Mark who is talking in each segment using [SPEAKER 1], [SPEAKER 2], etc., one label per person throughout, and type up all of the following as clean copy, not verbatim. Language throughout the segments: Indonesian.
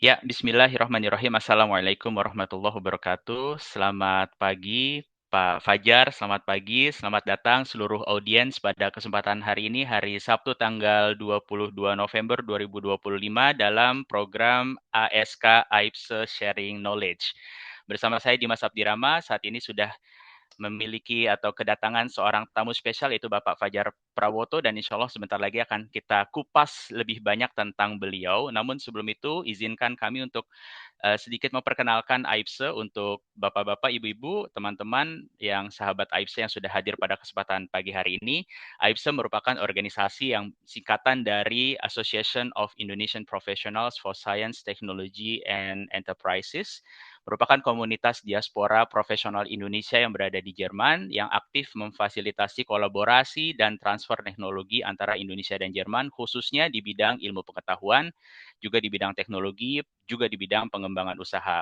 [SPEAKER 1] Ya, bismillahirrahmanirrahim. Assalamualaikum warahmatullahi wabarakatuh. Selamat pagi, Pak Fajar. Selamat pagi, selamat datang seluruh audiens pada kesempatan hari ini, hari Sabtu tanggal 22 November 2025 dalam program ASK AIPSE Sharing Knowledge. Bersama saya Dimas Abdirama, saat ini sudah memiliki atau kedatangan seorang tamu spesial yaitu Bapak Fajar Prawoto dan insya Allah sebentar lagi akan kita kupas lebih banyak tentang beliau. Namun sebelum itu izinkan kami untuk sedikit memperkenalkan AIPSE untuk Bapak-Bapak, Ibu-Ibu, teman-teman yang sahabat AIPSE yang sudah hadir pada kesempatan pagi hari ini. AIPSE merupakan organisasi yang singkatan dari Association of Indonesian Professionals for Science, Technology, and Enterprises, merupakan komunitas diaspora profesional Indonesia yang berada di Jerman yang aktif memfasilitasi kolaborasi dan transfer teknologi antara Indonesia dan Jerman khususnya di bidang ilmu pengetahuan, juga di bidang teknologi, juga di bidang pengembangan usaha.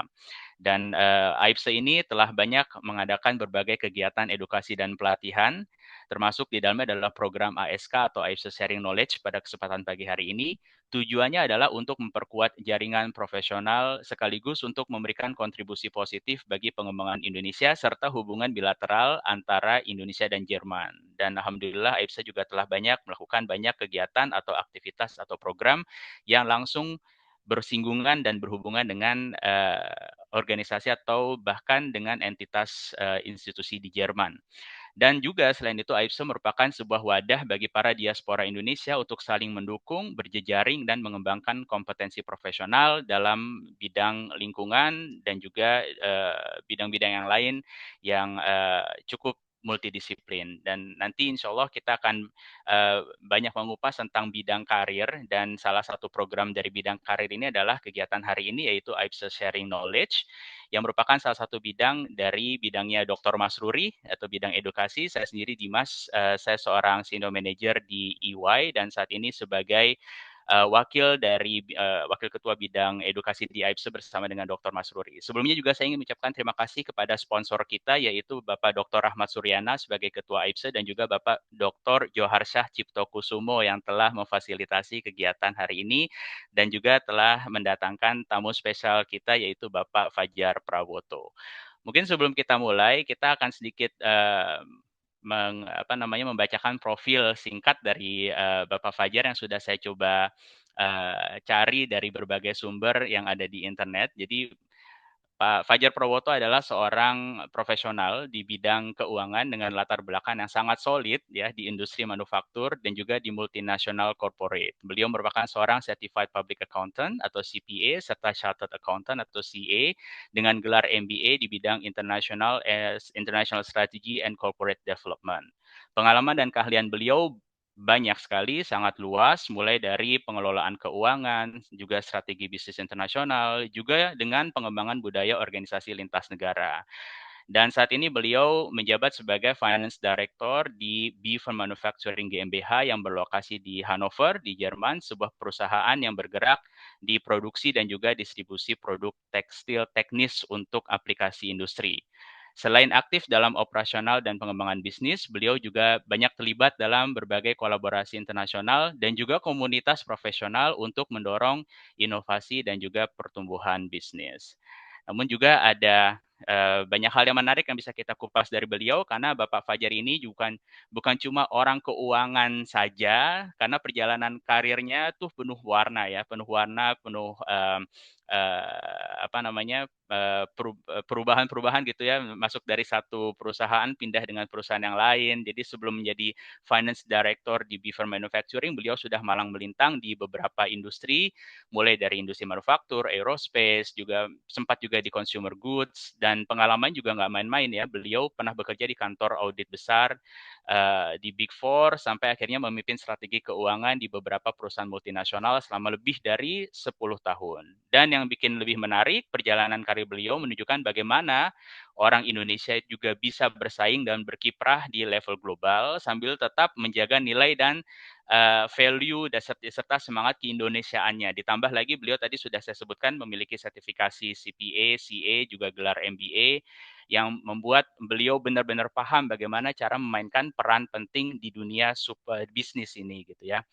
[SPEAKER 1] Dan AIPSE ini telah banyak mengadakan berbagai kegiatan edukasi dan pelatihan, termasuk di dalamnya adalah program ASK atau AIPSE Sharing Knowledge pada kesempatan pagi hari ini. Tujuannya adalah untuk memperkuat jaringan profesional sekaligus untuk memberikan kontribusi positif bagi pengembangan Indonesia serta hubungan bilateral antara Indonesia dan Jerman. Dan alhamdulillah AIPSE juga telah melakukan banyak kegiatan atau aktivitas atau program yang langsung bersinggungan dan berhubungan dengan organisasi atau bahkan dengan entitas institusi di Jerman. Dan juga selain itu AIPSE merupakan sebuah wadah bagi para diaspora Indonesia untuk saling mendukung, berjejaring, dan mengembangkan kompetensi profesional dalam bidang lingkungan dan juga bidang-bidang yang lain yang cukup multidisiplin. Dan nanti insya Allah kita akan banyak mengupas tentang bidang karir dan salah satu program dari bidang karir ini adalah kegiatan hari ini yaitu AIPSE Sharing Knowledge yang merupakan salah satu bidang dari bidangnya Dr. Masruri atau bidang edukasi. Saya sendiri Dimas, saya seorang senior manager di EY dan saat ini sebagai wakil ketua bidang edukasi di AIPSE bersama dengan Dr. Masruri. Sebelumnya juga saya ingin mengucapkan terima kasih kepada sponsor kita yaitu Bapak Dr. Rahmat Suryana sebagai ketua AIPSE dan juga Bapak Dr. Joharsyah Cipto Kusumo yang telah memfasilitasi kegiatan hari ini dan juga telah mendatangkan tamu spesial kita yaitu Bapak Fajar Prawoto. Mungkin sebelum kita mulai, kita akan sedikit membacakan profil singkat dari Bapak Fajar yang sudah saya coba cari dari berbagai sumber yang ada di internet. Jadi Pak Fajar Prawoto adalah seorang profesional di bidang keuangan dengan latar belakang yang sangat solid ya di industri manufaktur dan juga di multinational corporate. Beliau merupakan seorang Certified Public Accountant atau CPA serta Chartered Accountant atau CA dengan gelar MBA di bidang International Strategy and Corporate Development. Pengalaman dan keahlian beliau banyak sekali, sangat luas, mulai dari pengelolaan keuangan, juga strategi bisnis internasional, juga dengan pengembangan budaya organisasi lintas negara. Dan saat ini beliau menjabat sebagai Finance Director di Beaver Manufacturing GmbH yang berlokasi di Hannover, di Jerman, sebuah perusahaan yang bergerak di produksi dan juga distribusi produk tekstil teknis untuk aplikasi industri. Selain aktif dalam operasional dan pengembangan bisnis, beliau juga banyak terlibat dalam berbagai kolaborasi internasional dan juga komunitas profesional untuk mendorong inovasi dan juga pertumbuhan bisnis. Namun juga ada banyak hal yang menarik yang bisa kita kupas dari beliau karena Bapak Fajar ini bukan cuma orang keuangan saja karena perjalanan karirnya tuh penuh warna ya, penuh perubahan-perubahan gitu ya, masuk dari satu perusahaan pindah dengan perusahaan yang lain. Jadi sebelum menjadi finance director di Beaver Manufacturing, beliau sudah malang melintang di beberapa industri, mulai dari industri manufaktur, aerospace, juga sempat juga di consumer goods, dan pengalaman juga nggak main-main ya. Beliau pernah bekerja di kantor audit besar di Big Four sampai akhirnya memimpin strategi keuangan di beberapa perusahaan multinasional selama lebih dari 10 tahun. Dan yang bikin lebih menarik, perjalanan karir beliau menunjukkan bagaimana orang Indonesia juga bisa bersaing dan berkiprah di level global sambil tetap menjaga nilai dan value serta semangat keindonesiaannya. Ditambah lagi beliau tadi sudah saya sebutkan memiliki sertifikasi CPA, CA, juga gelar MBA yang membuat beliau benar-benar paham bagaimana cara memainkan peran penting di dunia bisnis ini gitu ya.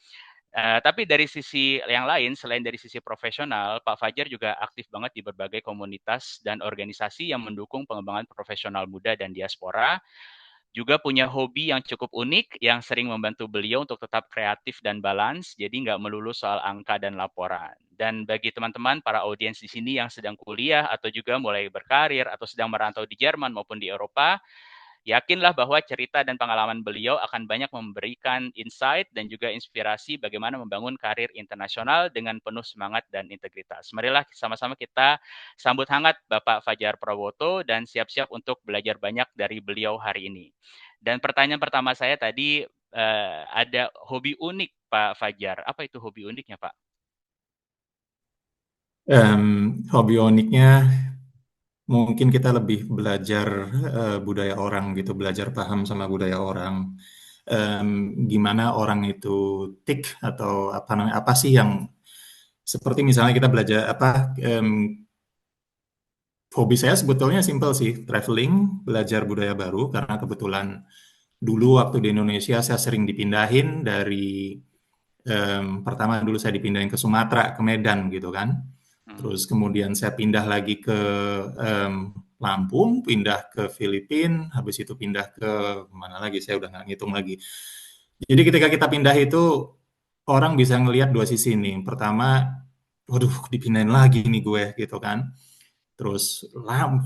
[SPEAKER 1] Tapi dari sisi yang lain, selain dari sisi profesional, Pak Fajar juga aktif banget di berbagai komunitas dan organisasi yang mendukung pengembangan profesional muda dan diaspora. Juga punya hobi yang cukup unik yang sering membantu beliau untuk tetap kreatif dan balance, jadi nggak melulu soal angka dan laporan. Dan bagi teman-teman, para audiens di sini yang sedang kuliah atau juga mulai berkarir atau sedang merantau di Jerman maupun di Eropa, yakinlah bahwa cerita dan pengalaman beliau akan banyak memberikan insight dan juga inspirasi bagaimana membangun karir internasional dengan penuh semangat dan integritas. Marilah sama-sama kita sambut hangat Bapak Fajar Prawoto dan siap-siap untuk belajar banyak dari beliau hari ini. Dan pertanyaan pertama saya tadi, ada hobi unik Pak Fajar. Apa itu hobi uniknya, Pak?
[SPEAKER 2] Hobi uniknya mungkin kita lebih belajar budaya orang gitu, belajar paham sama budaya orang. Em, Gimana orang itu tik atau apa namanya, apa sih yang seperti misalnya kita belajar apa, hobi saya sebetulnya simpel sih, traveling, belajar budaya baru karena kebetulan dulu waktu di Indonesia saya sering dipindahin dari pertama dulu saya dipindahin ke Sumatera, ke Medan gitu kan.
[SPEAKER 1] Hmm.
[SPEAKER 2] Terus kemudian saya pindah lagi ke Lampung, pindah ke Filipina, habis itu pindah ke mana lagi, saya udah nggak ngitung lagi. Jadi ketika kita pindah itu, orang bisa ngelihat dua sisi nih. Pertama, waduh dipindahin lagi nih gue gitu kan. Terus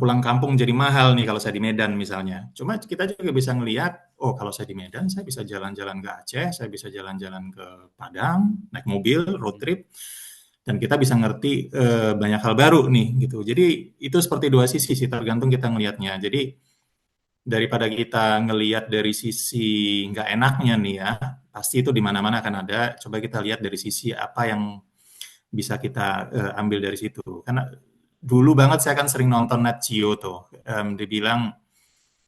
[SPEAKER 2] pulang kampung jadi mahal nih kalau saya di Medan misalnya. Cuma kita juga bisa ngelihat, oh kalau saya di Medan saya bisa jalan-jalan ke Aceh, saya bisa jalan-jalan ke Padang, naik mobil, road trip, dan kita bisa ngerti banyak hal baru nih gitu. Jadi itu seperti dua sisi sih, tergantung kita ngelihatnya. Jadi daripada kita ngelihat dari sisi nggak enaknya nih ya, pasti itu di mana-mana akan ada. Coba kita lihat dari sisi apa yang bisa kita ambil dari situ. Karena dulu banget saya kan sering nonton Nat Geo tuh. Dia bilang,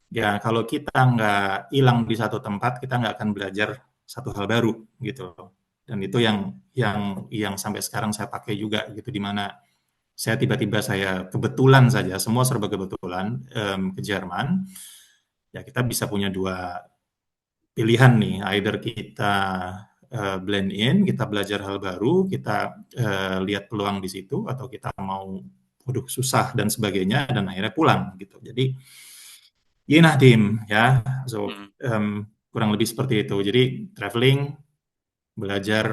[SPEAKER 2] ya kalau kita nggak hilang di satu tempat, kita nggak akan belajar satu hal baru gitu. Dan itu yang sampai sekarang saya pakai juga gitu, di mana saya tiba-tiba saya kebetulan saja, semua serba kebetulan ke Jerman, ya kita bisa punya dua pilihan nih, either kita blend in, kita belajar hal baru, kita lihat peluang di situ, atau kita mau, waduh susah dan sebagainya, dan akhirnya pulang gitu. Jadi, nah tim ya, so
[SPEAKER 1] Hmm.
[SPEAKER 2] kurang lebih seperti itu. Jadi traveling, belajar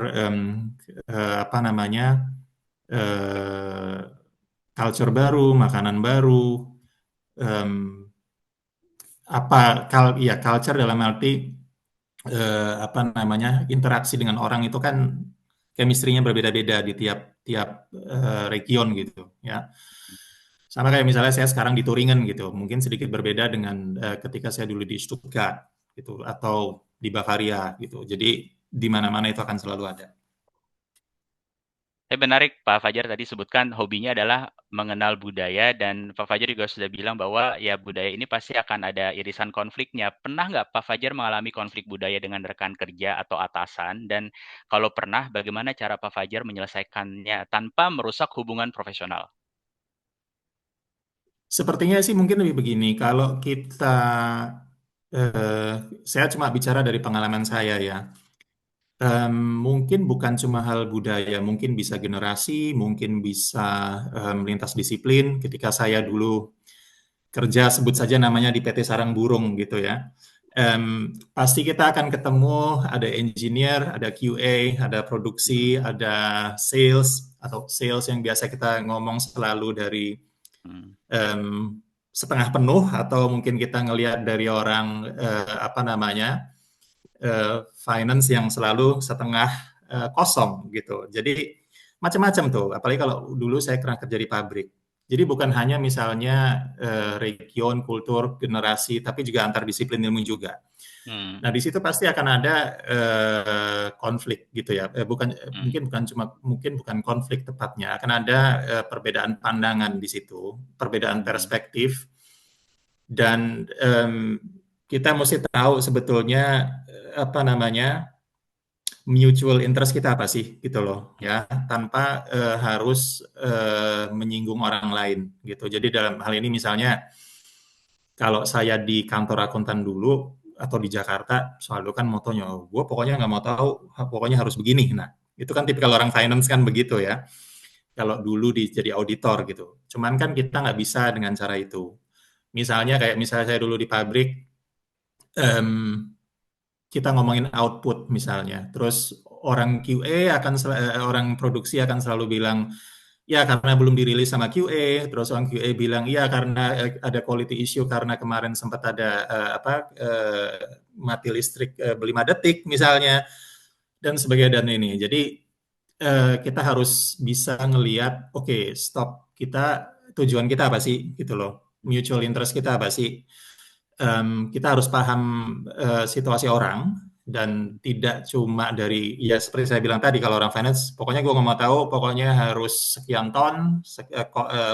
[SPEAKER 2] apa namanya, eh, culture baru, makanan baru, em, ya culture dalam arti apa namanya, interaksi dengan orang itu kan chemistry-nya berbeda-beda di tiap tiap region gitu ya. Sama kayak misalnya saya sekarang di Turingen gitu, mungkin sedikit berbeda dengan ketika saya dulu di Stuttgart gitu, atau di Bavaria gitu. Jadi di mana-mana itu akan selalu ada.
[SPEAKER 1] Tapi menarik Pak Fajar tadi sebutkan hobinya adalah mengenal budaya dan Pak Fajar juga sudah bilang bahwa ya budaya ini pasti akan ada irisan konfliknya. Pernah nggak Pak Fajar mengalami konflik budaya dengan rekan kerja atau atasan? Dan kalau pernah, bagaimana cara Pak Fajar menyelesaikannya tanpa merusak hubungan profesional?
[SPEAKER 2] Sepertinya sih mungkin lebih begini, kalau kita, eh, saya cuma bicara dari pengalaman saya ya. Mungkin bukan cuma hal budaya, mungkin bisa generasi, mungkin bisa lintas disiplin. Ketika saya dulu kerja, sebut saja namanya di PT Sarang Burung gitu ya. Pasti kita akan ketemu ada engineer, ada QA, ada
[SPEAKER 1] Hmm,
[SPEAKER 2] produksi, ada sales, atau sales yang biasa kita ngomong selalu dari
[SPEAKER 1] hmm,
[SPEAKER 2] em, setengah penuh, atau mungkin kita ngelihat dari orang apa namanya, finance yang selalu setengah kosong gitu. Jadi macam-macam tuh. Apalagi kalau dulu saya pernah kerja di pabrik. Jadi bukan hanya misalnya region, kultur, generasi, tapi juga antar disiplin ilmu juga.
[SPEAKER 1] hmm,
[SPEAKER 2] Nah, di situ pasti akan ada konflik gitu ya.
[SPEAKER 1] hmm,
[SPEAKER 2] Mungkin bukan cuma, mungkin bukan konflik tepatnya, akan ada perbedaan pandangan di situ, perbedaan
[SPEAKER 1] hmm,
[SPEAKER 2] perspektif, dan kita mesti tahu sebetulnya apa namanya, mutual interest kita apa sih gitu loh ya, tanpa harus menyinggung orang lain gitu. Jadi dalam hal ini misalnya kalau saya di kantor akuntan dulu, atau di Jakarta selalu kan motonya, gue pokoknya nggak mau tahu, pokoknya harus begini. Nah, itu kan tipikal orang finance kan begitu ya. Kalau dulu jadi auditor gitu. Cuman kan kita nggak bisa dengan cara itu. Misalnya saya dulu di pabrik, em, kita ngomongin output misalnya, terus orang produksi akan selalu bilang, ya karena belum dirilis sama QA, terus orang QA bilang iya karena ada quality issue karena kemarin sempat ada mati listrik 5 detik misalnya dan sebagainya dan ini. Jadi kita harus bisa ngelihat, oke, stop, tujuan kita apa sih gitu loh, mutual interest kita apa sih. Kita harus paham situasi orang dan tidak cuma dari ya seperti saya bilang tadi kalau orang finance pokoknya gue nggak mau tahu pokoknya harus sekian ton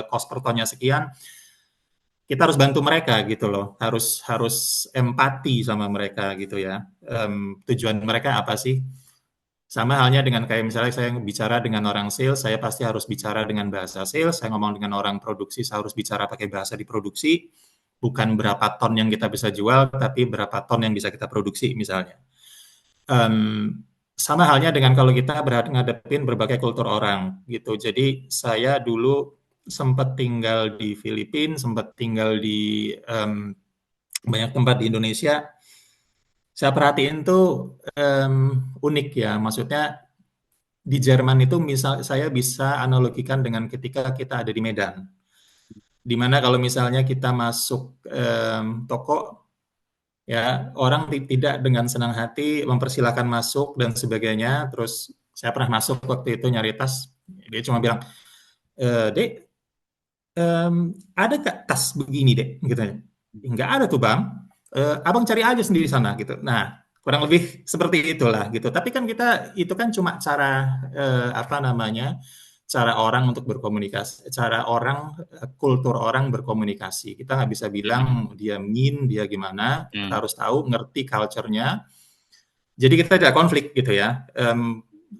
[SPEAKER 2] cost per tonnya sekian, kita harus bantu mereka gitu loh, harus harus empati sama mereka gitu ya. Tujuan mereka apa sih, sama halnya dengan kayak misalnya saya bicara dengan orang sales, saya pasti harus bicara dengan bahasa sales. Saya ngomong dengan orang produksi, saya harus bicara pakai bahasa di produksi. Bukan berapa ton yang kita bisa jual, tapi berapa ton yang bisa kita produksi misalnya. Sama halnya dengan kalau kita ngadepin berbagai kultur orang gitu. Jadi saya dulu sempat tinggal di Filipina, sempat tinggal di banyak tempat di Indonesia. Saya perhatiin tuh unik ya, maksudnya di Jerman itu misal saya bisa analogikan dengan ketika kita ada di Medan, di mana kalau misalnya kita masuk toko, ya orang tidak dengan senang hati mempersilahkan masuk dan sebagainya. Terus saya pernah masuk waktu itu nyari tas, dia cuma bilang, Dek, ada nggak tas begini dek? Gitu. Nggak ada tuh bang. Abang cari aja sendiri sana gitu. Nah kurang lebih seperti itulah gitu. Tapi kan itu kan cuma cara apa namanya, cara orang untuk berkomunikasi, cara orang, kultur orang berkomunikasi. Kita nggak bisa
[SPEAKER 1] Mhm,
[SPEAKER 2] bilang dia mean, dia gimana. Kita
[SPEAKER 1] mmm,
[SPEAKER 2] harus tahu, ngerti culture-nya. Jadi kita tidak konflik gitu ya.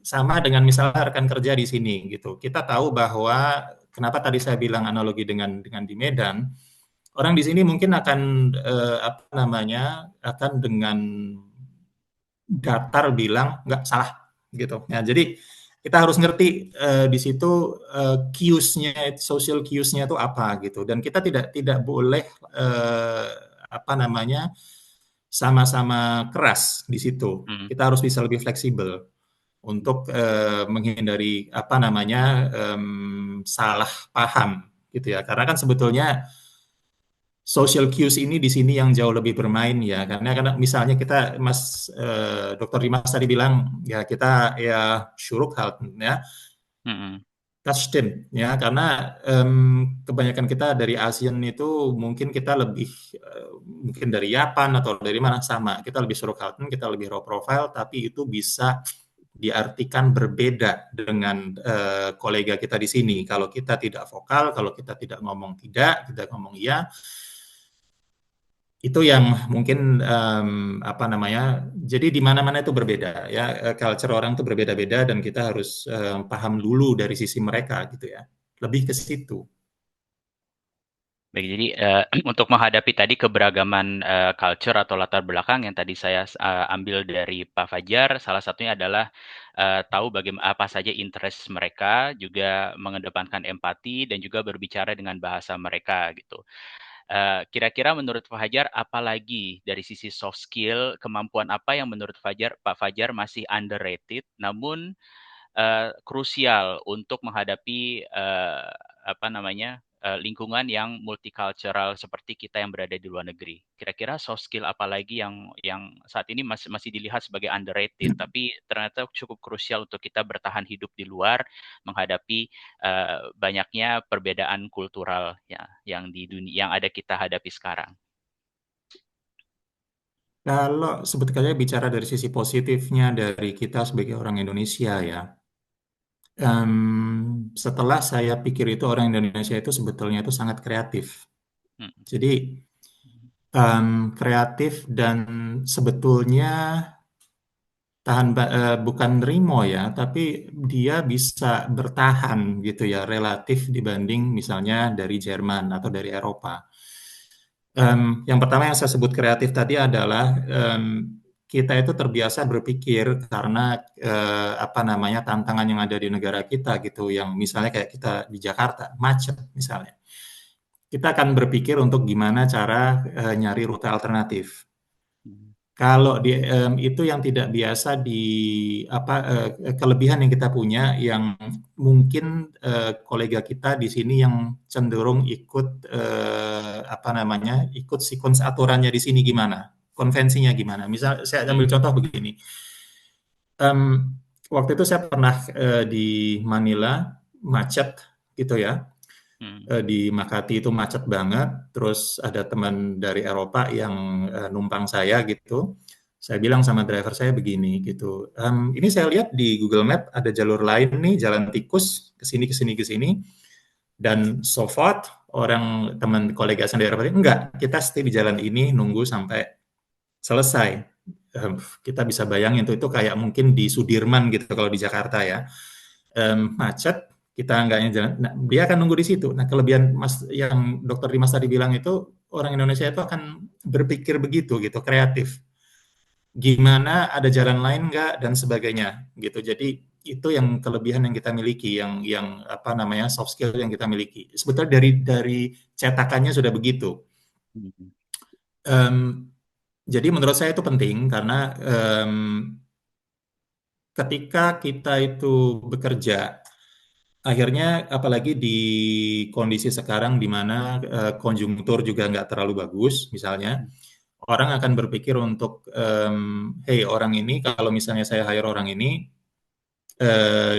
[SPEAKER 2] Sama dengan misalnya rekan kerja di sini gitu. Kita tahu bahwa kenapa tadi saya bilang analogi dengan di Medan, orang di sini mungkin akan apa namanya, akan dengan datar bilang nggak salah gitu. Ya, jadi kita harus ngerti di situ cues-nya, social cues-nya itu apa gitu. Dan kita tidak tidak boleh eh, apa namanya, sama-sama keras di situ.
[SPEAKER 1] mhm.
[SPEAKER 2] Kita harus bisa lebih fleksibel untuk menghindari apa namanya, salah paham gitu ya. Karena kan sebetulnya social cues ini di sini yang jauh lebih bermain ya. Karena misalnya kita Mas Dr. Dimas tadi bilang ya kita ya syuruk hal ya
[SPEAKER 1] Mhm,
[SPEAKER 2] touch them ya karena kebanyakan kita dari ASEAN itu mungkin kita lebih mungkin dari Japan atau dari mana sama, kita lebih Halton, kita lebih raw profile, tapi itu bisa diartikan berbeda dengan kolega kita di sini. Kalau kita tidak vokal, kalau kita tidak ngomong tidak, kita ngomong iya, itu yang mungkin apa namanya, jadi di mana-mana itu berbeda ya, culture orang itu berbeda-beda dan kita harus paham dulu dari sisi mereka gitu ya, lebih ke situ.
[SPEAKER 1] baik jadi, untuk menghadapi tadi keberagaman, culture atau latar belakang yang tadi saya ambil dari Pak Fajar, salah satunya adalah, tahu apa saja interest mereka, juga mengedepankan empati dan juga berbicara dengan bahasa mereka gitu. Kira-kira menurut Pak Fajar, apalagi dari sisi soft skill, kemampuan apa yang menurut Pak Fajar masih underrated, namun krusial untuk menghadapi apa namanya, lingkungan yang multicultural seperti kita yang berada di luar negeri. Kira-kira soft skill apalagi yang saat ini masih masih dilihat sebagai underrated, tapi ternyata cukup krusial untuk kita bertahan hidup di luar, menghadapi banyaknya perbedaan kultural ya yang di dunia yang ada kita hadapi sekarang.
[SPEAKER 2] Kalau sebetulnya bicara dari sisi positifnya dari kita sebagai orang Indonesia ya, setelah saya pikir itu orang Indonesia itu sebetulnya itu sangat kreatif.
[SPEAKER 1] Mhm,
[SPEAKER 2] Jadi kreatif dan sebetulnya bukan nerimo ya, tapi dia bisa bertahan gitu ya relatif dibanding misalnya dari Jerman atau dari Eropa. Yang pertama yang saya sebut kreatif tadi adalah kita itu terbiasa berpikir karena apa namanya tantangan yang ada di negara kita gitu, yang misalnya kayak kita di Jakarta macet misalnya, kita akan berpikir untuk gimana cara nyari rute alternatif.
[SPEAKER 1] Mhm.
[SPEAKER 2] Kalau itu yang tidak biasa di apa kelebihan yang kita punya yang mungkin kolega kita di sini yang cenderung ikut apa namanya ikut sequence aturannya di sini gimana, konvensinya gimana. Misal saya ambil
[SPEAKER 1] Mhm.
[SPEAKER 2] contoh begini. Em, Waktu itu saya pernah di Manila macet gitu ya.
[SPEAKER 1] Mhm.
[SPEAKER 2] Di Makati itu macet banget, terus ada teman dari Eropa yang numpang saya gitu. Saya bilang sama driver saya begini gitu, ini saya lihat di Google Map ada jalur lain nih, jalan tikus ke sini ke sini ke sini, dan so far orang teman kolega saya dari Eropa, enggak, kita stay di jalan ini nunggu sampai selesai. Kita bisa bayangin tuh itu kayak mungkin di Sudirman gitu kalau di Jakarta ya, macet, kita nggaknya jalan, nah, dia akan nunggu di situ. Nah, kelebihan Mas yang Dokter Dimas tadi bilang itu orang Indonesia itu akan berpikir begitu gitu, kreatif. Gimana ada jalan lain nggak dan sebagainya gitu. Jadi itu yang kelebihan yang kita miliki, yang apa namanya soft skill yang kita miliki. Sebetulnya dari cetakannya sudah begitu.
[SPEAKER 1] Mhm.
[SPEAKER 2] Um, jadi menurut saya itu penting karena ketika kita itu bekerja, akhirnya apalagi di kondisi sekarang di mana konjungtur juga nggak terlalu bagus, misalnya, orang akan berpikir untuk, hey orang ini kalau misalnya saya hire orang ini,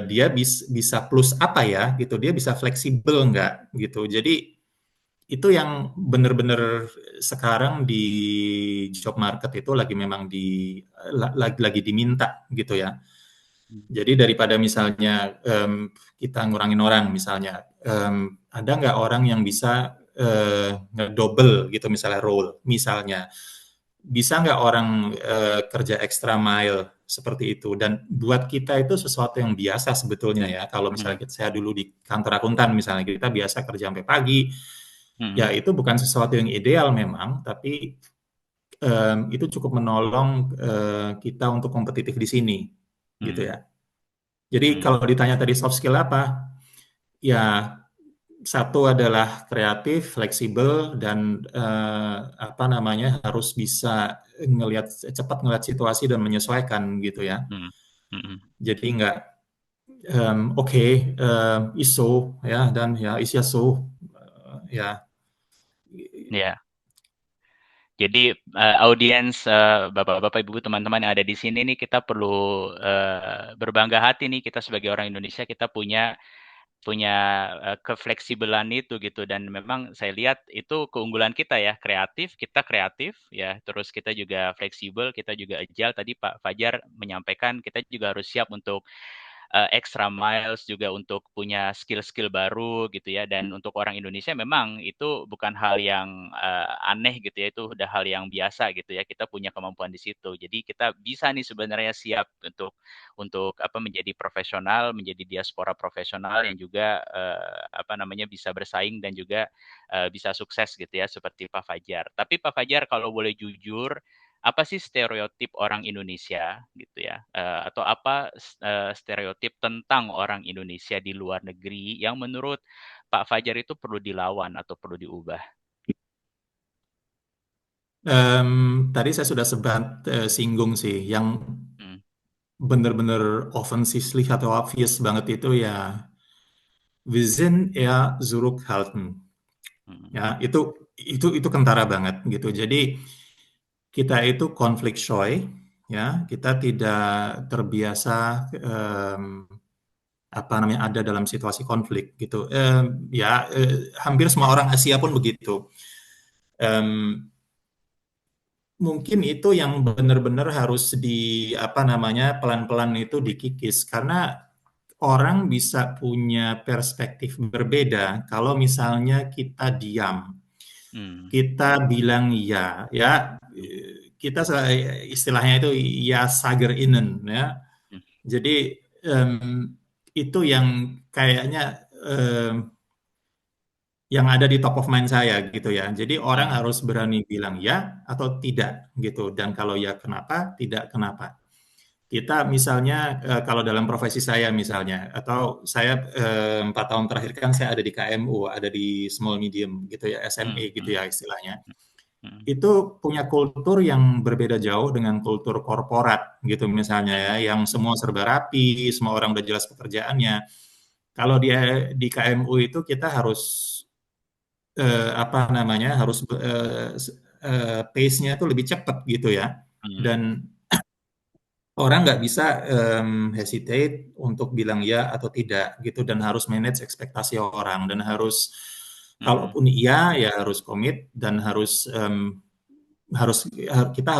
[SPEAKER 2] dia bisa plus apa ya gitu, dia bisa fleksibel nggak gitu. Jadi itu yang benar-benar sekarang di job market itu lagi memang lagi diminta gitu ya.
[SPEAKER 1] Mhm.
[SPEAKER 2] Jadi daripada misalnya kita ngurangin orang misalnya, ada nggak orang yang bisa ngedouble gitu misalnya role misalnya, bisa nggak orang kerja extra mile seperti itu, dan buat kita itu sesuatu yang biasa sebetulnya ya. Kalau misalnya
[SPEAKER 1] Mhm.
[SPEAKER 2] saya dulu di kantor akuntan misalnya kita biasa kerja sampai pagi, ya
[SPEAKER 1] Mhm.
[SPEAKER 2] itu bukan sesuatu yang ideal memang, tapi itu cukup menolong kita untuk kompetitif di sini gitu
[SPEAKER 1] Mhm.
[SPEAKER 2] ya. Jadi
[SPEAKER 1] Mhm.
[SPEAKER 2] kalau ditanya tadi soft skill apa, ya satu adalah kreatif, fleksibel, dan apa namanya harus bisa cepat ngelihat situasi dan menyesuaikan gitu ya.
[SPEAKER 1] Mhm. Mhm.
[SPEAKER 2] Jadi nggak oke, iso ya dan ya is ya so ya.
[SPEAKER 1] Ya. Jadi, audiens, bapak-bapak, ibu, teman-teman yang ada di sini nih, kita perlu, berbangga hati nih, kita sebagai orang Indonesia, kita punya punya, kefleksibelan itu gitu, dan memang saya lihat itu keunggulan kita ya, kita kreatif ya, terus kita juga fleksibel, kita juga agile. Tadi Pak Fajar menyampaikan kita juga harus siap untuk extra miles juga untuk punya skill-skill baru gitu ya, dan untuk orang Indonesia memang itu bukan hal yang, aneh gitu ya, itu udah hal yang biasa gitu ya, kita punya kemampuan di situ. Jadi kita bisa nih sebenarnya siap untuk apa, menjadi profesional, menjadi diaspora profesional yang juga, apa namanya, bisa bersaing dan juga, bisa sukses gitu ya, seperti Pak Fajar. Tapi Pak Fajar kalau boleh jujur, apa sih stereotip orang Indonesia gitu ya, atau apa stereotip tentang orang Indonesia di luar negeri yang menurut Pak Fajar itu perlu dilawan atau perlu diubah?
[SPEAKER 2] Tadi saya sudah sempat singgung sih, yang
[SPEAKER 1] Mhm.
[SPEAKER 2] benar-benar offensively atau obvious banget itu ya, wir sind eher zurückhaltend.
[SPEAKER 1] Mhm.
[SPEAKER 2] Ya, itu kentara banget gitu. Jadi kita itu konflik shy, ya, kita tidak terbiasa apa namanya ada dalam situasi konflik gitu. Ya, hampir semua orang Asia pun begitu. Em, Mungkin itu yang benar-benar harus di apa namanya pelan-pelan itu dikikis, karena orang bisa punya perspektif berbeda kalau misalnya kita diam,
[SPEAKER 1] Mmm.
[SPEAKER 2] kita bilang ya, ya
[SPEAKER 1] Mhm.
[SPEAKER 2] kita istilahnya itu ya sager innen ya.
[SPEAKER 1] Mhm.
[SPEAKER 2] Jadi itu yang kayaknya yang ada di top of mind saya gitu ya. Jadi orang
[SPEAKER 1] Mhm,
[SPEAKER 2] harus berani bilang ya atau tidak gitu. Dan kalau ya kenapa, tidak kenapa. Kita misalnya kalau dalam profesi saya misalnya, atau saya 4 tahun terakhir kan saya ada di KMU, ada di small medium gitu ya,
[SPEAKER 1] mhm,
[SPEAKER 2] SME gitu
[SPEAKER 1] mhm,
[SPEAKER 2] ya istilahnya.
[SPEAKER 1] mhm,
[SPEAKER 2] Itu punya kultur yang berbeda jauh dengan kultur korporat gitu misalnya
[SPEAKER 1] mhm,
[SPEAKER 2] ya, yang semua serba rapi, semua orang udah jelas pekerjaannya. Kalau dia di KMU itu kita harus apa namanya, harus pace-nya itu lebih cepat gitu ya.
[SPEAKER 1] mhm,
[SPEAKER 2] Dan orang nggak bisa hesitate untuk bilang ya atau tidak gitu, dan harus manage ekspektasi orang, dan harus
[SPEAKER 1] mhm,
[SPEAKER 2] kalaupun iya ya harus komit, dan harus kita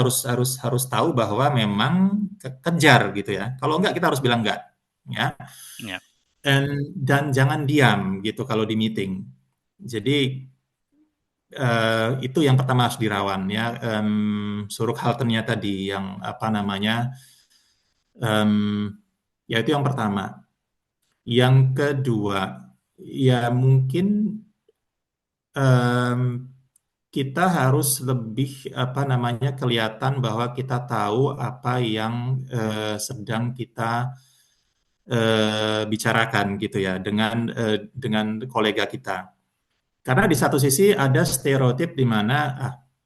[SPEAKER 2] harus tahu bahwa memang kejar gitu ya. Kalau enggak kita harus bilang enggak ya.
[SPEAKER 1] iya,
[SPEAKER 2] Dan jangan diam gitu kalau di meeting. Jadi itu yang pertama harus dirawan ya. Surukhaltennya tadi yang apa namanya, em, ya itu yang pertama. Yang kedua, ya mungkin em, kita harus lebih apa namanya, kelihatan bahwa kita tahu apa yang sedang kita bicarakan gitu ya dengan kolega kita. Karena di satu sisi ada stereotip di mana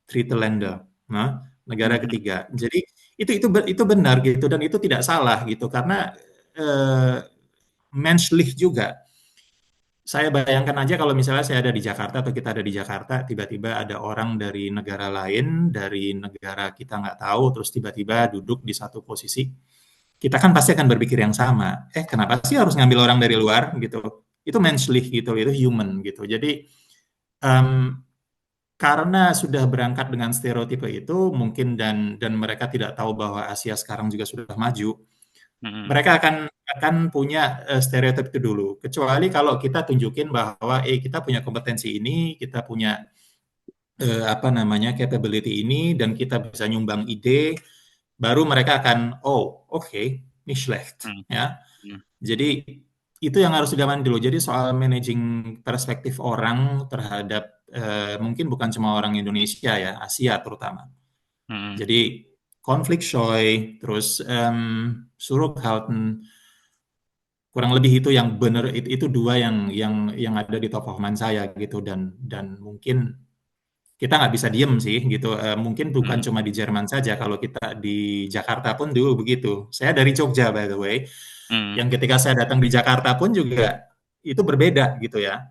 [SPEAKER 2] Friedlander, nah, negara
[SPEAKER 1] mhm,
[SPEAKER 2] ketiga. Jadi itu benar gitu, dan itu tidak salah gitu, karena eh, menschlich juga. Saya bayangkan aja kalau misalnya saya ada di Jakarta atau kita ada di Jakarta, tiba-tiba ada orang dari negara lain, dari negara kita nggak tahu, terus tiba-tiba duduk di satu posisi, kita kan pasti akan berpikir yang sama. Kenapa sih harus ngambil orang dari luar gitu? Itu menschlich gitu, itu human gitu. Jadi em, karena sudah berangkat dengan stereotipe itu mungkin, dan mereka tidak tahu bahwa Asia sekarang juga sudah maju,
[SPEAKER 1] mhm,
[SPEAKER 2] mereka akan punya stereotip itu dulu. Kecuali kalau kita tunjukin bahwa kita punya kompetensi ini, kita punya apa namanya, capability ini, dan kita bisa nyumbang ide, baru mereka akan oh oke, okay, nicht schlecht
[SPEAKER 1] mhm,
[SPEAKER 2] ya.
[SPEAKER 1] mhm,
[SPEAKER 2] Jadi itu yang harus digaman dulu. Jadi soal managing perspektif orang terhadap mungkin bukan cuma orang Indonesia ya, Asia terutama.
[SPEAKER 1] mhm,
[SPEAKER 2] Jadi konflik Shoy, terus Zurückhalten, kurang lebih itu yang benar, itu dua yang ada di top of mind saya gitu, dan mungkin kita nggak bisa diem sih gitu. Mungkin bukan
[SPEAKER 1] mhm,
[SPEAKER 2] cuma di Jerman saja, kalau kita di Jakarta pun dulu begitu. Saya dari Jogja by the way,
[SPEAKER 1] mhm,
[SPEAKER 2] yang ketika saya datang di Jakarta pun juga itu berbeda gitu ya.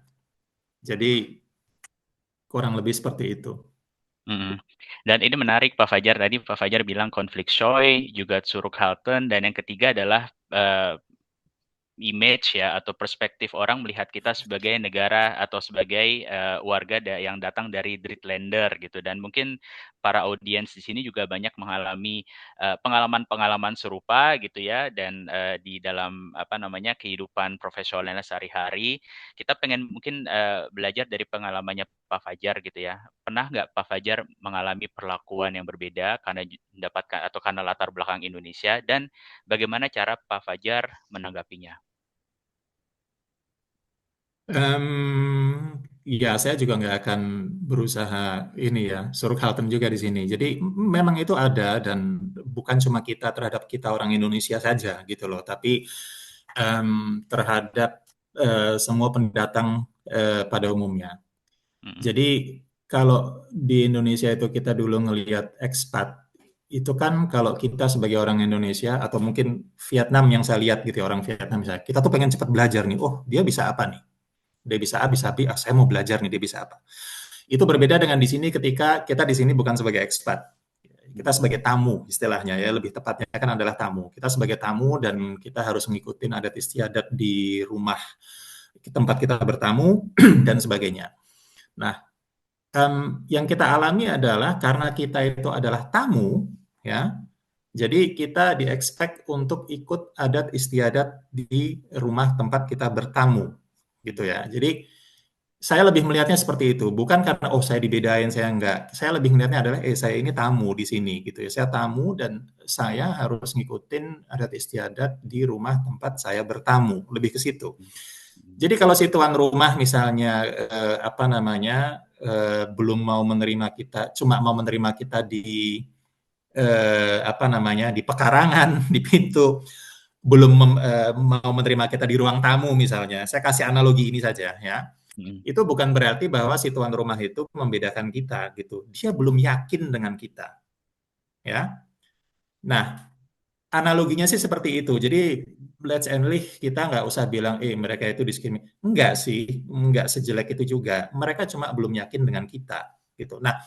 [SPEAKER 2] Jadi kurang lebih seperti itu.
[SPEAKER 1] mhm. Dan ini menarik Pak Fajar, tadi Pak Fajar bilang konflik Shoy, juga Zurückhalten, dan yang ketiga adalah, image ya atau perspektif orang melihat kita sebagai negara atau sebagai warga yang datang dari Drittländer gitu, dan mungkin para audiens di sini juga banyak mengalami pengalaman-pengalaman serupa gitu ya, dan di dalam apa namanya kehidupan profesionalnya sehari-hari kita pengen mungkin belajar dari pengalamannya Pak Fajar gitu ya. Pernah nggak Pak Fajar mengalami perlakuan yang berbeda karena mendapatkan atau karena latar belakang Indonesia, dan bagaimana cara Pak Fajar menanggapinya?
[SPEAKER 2] Ya, saya juga nggak akan berusaha ini ya, suruh halten juga di sini. Jadi memang itu ada, dan bukan cuma kita terhadap kita orang Indonesia saja gitu loh, tapi terhadap semua pendatang pada umumnya.
[SPEAKER 1] Mhm,
[SPEAKER 2] Jadi kalau di Indonesia itu kita dulu ngelihat expat, itu kan kalau kita sebagai orang Indonesia atau mungkin Vietnam yang saya lihat gitu ya, orang Vietnam misalnya, kita tuh pengen cepat belajar nih. Oh, dia bisa apa nih? Dia bisa A, bisa B, saya mau belajar nih dia bisa apa. Itu berbeda dengan di sini, ketika kita di sini bukan sebagai expat. Kita sebagai tamu istilahnya ya, lebih tepatnya kan adalah tamu. Kita sebagai tamu, dan kita harus mengikuti adat istiadat di rumah tempat kita bertamu dan sebagainya. Nah, yang kita alami adalah karena kita itu adalah tamu ya, jadi kita di-expect untuk ikut adat istiadat di rumah tempat kita bertamu gitu ya. Jadi saya lebih melihatnya seperti itu, bukan karena oh saya dibedain, saya enggak. Saya lebih melihatnya adalah saya ini tamu di sini gitu ya. Saya tamu, dan saya harus ngikutin adat istiadat di rumah tempat saya bertamu, lebih ke situ. Jadi kalau si tuan rumah misalnya apa namanya belum mau menerima kita, cuma mau menerima kita di apa namanya di pekarangan, di pintu, belum mau menerima kita di ruang tamu misalnya. Saya kasih analogi ini saja ya.
[SPEAKER 1] Mhm,
[SPEAKER 2] Itu bukan berarti bahwa si tuan rumah itu membedakan kita gitu. Dia belum yakin dengan kita, ya. Nah, analoginya sih seperti itu. Jadi let's and live kita nggak usah bilang, mereka itu diskriminasi. Enggak sih, enggak sejelek itu juga. Mereka cuma belum yakin dengan kita, gitu. Nah,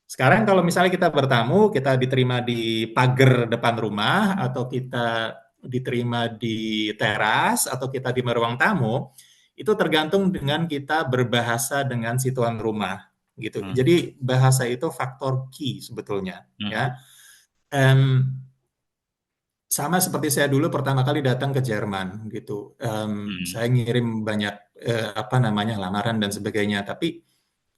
[SPEAKER 2] sekarang kalau misalnya kita bertamu, kita diterima di pagar depan rumah, atau kita diterima di teras, atau kita di ruang tamu, itu tergantung dengan kita berbahasa dengan si tuan rumah, gitu.
[SPEAKER 1] mhm,
[SPEAKER 2] Jadi bahasa itu faktor key sebetulnya,
[SPEAKER 1] mhm,
[SPEAKER 2] ya. Em, Sama seperti saya dulu pertama kali datang ke Jerman gitu.
[SPEAKER 1] mhm,
[SPEAKER 2] Saya ngirim banyak apa namanya lamaran dan sebagainya, tapi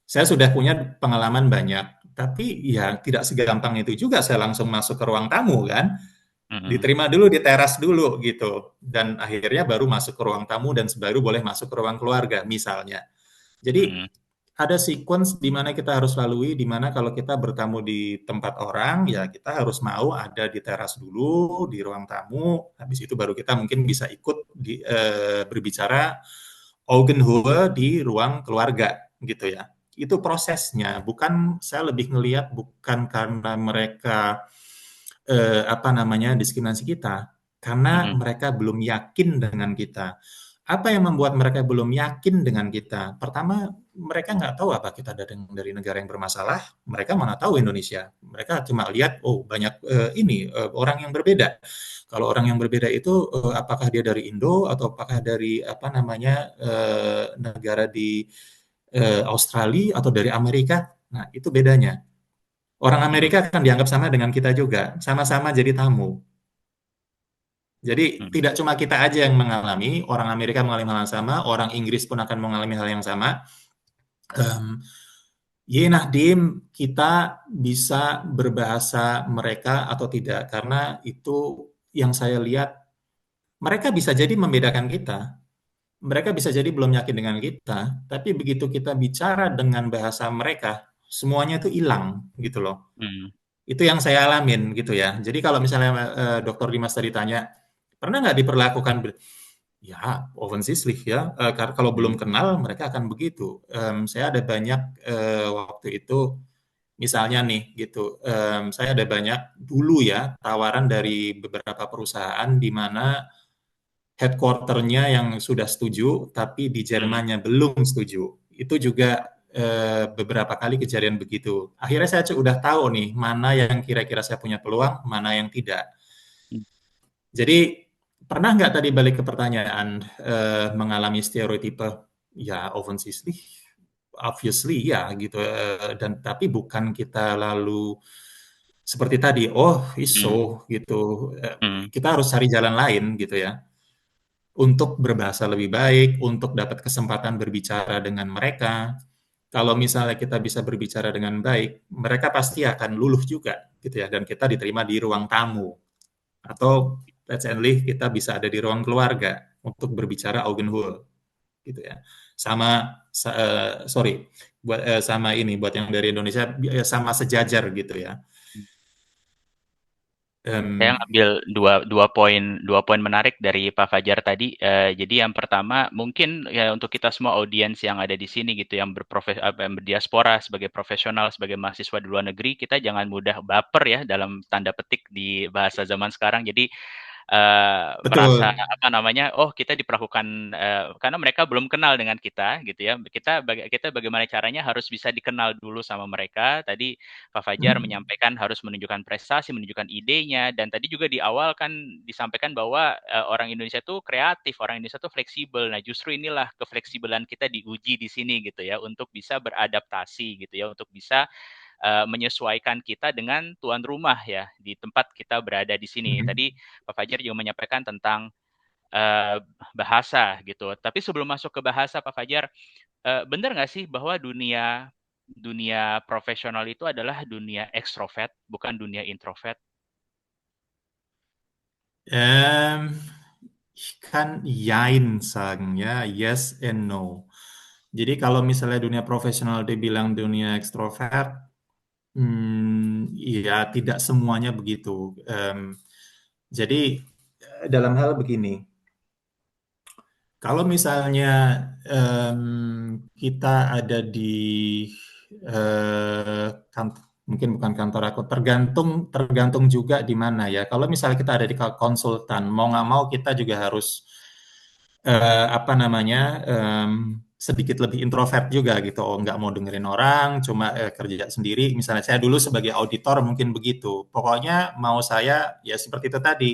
[SPEAKER 2] saya sudah punya pengalaman banyak. Tapi ya tidak segampang itu juga saya langsung masuk ke ruang tamu kan.
[SPEAKER 1] mhm,
[SPEAKER 2] Diterima dulu di teras dulu gitu. Dan akhirnya baru masuk ke ruang tamu dan baru boleh masuk ke ruang keluarga misalnya. Jadi
[SPEAKER 1] mhm,
[SPEAKER 2] ada sequence di mana kita harus lalui, di mana kalau kita bertamu di tempat orang, ya kita harus mau ada di teras dulu, di ruang tamu, habis itu baru kita mungkin bisa ikut berbicara Augenhöhe di ruang keluarga, gitu ya. Itu prosesnya, bukan saya lebih ngelihat bukan karena mereka apa namanya diskriminasi kita, karena
[SPEAKER 1] mhm,
[SPEAKER 2] mereka belum yakin dengan kita. Apa yang membuat mereka belum yakin dengan kita? Pertama, mereka nggak tahu apa kita dari negara yang bermasalah. Mereka mana tahu Indonesia. Mereka cuma lihat, oh banyak ini orang yang berbeda. Kalau orang yang berbeda itu apakah dia dari Indo atau apakah dari apa namanya negara di Australia atau dari Amerika? Nah, itu bedanya. Orang
[SPEAKER 1] mhm,
[SPEAKER 2] Amerika akan dianggap sama dengan kita juga, sama-sama jadi tamu. Jadi
[SPEAKER 1] mhm,
[SPEAKER 2] tidak cuma kita aja yang mengalami, orang Amerika mengalami hal yang sama, orang Inggris pun akan mengalami hal yang sama. Um, Ye Nahdim, kita bisa berbahasa mereka atau tidak, karena itu yang saya lihat, mereka bisa jadi membedakan kita, mereka bisa jadi belum yakin dengan kita, tapi begitu kita bicara dengan bahasa mereka, semuanya itu hilang gitu loh.
[SPEAKER 1] mhm,
[SPEAKER 2] Itu yang saya alamin gitu ya. Jadi kalau misalnya Dokter Dimas tadi tanya, pernah nggak diperlakukan ya, offensively ya. Kalau belum
[SPEAKER 1] mhm,
[SPEAKER 2] kenal mereka akan begitu. Saya ada banyak waktu itu, misalnya nih gitu. Saya ada banyak dulu ya tawaran dari beberapa perusahaan di mana headquarternya yang sudah setuju, tapi di
[SPEAKER 1] mhm,
[SPEAKER 2] Jermannya belum setuju. Itu juga beberapa kali kejadian begitu. Akhirnya saya udah tahu nih mana yang kira-kira saya punya peluang, mana yang tidak.
[SPEAKER 1] mhm,
[SPEAKER 2] Jadi pernah nggak tadi balik ke pertanyaan mengalami stereotipe? Ya, obviously, obviously ya gitu. Dan tapi bukan kita lalu seperti tadi, oh
[SPEAKER 1] mhm,
[SPEAKER 2] iso gitu.
[SPEAKER 1] mhm,
[SPEAKER 2] Kita harus cari jalan lain gitu ya untuk berbahasa lebih baik, untuk dapat kesempatan berbicara dengan mereka. Kalau misalnya kita bisa berbicara dengan baik, mereka pasti akan luluh juga gitu ya, dan kita diterima di ruang tamu, atau let's and live kita bisa ada di ruang keluarga untuk berbicara Augenhöhe gitu ya. Sama sorry buat sama ini buat yang dari Indonesia sama sejajar gitu ya.
[SPEAKER 1] mhm. Saya
[SPEAKER 2] Em,
[SPEAKER 1] ngambil dua poin menarik dari Pak Fajar tadi. Jadi yang pertama mungkin ya untuk kita semua audiens yang ada di sini gitu yang yang berdiaspora sebagai profesional sebagai mahasiswa di luar negeri, kita jangan mudah baper ya dalam tanda petik di bahasa zaman sekarang. Jadi merasa
[SPEAKER 2] betul.
[SPEAKER 1] apa namanya, oh kita diperlakukan karena mereka belum kenal dengan kita gitu ya. Kita bagaimana caranya harus bisa dikenal dulu sama mereka. Tadi Pak Fajar
[SPEAKER 2] Hmm.
[SPEAKER 1] menyampaikan harus menunjukkan prestasi, menunjukkan idenya, dan tadi juga di awal kan disampaikan bahwa orang Indonesia tuh kreatif, orang Indonesia tuh fleksibel. Nah, justru inilah kefleksibelan kita diuji di sini gitu ya, untuk bisa beradaptasi gitu ya, untuk bisa menyesuaikan kita dengan tuan rumah ya di tempat kita berada di sini.
[SPEAKER 2] Hmm.
[SPEAKER 1] Tadi Pak Fajar juga menyampaikan tentang uh, bahasa gitu. Tapi sebelum masuk ke bahasa, Pak Fajar, benar nggak sih bahwa dunia dunia profesional itu adalah dunia ekstrovert, bukan dunia introvert?
[SPEAKER 2] Em, Ich kann Jein sagen, ya, yes and no. Jadi kalau misalnya dunia profesional dibilang dunia ekstrovert, ya tidak semuanya begitu. Jadi dalam hal begini, kalau misalnya kita ada di mungkin bukan kantor aku, tergantung tergantung juga di mana ya. Kalau misalnya kita ada di konsultan, mau nggak mau kita juga harus apa namanya sedikit lebih introvert juga gitu. Oh, nggak mau dengerin orang, cuma kerja sendiri. Misalnya saya dulu sebagai auditor mungkin begitu. Pokoknya mau saya ya seperti itu tadi.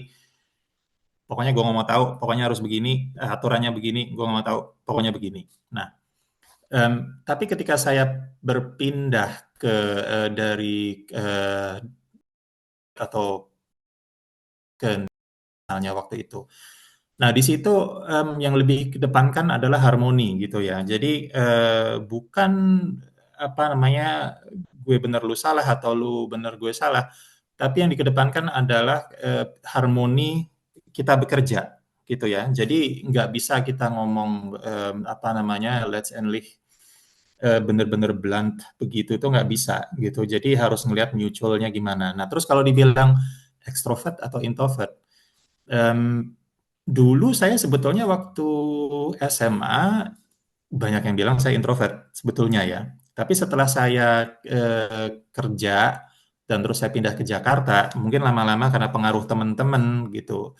[SPEAKER 2] Pokoknya gue nggak mau tahu, pokoknya harus begini, aturannya begini, gue nggak mau tahu, pokoknya begini. Nah, tapi ketika saya berpindah ke dari atau ke misalnya waktu itu. Nah, di situ yang lebih kedepankan adalah harmoni gitu ya. Jadi bukan apa namanya gue bener lu salah atau lu bener gue salah, tapi yang dikedepankan adalah harmoni kita bekerja gitu ya. Jadi nggak bisa kita ngomong apa namanya let's and live bener-bener blunt begitu itu nggak bisa gitu. Jadi harus ngelihat mutualnya gimana. Nah, terus kalau dibilang extrovert atau introvert, em, dulu saya sebetulnya waktu SMA banyak yang bilang saya introvert sebetulnya ya. Tapi setelah saya kerja dan terus saya pindah ke Jakarta, mungkin lama-lama karena pengaruh teman-teman gitu,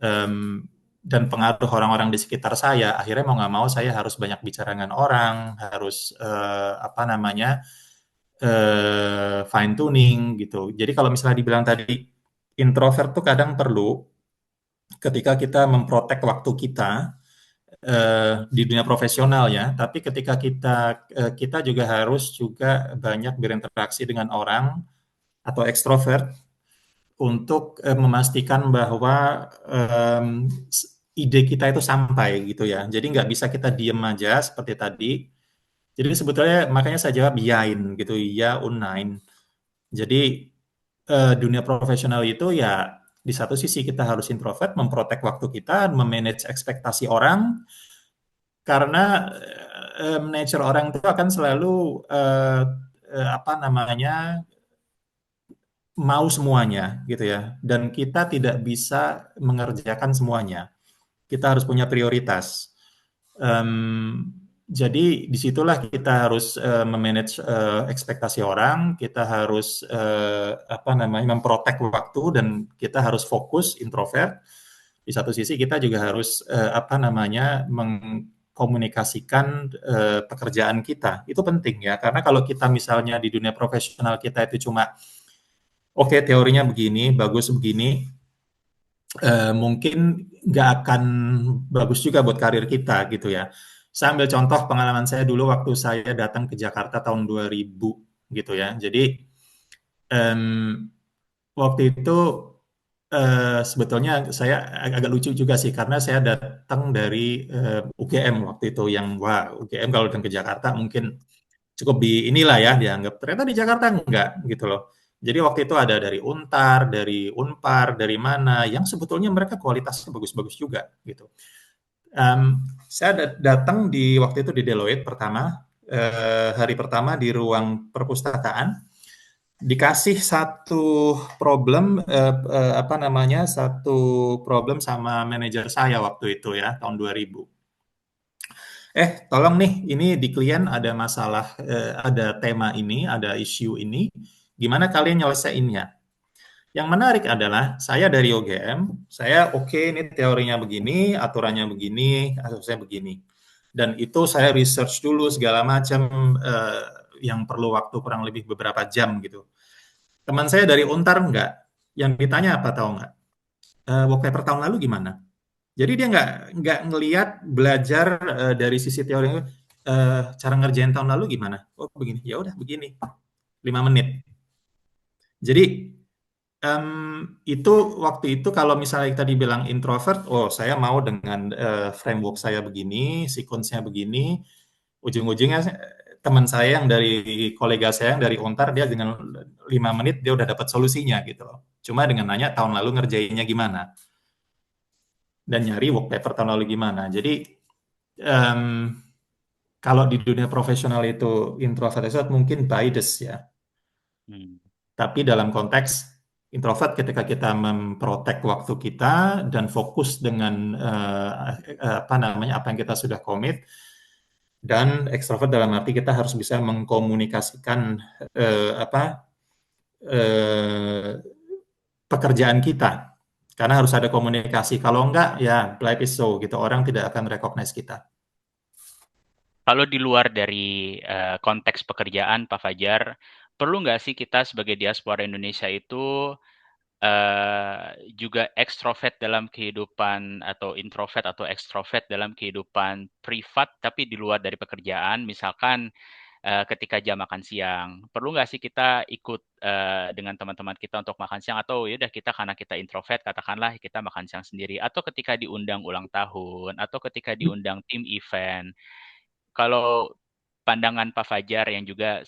[SPEAKER 2] em, dan pengaruh orang-orang di sekitar saya, akhirnya mau nggak mau saya harus banyak bicara dengan orang, harus apa namanya fine tuning gitu. Jadi kalau misalnya dibilang tadi introvert tuh kadang perlu ketika kita memprotek waktu kita di dunia profesional ya, tapi ketika kita juga harus juga banyak berinteraksi dengan orang atau ekstrovert untuk memastikan bahwa ide kita itu sampai gitu ya. Jadi nggak bisa kita diem aja seperti tadi. Jadi sebetulnya makanya saya jawab yain gitu, ya unain. Jadi dunia profesional itu ya di satu sisi kita harus introvert, memprotek waktu kita, memanage ekspektasi orang, karena nature orang itu akan selalu apa namanya mau semuanya gitu ya, dan kita tidak bisa mengerjakan semuanya. Kita harus punya prioritas. Um, jadi disitulah kita harus memanage ekspektasi orang, kita harus apa namanya memprotek waktu dan kita harus fokus introvert. Di satu sisi kita juga harus apa namanya mengkomunikasikan pekerjaan kita. Itu penting ya, karena kalau kita misalnya di dunia profesional kita itu cuma oke teorinya begini, bagus begini, mungkin nggak akan bagus juga buat karir kita gitu ya. Saya ambil contoh pengalaman saya dulu waktu saya datang ke Jakarta tahun 2000 gitu ya. Jadi waktu itu sebetulnya saya agak lucu juga sih karena saya datang dari UGM waktu itu yang wah UGM kalau datang ke Jakarta mungkin cukup di inilah ya dianggap. Ternyata di Jakarta enggak gitu loh. Jadi waktu itu ada dari Untar, dari Unpar, dari mana yang sebetulnya mereka kualitasnya bagus-bagus juga gitu. Saya datang di waktu itu di Deloitte pertama, hari pertama di ruang perpustakaan, dikasih satu problem, apa namanya, satu problem sama manajer saya waktu itu ya, tahun 2000. Tolong nih, ini di klien ada masalah, ada tema ini, ada isu ini, gimana kalian nyelesainnya? Yang menarik adalah saya dari UGM, saya oke ini teorinya begini, aturannya begini, asasnya begini. Dan itu saya research dulu segala macam yang perlu waktu kurang lebih beberapa jam gitu. Teman saya dari Untar enggak, yang ditanya apa tahu enggak? Wallpaper tahun lalu gimana? Jadi dia enggak ngelihat belajar dari sisi teori cara ngerjain tahun lalu gimana? Oh begini, ya udah begini, 5 menit. Jadi itu waktu itu kalau misalnya kita dibilang introvert, oh saya mau dengan framework saya begini, sequence-nya begini, ujung-ujungnya teman saya yang dari kolega saya yang dari Untar dia dengan 5 menit dia udah dapat solusinya gitu loh. Cuma dengan nanya tahun lalu ngerjainnya gimana. dan nyari work paper tahun lalu gimana. Jadi um, kalau di dunia profesional itu introvert extrovert mungkin bias ya.
[SPEAKER 1] Hmm.
[SPEAKER 2] Tapi dalam konteks introvert ketika kita memprotek waktu kita dan fokus dengan apa namanya apa yang kita sudah komit, dan ekstrovert dalam arti kita harus bisa mengkomunikasikan apa eh, pekerjaan kita karena harus ada komunikasi. Kalau enggak ya life is so gitu, orang tidak akan recognize kita.
[SPEAKER 1] Kalau di luar dari konteks pekerjaan, Pak Fajar, perlu nggak sih kita sebagai diaspora Indonesia itu juga ekstrovert dalam kehidupan atau introvert atau ekstrovert dalam kehidupan privat, tapi di luar dari pekerjaan, misalkan ketika jam makan siang, perlu nggak sih kita ikut dengan teman-teman kita untuk makan siang atau ya udah kita karena kita introvert katakanlah kita makan siang sendiri atau ketika diundang ulang tahun atau ketika diundang tim event. Kalau pandangan Pak Fajar yang juga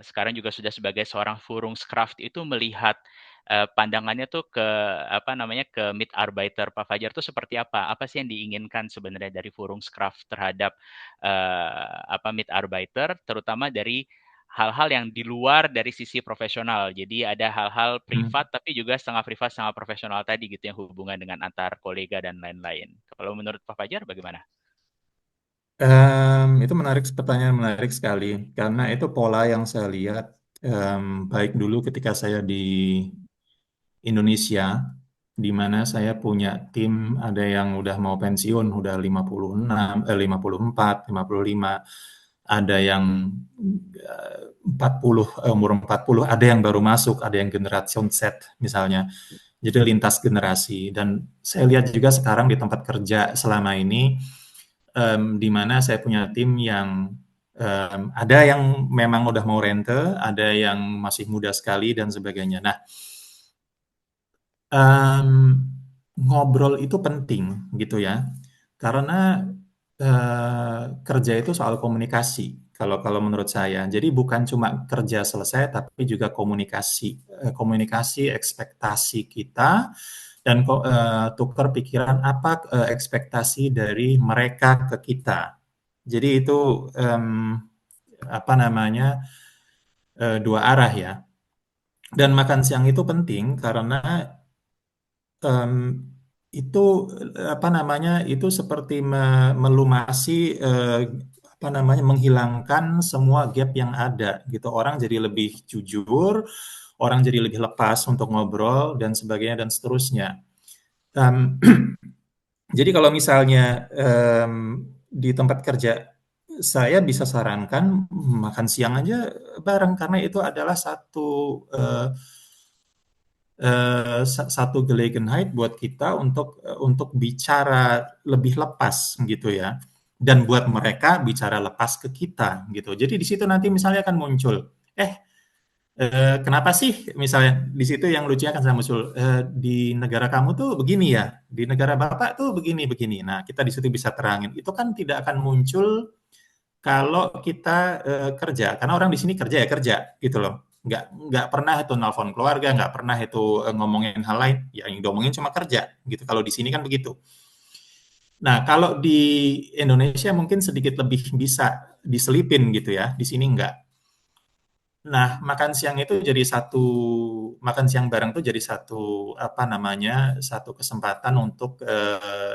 [SPEAKER 1] sekarang juga sudah sebagai seorang Führungskraft itu melihat pandangannya tuh ke apa namanya ke Mitarbeiter Pak Fajar tuh seperti apa? Apa sih yang diinginkan sebenarnya dari Führungskraft terhadap apa Mitarbeiter, terutama dari hal-hal yang di luar dari sisi profesional. Jadi ada hal-hal
[SPEAKER 2] Hmm.
[SPEAKER 1] privat tapi juga setengah privat, setengah profesional tadi gitu yang hubungan dengan antar kolega dan lain-lain. Kalau menurut Pak Fajar bagaimana?
[SPEAKER 2] Itu menarik, pertanyaan menarik sekali karena itu pola yang saya lihat baik dulu ketika saya di Indonesia, di mana saya punya tim ada yang udah mau pensiun, udah 56, 54, 55, ada yang 40, umur 40, ada yang baru masuk, ada yang generation Z misalnya. Jadi lintas generasi. Dan saya lihat juga sekarang di tempat kerja selama ini, di mana saya punya tim yang ada yang memang udah mau rente, ada yang masih muda sekali dan sebagainya. Nah, em, ngobrol itu penting gitu ya, karena kerja itu soal komunikasi. Kalau menurut saya, jadi bukan cuma kerja selesai, tapi juga komunikasi, komunikasi ekspektasi kita dan tukar pikiran apa ekspektasi dari mereka ke kita. Jadi itu apa namanya dua arah ya. Dan makan siang itu penting karena em, itu apa namanya itu seperti melumasi apa namanya menghilangkan semua gap yang ada gitu. Orang jadi lebih jujur, orang jadi lebih lepas untuk ngobrol dan sebagainya dan seterusnya. Em, jadi kalau misalnya di tempat kerja saya bisa sarankan makan siang aja bareng karena itu adalah satu gelegenheit buat kita untuk bicara lebih lepas gitu ya. Dan buat mereka bicara lepas ke kita gitu. Jadi di situ nanti misalnya akan muncul, eh kenapa sih misalnya di situ yang lucunya akan muncul, di negara kamu tuh begini ya, di negara Bapak tuh begini-begini. Nah, kita di situ bisa terangin. Itu kan tidak akan muncul kalau kita kerja, karena orang di sini kerja ya kerja gitu loh. Nggak pernah itu nelfon keluarga, nggak pernah itu ngomongin hal lain. Ya yang diomongin cuma kerja gitu. Kalau di sini kan begitu. Nah, kalau di Indonesia mungkin sedikit lebih bisa diselipin gitu ya. Di sini nggak. Nah, makan siang bareng tuh jadi satu apa namanya, satu kesempatan untuk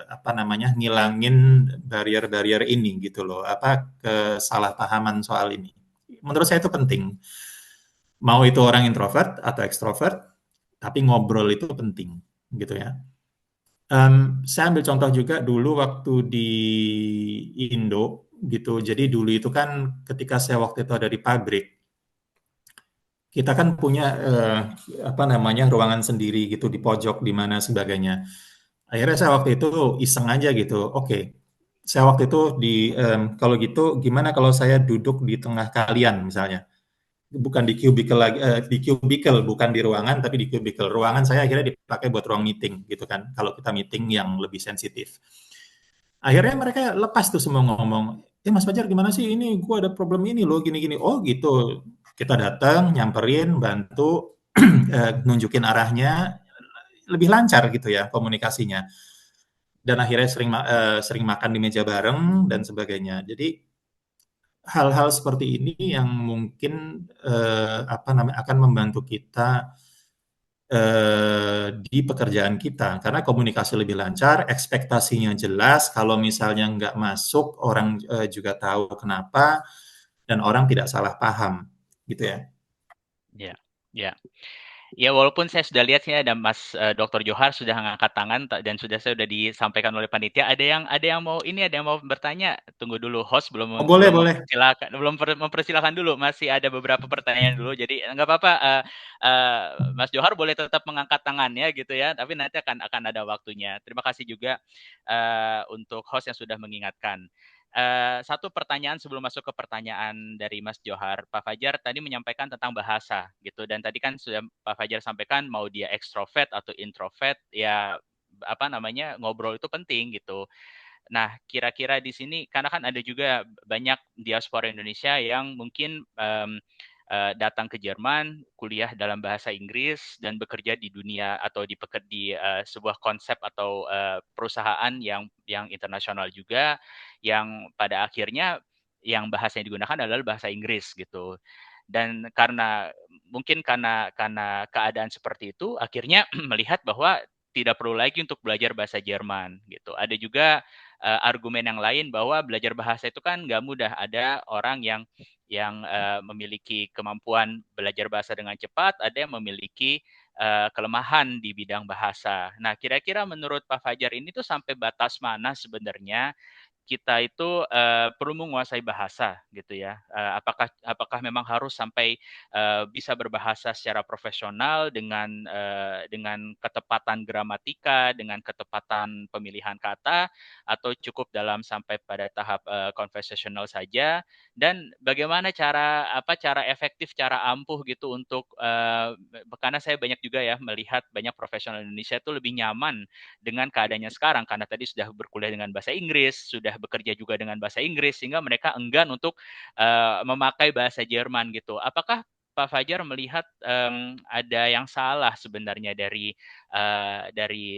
[SPEAKER 2] apa namanya, ngilangin barrier-barrier ini gitu loh, apa kesalahpahaman soal ini. Menurut saya itu penting. Mau itu orang introvert atau ekstrovert, tapi ngobrol itu penting gitu ya. Saya ambil contoh juga dulu waktu di Indo gitu. Jadi dulu itu kan ketika saya waktu itu ada di pabrik, kita kan punya apa namanya ruangan sendiri gitu di pojok di mana sebagainya. Akhirnya saya waktu itu iseng aja gitu. Oke, saya waktu itu kalau gitu gimana kalau saya duduk di tengah kalian misalnya, bukan di cubicle lagi, di cubicle bukan di ruangan tapi di cubicle. Ruangan saya akhirnya dipakai buat ruang meeting gitu kan. Kalau kita meeting yang lebih sensitif. Akhirnya mereka lepas tuh semua ngomong, Mas Fajar gimana sih ini gua ada problem ini loh gini-gini. Oh gitu. Kita datang, nyamperin, bantu, nunjukin arahnya, lebih lancar gitu ya komunikasinya. dan akhirnya sering makan di meja bareng dan sebagainya. Jadi hal-hal seperti ini yang mungkin apa namanya akan membantu kita di pekerjaan kita karena komunikasi lebih lancar, ekspektasinya jelas. Kalau misalnya nggak masuk, orang juga tahu kenapa dan orang tidak salah paham, gitu ya.
[SPEAKER 1] Ya, ya. Ya, walaupun saya sudah lihat sih ada Mas Dr. Johar sudah mengangkat tangan dan sudah disampaikan oleh panitia. Ada yang mau ini, ada yang mau bertanya. Tunggu dulu, host
[SPEAKER 2] Oh, boleh, boleh.
[SPEAKER 1] mempersilahkan dulu. Masih ada beberapa pertanyaan dulu. Jadi nggak apa-apa. Eh, Mas Johar boleh tetap mengangkat tangannya gitu ya. Tapi nanti akan ada waktunya. Terima kasih juga untuk host yang sudah mengingatkan. Satu pertanyaan sebelum masuk ke pertanyaan dari Mas Johar. Pak Fajar tadi menyampaikan tentang bahasa gitu dan tadi kan sudah Pak Fajar sampaikan mau dia ekstrovert atau introvert ya apa namanya ngobrol itu penting gitu. Nah, kira-kira di sini karena kan ada juga banyak diaspora Indonesia yang mungkin datang ke Jerman, kuliah dalam bahasa Inggris dan bekerja di dunia atau di sebuah konsep atau perusahaan yang internasional juga, yang pada akhirnya yang bahasa yang digunakan adalah bahasa Inggris gitu. Dan karena keadaan seperti itu, akhirnya melihat bahwa tidak perlu lagi untuk belajar bahasa Jerman gitu. Ada juga argumen yang lain bahwa belajar bahasa itu kan nggak mudah. Ada orang yang memiliki kemampuan belajar bahasa dengan cepat, ada yang memiliki kelemahan di bidang bahasa. Nah, kira-kira menurut Pak Fajar ini tuh sampai batas mana sebenarnya kita itu perlu menguasai bahasa gitu ya. Apakah memang harus sampai bisa berbahasa secara profesional dengan ketepatan gramatika, dengan ketepatan pemilihan kata, atau cukup dalam sampai pada tahap conversational saja? Dan bagaimana cara efektif, cara ampuh gitu untuk karena saya banyak juga ya melihat banyak profesional Indonesia itu lebih nyaman dengan keadaannya sekarang karena tadi sudah berkuliah dengan bahasa Inggris, sudah bekerja juga dengan bahasa Inggris sehingga mereka enggan untuk memakai bahasa Jerman gitu. Apakah Pak Fajar melihat ada yang salah sebenarnya dari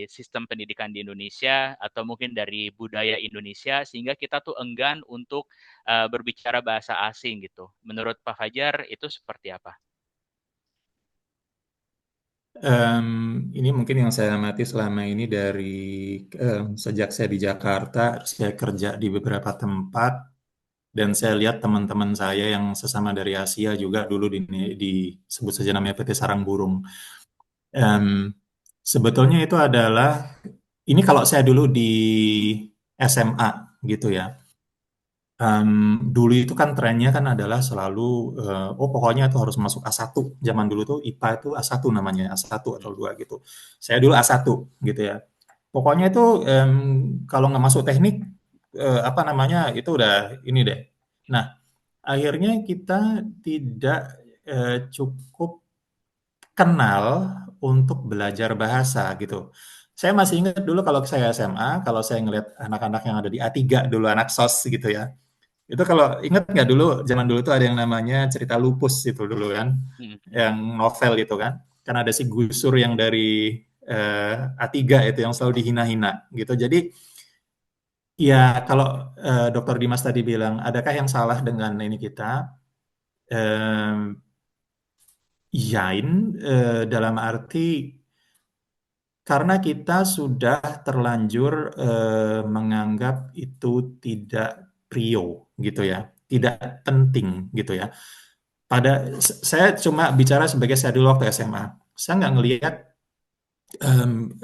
[SPEAKER 1] sistem pendidikan di Indonesia atau mungkin dari budaya Indonesia sehingga kita tuh enggan untuk berbicara bahasa asing gitu. Menurut Pak Fajar itu seperti apa?
[SPEAKER 2] Ini mungkin yang saya amati selama ini dari sejak saya di Jakarta, saya kerja di beberapa tempat, dan saya lihat teman-teman saya yang sesama dari Asia juga dulu disebut saja namanya PT Sarang Burung. Em, Sebetulnya itu adalah ini kalau saya dulu di SMA gitu ya. Dulu itu kan trennya kan adalah selalu oh pokoknya itu harus masuk A1. Zaman dulu tuh IPA itu A1 namanya, A1 atau 2 gitu. Saya dulu A1 gitu ya. Pokoknya itu kalau nggak masuk teknik apa namanya itu udah ini deh. Nah, akhirnya kita tidak cukup kenal untuk belajar bahasa gitu. Saya masih ingat dulu kalau saya SMA, kalau saya ngelihat anak-anak yang ada di A3 dulu, anak SOS gitu ya. Itu kalau ingat nggak dulu, zaman dulu tuh ada yang namanya cerita lupus itu dulu kan, yang novel itu kan. Kan ada si Gusur yang dari A3 itu yang selalu dihina-hina gitu. Jadi ya kalau Dokter Dimas tadi bilang, adakah yang salah dengan ini kita? Em, Yain, dalam arti karena kita sudah terlanjur menganggap itu tidak prio gitu ya, tidak penting gitu ya. Saya cuma bicara sebagai saya dulu waktu SMA. Saya nggak ngelihat em,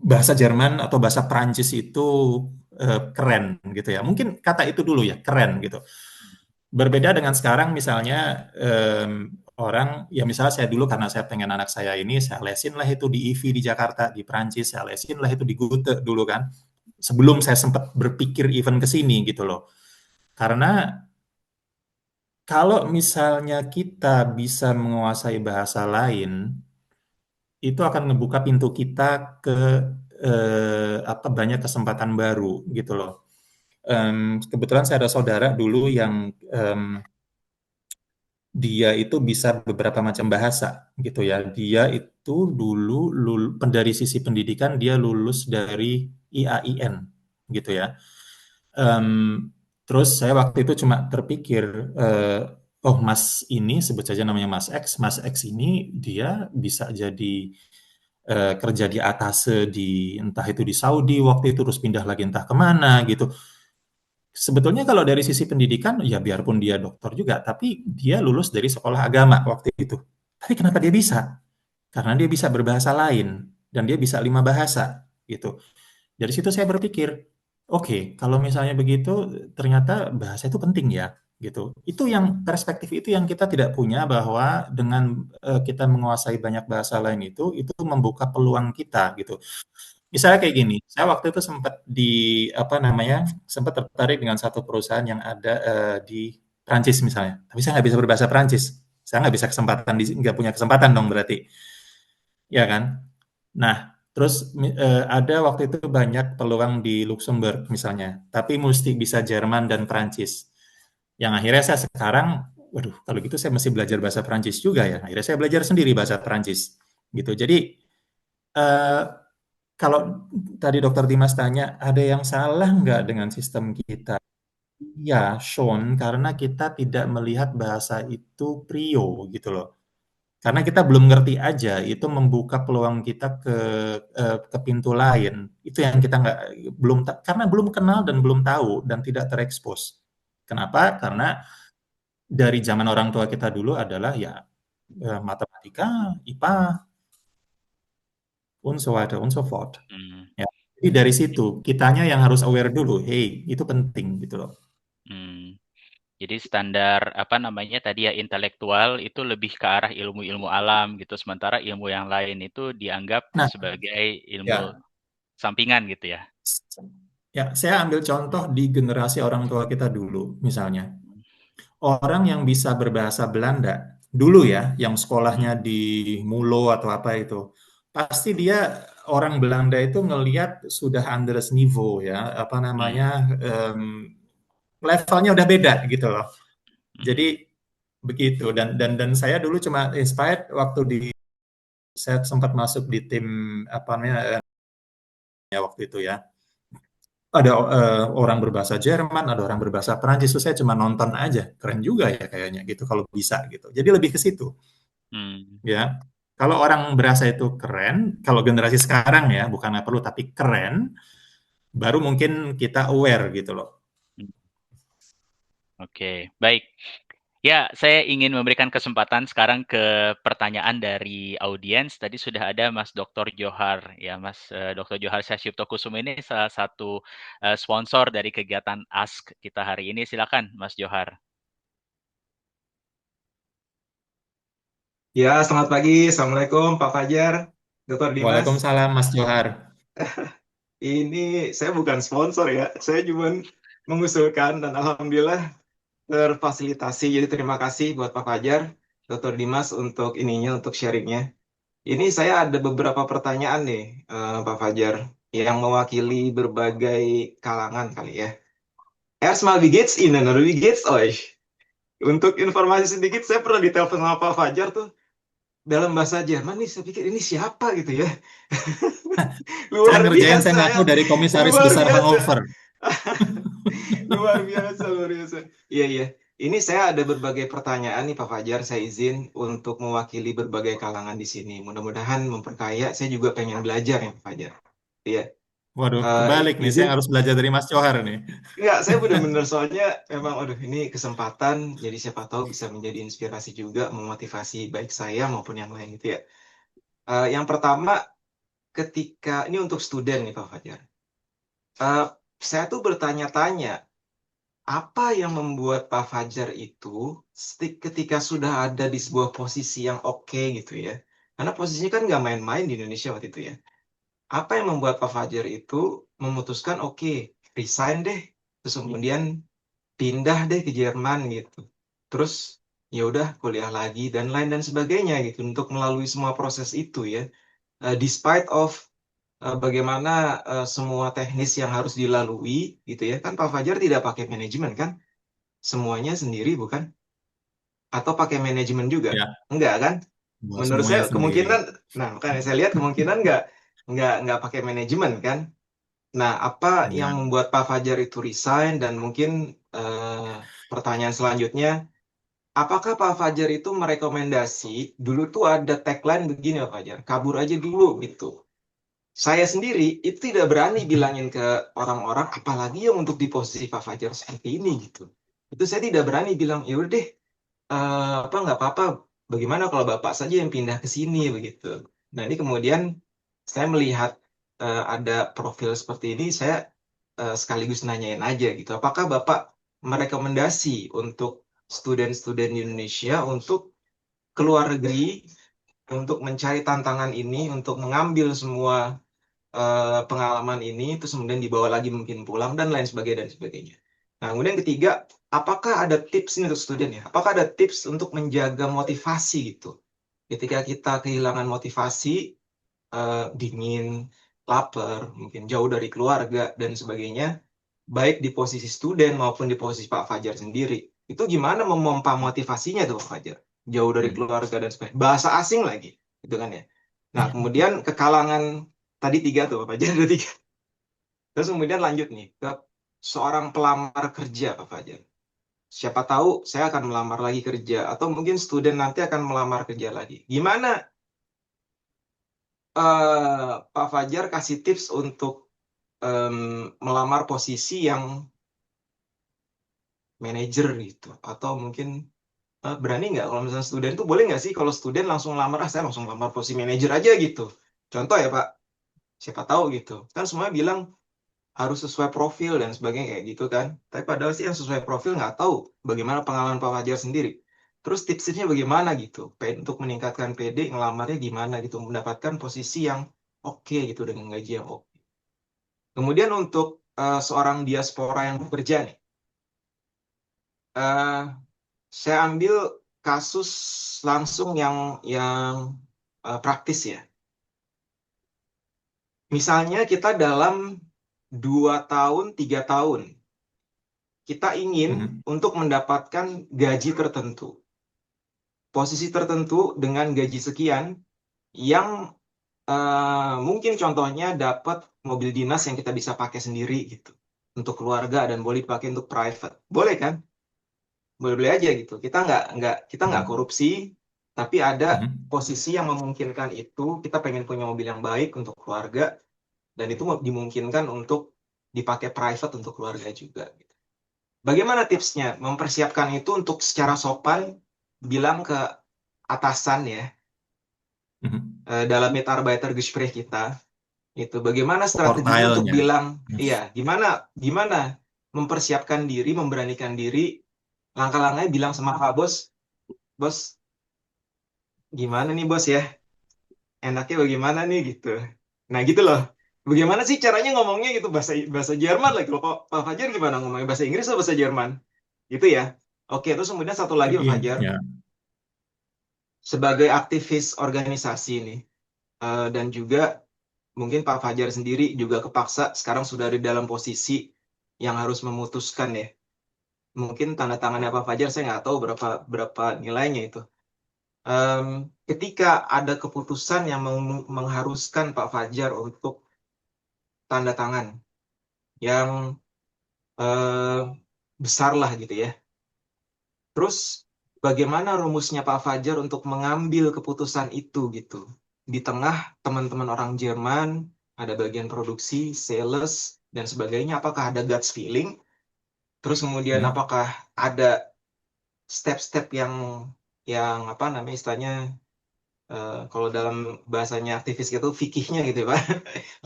[SPEAKER 2] bahasa Jerman atau bahasa Perancis itu keren gitu ya. Mungkin kata itu dulu ya, keren gitu. Berbeda dengan sekarang misalnya orang ya misalnya saya dulu karena saya pengen anak saya ini saya lesin lah itu di IVI di Jakarta di Prancis saya lesin lah itu di Goethe dulu kan sebelum saya sempat berpikir even ke sini gitu loh karena kalau misalnya kita bisa menguasai bahasa lain itu akan ngebuka pintu kita ke apa banyak kesempatan baru gitu loh. Kebetulan saya ada saudara dulu yang dia itu bisa beberapa macam bahasa gitu ya. Dia itu dulu dari sisi pendidikan dia lulus dari IAIN gitu ya. Em, Terus saya waktu itu cuma terpikir, eh, oh Mas ini sebut saja namanya Mas X ini dia bisa jadi kerja di atase di entah itu di Saudi waktu itu terus pindah lagi entah kemana gitu. Sebetulnya kalau dari sisi pendidikan, ya biarpun dia dokter juga, tapi dia lulus dari sekolah agama waktu itu. Tapi kenapa dia bisa? Karena dia bisa berbahasa lain, dan dia bisa 5 bahasa, gitu. Dari situ saya berpikir, oke, kalau misalnya begitu, ternyata bahasa itu penting ya, gitu. Itu yang perspektif itu yang kita tidak punya bahwa dengan kita menguasai banyak bahasa lain itu membuka peluang kita, gitu. Misalnya kayak gini, saya waktu itu sempat apa namanya, sempat tertarik dengan satu perusahaan yang ada di Prancis misalnya, tapi saya nggak bisa berbahasa Prancis, saya nggak bisa nggak punya kesempatan dong berarti, ya kan? Nah, terus ada waktu itu banyak peluang di Luxembourg misalnya, tapi mesti bisa Jerman dan Prancis. Yang akhirnya saya sekarang, waduh, kalau gitu saya mesti belajar bahasa Prancis juga ya. Akhirnya saya belajar sendiri bahasa Prancis, gitu. Jadi eh, kalau tadi Dokter Dimas tanya, ada yang salah nggak dengan sistem kita? Ya, Sean, karena kita tidak melihat bahasa itu prio gitu loh. Karena kita belum ngerti aja, itu membuka peluang kita ke pintu lain. Itu yang kita nggak karena belum kenal dan belum tahu dan tidak terekspos. Kenapa? Karena dari zaman orang tua kita dulu adalah ya matematika, IPA, und so weiter und so fort.
[SPEAKER 1] Hmm,
[SPEAKER 2] Ya. Jadi dari situ kitanya yang harus aware dulu, hey itu penting gitu loh.
[SPEAKER 1] hmm. Jadi standar apa namanya tadi ya intelektual itu lebih ke arah ilmu-ilmu alam gitu, sementara ilmu yang lain itu dianggap
[SPEAKER 2] Nah,
[SPEAKER 1] sebagai ilmu
[SPEAKER 2] ya,
[SPEAKER 1] sampingan gitu ya.
[SPEAKER 2] ya saya ambil contoh di generasi orang tua kita dulu, misalnya
[SPEAKER 1] Hmm,
[SPEAKER 2] orang yang bisa berbahasa Belanda dulu ya, yang
[SPEAKER 1] hmm,
[SPEAKER 2] sekolahnya di Mulo atau apa itu, pasti dia orang Belanda itu ngelihat sudah Anders niveau ya, apa
[SPEAKER 1] hmm,
[SPEAKER 2] namanya levelnya udah beda gitu loh.
[SPEAKER 1] hmm,
[SPEAKER 2] Jadi begitu dan saya dulu cuma inspired waktu saya sempat masuk di tim apa namanya ya waktu itu ya. Ada orang berbahasa Jerman, ada orang berbahasa Perancis, itu saya cuma nonton aja. Keren juga ya kayaknya gitu kalau bisa gitu. Jadi lebih ke situ
[SPEAKER 1] hmm,
[SPEAKER 2] ya. Kalau orang berasa itu keren, kalau generasi sekarang ya, bukan nggak perlu tapi keren, baru mungkin kita aware gitu loh.
[SPEAKER 1] hmm. Oke, baik. Ya, saya ingin memberikan kesempatan sekarang ke pertanyaan dari audiens. Tadi sudah ada Mas Dr. Johar, ya Mas Dr. Johar Syahsyipto Kusuma ini salah satu sponsor dari kegiatan Ask kita hari ini. Silakan, Mas Johar.
[SPEAKER 3] Ya, selamat pagi. Assalamualaikum, Pak Fajar, Dr. Dimas.
[SPEAKER 2] Waalaikumsalam Mas Johar.
[SPEAKER 3] Ini saya bukan sponsor ya, saya cuma mengusulkan dan alhamdulillah terfasilitasi. Jadi terima kasih buat Pak Fajar, Dr. Dimas untuk ininya, untuk sharingnya. Ini saya ada beberapa pertanyaan nih, Pak Fajar, yang mewakili berbagai kalangan kali ya. Erstmal, wie geht's Ihnen? Oder wie geht's euch? Untuk informasi sedikit, saya pernah ditelepon sama Pak Fajar tuh dalam bahasa Jerman nih, saya pikir ini siapa gitu ya.
[SPEAKER 2] Saya
[SPEAKER 3] Luar
[SPEAKER 2] ngerjain saya
[SPEAKER 3] biasa
[SPEAKER 2] ngaku
[SPEAKER 3] ya,
[SPEAKER 2] dari komisaris
[SPEAKER 3] luar
[SPEAKER 2] besar
[SPEAKER 3] biasa.
[SPEAKER 2] Hangover.
[SPEAKER 3] Luar biasa, luar biasa. Iya, iya. Ini saya ada berbagai pertanyaan nih Pak Fajar, saya izin untuk mewakili berbagai kalangan di sini. Mudah-mudahan memperkaya, saya juga pengen belajar ya Pak Fajar. Iya.
[SPEAKER 2] Waduh, kebalik nih.
[SPEAKER 3] Izin,
[SPEAKER 2] Saya harus belajar dari Mas Johar nih.
[SPEAKER 3] enggak, saya benar-benar soalnya memang, aduh ini kesempatan, jadi siapa tahu bisa menjadi inspirasi juga, memotivasi baik saya maupun yang lain gitu ya. Yang pertama, ketika, ini untuk student nih Pak Fajar. Eh, saya tuh bertanya-tanya, apa yang membuat Pak Fajar itu ketika sudah ada di sebuah posisi yang oke gitu ya? Karena posisinya kan nggak main-main di Indonesia waktu itu ya. Apa yang membuat Pak Fajar itu memutuskan oke, resign deh, terus kemudian pindah deh ke Jerman gitu. Terus ya udah kuliah lagi dan lain dan sebagainya gitu untuk melalui semua proses itu ya. Despite of bagaimana semua teknis yang harus dilalui gitu ya. Kan Pak Fajar tidak pakai manajemen kan? Semuanya sendiri bukan? atau pakai manajemen juga?
[SPEAKER 2] Ya,
[SPEAKER 3] Enggak kan? Menurut
[SPEAKER 2] semuanya
[SPEAKER 3] saya
[SPEAKER 2] sendiri.
[SPEAKER 3] kemungkinan, nah makanya saya lihat kemungkinan nggak pakai manajemen kan. Nah, apa
[SPEAKER 2] Ya.
[SPEAKER 3] yang membuat Pak Fajar itu resign dan mungkin pertanyaan selanjutnya, apakah Pak Fajar itu merekomendasi dulu tuh ada tagline begini Pak Fajar, kabur aja dulu gitu. Saya sendiri itu tidak berani bilangin ke orang-orang, apalagi yang untuk di posisi Pak Fajar seperti ini gitu. Itu saya tidak berani bilang, ya udah deh, apa nggak apa-apa. Bagaimana kalau Bapak saja yang pindah ke sini begitu. Nah ini kemudian saya melihat ada profil seperti ini, saya sekaligus nanyain aja gitu. Apakah Bapak merekomendasi untuk studen-studen di Indonesia untuk keluar negeri, untuk mencari tantangan ini, untuk mengambil semua pengalaman ini, terus kemudian dibawa lagi mungkin pulang dan lain sebagainya dan sebagainya. Nah, kemudian ketiga, apakah ada tips ini untuk student ya? Apakah ada tips untuk menjaga motivasi gitu? Ketika kita kehilangan motivasi, dingin, lapar, mungkin jauh dari keluarga dan sebagainya, baik di posisi student maupun di posisi Pak Fajar sendiri, itu gimana memompa motivasinya tuh Pak Fajar? Jauh dari
[SPEAKER 2] Hmm.
[SPEAKER 3] keluarga dan sebagainya. Bahasa asing lagi, gitu kan ya. Nah, kemudian ke kalangan tadi tiga tuh Pak Fajar ada tiga. Terus kemudian lanjut nih ke seorang pelamar kerja Pak Fajar. Siapa tahu saya akan melamar lagi kerja atau mungkin student nanti akan melamar kerja lagi. Gimana Pak Fajar kasih tips untuk melamar posisi yang manajer gitu atau mungkin berani nggak kalau misalnya student tuh boleh nggak sih kalau student langsung lamar saya langsung lamar posisi manajer aja gitu. Contoh ya Pak, siapa tahu gitu. Kan semuanya bilang harus sesuai profil dan sebagainya kayak gitu kan. Tapi padahal sih yang sesuai profil nggak tahu bagaimana pengalaman Pak Fajar sendiri. Terus tips-tipsnya bagaimana gitu, untuk meningkatkan PD, ngelamarnya gimana gitu, mendapatkan posisi yang oke gitu dengan gaji yang oke. Kemudian untuk seorang diaspora yang bekerja nih, eh, saya ambil kasus langsung yang praktis ya. Misalnya kita dalam 2 tahun, 3 tahun, kita ingin
[SPEAKER 2] Mhm.
[SPEAKER 3] untuk mendapatkan gaji tertentu, posisi tertentu dengan gaji sekian, yang mungkin contohnya dapat mobil dinas yang kita bisa pakai sendiri gitu, untuk keluarga dan boleh dipakai untuk private, boleh kan? Boleh-boleh aja gitu. Kita nggak
[SPEAKER 2] Mhm.
[SPEAKER 3] korupsi, tapi ada
[SPEAKER 2] Mhm.
[SPEAKER 3] posisi yang memungkinkan itu. Kita pengen punya mobil yang baik untuk keluarga, dan itu dimungkinkan untuk dipakai private untuk keluarga juga. Gitu. Bagaimana tipsnya mempersiapkan itu untuk secara sopan bilang ke atasan ya
[SPEAKER 2] Mhm.
[SPEAKER 3] dalam Mitarbeitergespräch kita itu bagaimana strateginya untuk
[SPEAKER 2] Portailnya.
[SPEAKER 3] bilang iya gimana gimana mempersiapkan diri memberanikan diri langkah-langkahnya bilang sama Pak Bos, bos gimana nih bos ya, enaknya bagaimana nih gitu. Nah gitu loh. Bagaimana sih caranya ngomongnya gitu bahasa bahasa Jerman lagi. Kalau Pak Fajar gimana ngomongnya bahasa Inggris atau bahasa Jerman? Gitu ya. Oke, terus kemudian satu lagi Pak
[SPEAKER 2] Iya,
[SPEAKER 3] Fajar
[SPEAKER 2] ya.
[SPEAKER 3] sebagai aktivis organisasi ini dan juga mungkin Pak Fajar sendiri juga kepaksa sekarang sudah ada dalam posisi yang harus memutuskan ya. Mungkin tanda tangannya Pak Fajar saya nggak tahu berapa berapa nilainya itu. Em, Ketika ada keputusan yang mengharuskan Pak Fajar untuk tanda tangan yang eh, besar lah gitu ya. Terus bagaimana rumusnya Pak Fajar untuk mengambil keputusan itu gitu? Di tengah teman-teman orang Jerman, ada bagian produksi, sales, dan sebagainya. Apakah ada gut feeling? Terus kemudian
[SPEAKER 2] Mhm.
[SPEAKER 3] apakah ada step-step yang apa namanya istilahnya kalau dalam bahasanya aktivis gitu fikihnya gitu ya Pak.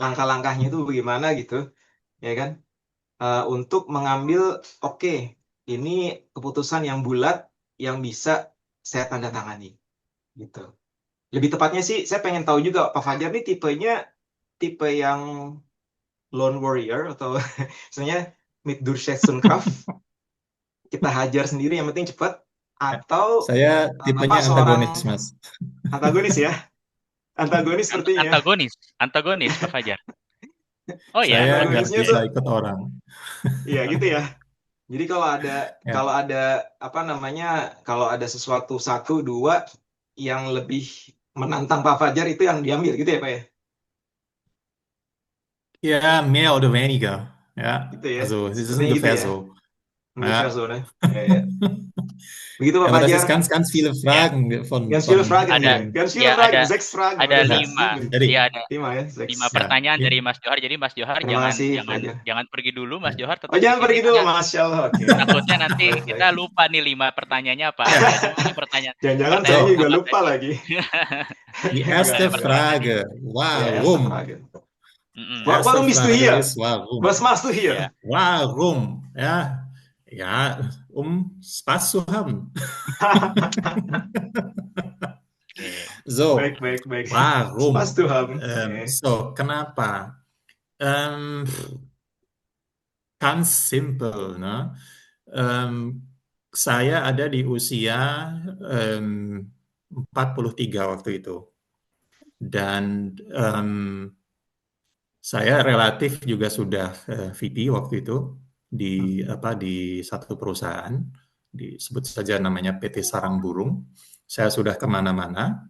[SPEAKER 3] Langkah-langkahnya itu bagaimana gitu, ya kan? Untuk mengambil oke, ini keputusan yang bulat yang bisa saya tanda tangani gitu. Lebih tepatnya sih saya pengen tahu juga Pak Fajar nih tipenya tipe yang lone warrior atau misalnya mit Durchsetzungskraft, kita hajar sendiri yang penting cepat, atau
[SPEAKER 2] Saya
[SPEAKER 3] Bapak
[SPEAKER 2] tipenya
[SPEAKER 3] seorang
[SPEAKER 2] antagonis, Mas.
[SPEAKER 3] antagonis ya, antagonis sepertinya.
[SPEAKER 1] Antagonis Pak Fajar. Oh ya,
[SPEAKER 2] Saya nggak
[SPEAKER 3] Antagonisnya
[SPEAKER 2] bisa
[SPEAKER 3] tuh
[SPEAKER 2] ikut orang.
[SPEAKER 3] iya gitu ya. Jadi
[SPEAKER 2] Ya.
[SPEAKER 3] kalau ada apa namanya, kalau ada sesuatu satu dua yang lebih menantang Pak Fajar itu yang diambil gitu ya Pak ya?
[SPEAKER 2] Ja, mehr oder weniger. Ja,
[SPEAKER 3] Gitu ya,
[SPEAKER 2] also es ist
[SPEAKER 3] sepertinya gitu
[SPEAKER 2] ungefähr
[SPEAKER 3] ya,
[SPEAKER 2] so.
[SPEAKER 3] ungefähr so
[SPEAKER 2] Ja.
[SPEAKER 3] ne? Ya, ya. Begitu Pak
[SPEAKER 2] Aber das
[SPEAKER 3] Fajar.
[SPEAKER 2] ist ganz viele
[SPEAKER 1] Ya,
[SPEAKER 2] Fragen
[SPEAKER 3] Ganz viele
[SPEAKER 2] von
[SPEAKER 3] Fragen
[SPEAKER 1] ada
[SPEAKER 3] hier,
[SPEAKER 2] Ihnen.
[SPEAKER 3] ganz viele
[SPEAKER 1] ya
[SPEAKER 3] Fragen, 6 Fragen
[SPEAKER 1] ada
[SPEAKER 3] oder
[SPEAKER 2] Ja,
[SPEAKER 3] 6, 7,
[SPEAKER 1] 5.
[SPEAKER 2] jadi,
[SPEAKER 1] Ya ada
[SPEAKER 3] 5 ya,
[SPEAKER 1] 5
[SPEAKER 3] 6.
[SPEAKER 2] ya,
[SPEAKER 1] pertanyaan dari
[SPEAKER 2] ini,
[SPEAKER 1] Mas Johar. Jadi Mas Johar
[SPEAKER 3] Terima
[SPEAKER 1] jangan
[SPEAKER 3] kasih
[SPEAKER 1] jangan
[SPEAKER 3] Fajar.
[SPEAKER 1] jangan pergi dulu, Mas
[SPEAKER 2] ya,
[SPEAKER 1] Johar
[SPEAKER 3] Oh
[SPEAKER 1] tetap di
[SPEAKER 3] jangan
[SPEAKER 1] sini
[SPEAKER 3] pergi dulu,
[SPEAKER 1] karena
[SPEAKER 3] Masya Allah, oke.
[SPEAKER 1] takutnya nanti
[SPEAKER 3] Baik,
[SPEAKER 1] kita
[SPEAKER 3] baik.
[SPEAKER 1] lupa nih 5 pertanyaannya apa aja.
[SPEAKER 2] ja.
[SPEAKER 1] Gimana pertanyaan
[SPEAKER 3] Jangan-jangan saya
[SPEAKER 1] pertanyaan
[SPEAKER 3] juga
[SPEAKER 2] So,
[SPEAKER 1] pertama
[SPEAKER 3] lupa
[SPEAKER 1] tadi?
[SPEAKER 3] lagi.
[SPEAKER 2] die
[SPEAKER 3] Enggak,
[SPEAKER 2] erste
[SPEAKER 1] Pertanyaan
[SPEAKER 3] enggak.
[SPEAKER 1] pertama tadi.
[SPEAKER 2] Frage,
[SPEAKER 3] Ya, erste
[SPEAKER 2] warum?
[SPEAKER 3] Frage.
[SPEAKER 1] Mhm.
[SPEAKER 2] Erste
[SPEAKER 3] Warum bist du
[SPEAKER 2] Frage
[SPEAKER 3] hier?
[SPEAKER 2] ist,
[SPEAKER 3] Was
[SPEAKER 2] warum?
[SPEAKER 3] machst du
[SPEAKER 1] Iya.
[SPEAKER 3] hier?
[SPEAKER 2] Warum? Ja, ja, um Spaß zu haben.
[SPEAKER 1] Oke.
[SPEAKER 2] So,
[SPEAKER 3] Baik, baik, baik. Spaß
[SPEAKER 2] warum?
[SPEAKER 3] zu haben. Oke.
[SPEAKER 2] So, kenapa? Ähm, Ganz simpel, ne? Ähm, saya ada di usia 43 waktu itu, dan saya relatif juga sudah VP waktu itu di apa di satu perusahaan, disebut saja namanya PT Sarang Burung. Saya sudah kemana-mana.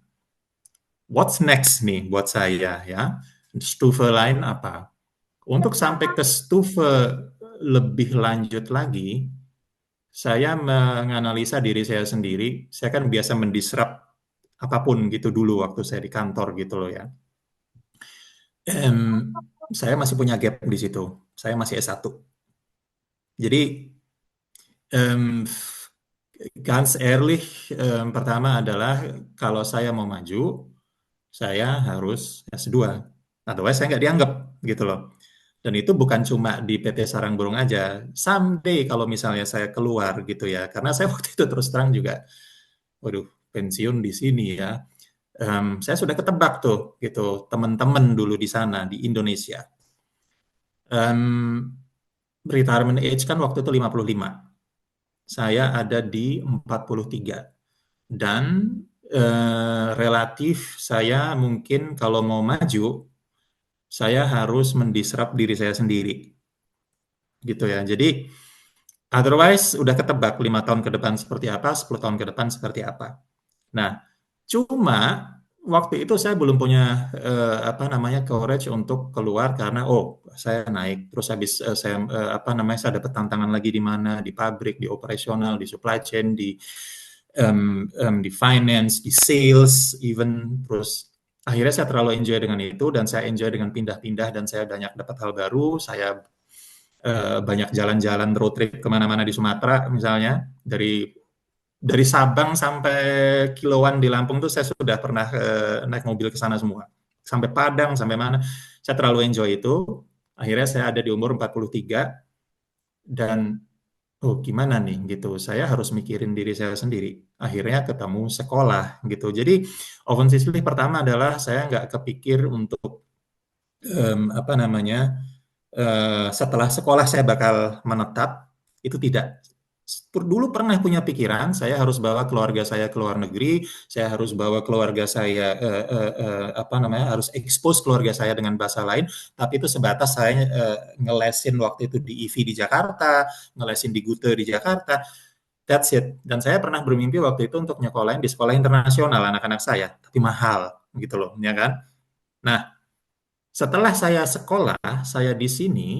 [SPEAKER 2] What's next nih buat saya ya? Stufe lain apa? Untuk sampai ke stufe lebih lanjut lagi, saya menganalisa diri saya sendiri. Saya kan biasa mendisrupt apapun gitu dulu waktu saya di kantor gitu loh ya. Saya masih punya gap di situ. Saya masih S1. Jadi em, ganz ehrlich, pertama adalah kalau saya mau maju, saya harus S2. Otherwise saya nggak dianggap gitu loh. Dan itu bukan cuma di PT Sarang Burung aja. Someday kalau misalnya saya keluar gitu ya, karena saya waktu itu terus terang juga, waduh, pensiun di sini ya. Saya sudah ketebak tuh gitu, teman-teman dulu di sana di Indonesia. Em, Retirement age kan waktu itu 55. Saya ada di 43. Dan relatif saya mungkin kalau mau maju, saya harus mendisrupt diri saya sendiri. Gitu ya. Jadi otherwise udah ketebak 5 tahun ke depan seperti apa, 10 tahun ke depan seperti apa. Nah, cuma waktu itu saya belum punya apa namanya courage untuk keluar karena saya naik terus habis saya apa namanya saya dapat tantangan lagi di mana di pabrik, di operasional, di supply chain, di finance, di sales, even terus akhirnya saya terlalu enjoy dengan itu dan saya enjoy dengan pindah-pindah dan saya banyak dapat hal baru. Saya banyak jalan-jalan road trip kemana-mana di Sumatera misalnya dari Sabang sampai Kilauan di Lampung tuh saya sudah pernah naik mobil ke sana semua. Sampai Padang, sampai mana. Saya terlalu enjoy itu. Akhirnya saya ada di umur 43 dan gimana nih gitu. Saya harus mikirin diri saya sendiri. Akhirnya ketemu sekolah gitu. Jadi offensively pertama adalah saya nggak kepikir untuk apa namanya setelah sekolah saya bakal menetap, itu tidak. Dulu pernah punya pikiran, saya harus bawa keluarga saya ke luar negeri, saya harus bawa keluarga saya, apa namanya, harus expose keluarga saya dengan bahasa lain, tapi itu sebatas saya ngelesin waktu itu di IV di Jakarta, ngelesin di Gute di Jakarta, that's it. Dan saya pernah bermimpi waktu itu untuk nyekolahin di sekolah internasional anak-anak saya, tapi mahal gitu loh, ya kan? Nah, setelah saya sekolah, saya di sini,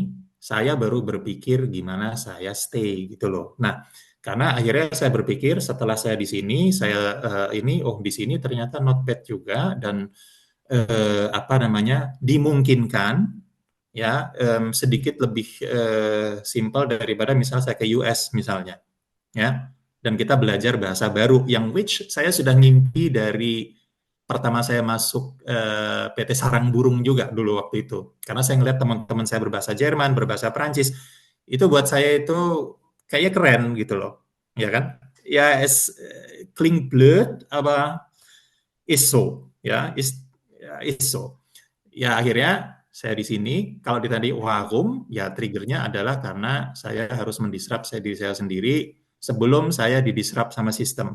[SPEAKER 2] saya baru berpikir gimana saya stay gitu loh. Nah, karena akhirnya saya berpikir setelah saya di sini, saya di sini ternyata not bad juga dan apa namanya dimungkinkan ya sedikit lebih simpel daripada misalnya saya ke US misalnya, ya. Dan kita belajar bahasa baru yang which saya sudah ngimpi dari pertama saya masuk PT Sarang Burung juga dulu waktu itu. Karena saya ngeliat teman-teman saya berbahasa Jerman, berbahasa Prancis, itu buat saya itu kayaknya keren gitu loh. Ya kan? Ya, es klingt blöd, aber ist so. Ya, ist so. Ya, akhirnya saya di sini, kalau ditanya warum, ya triggernya adalah karena saya harus mendisrupt diri saya sendiri sebelum saya didisrupt sama sistem.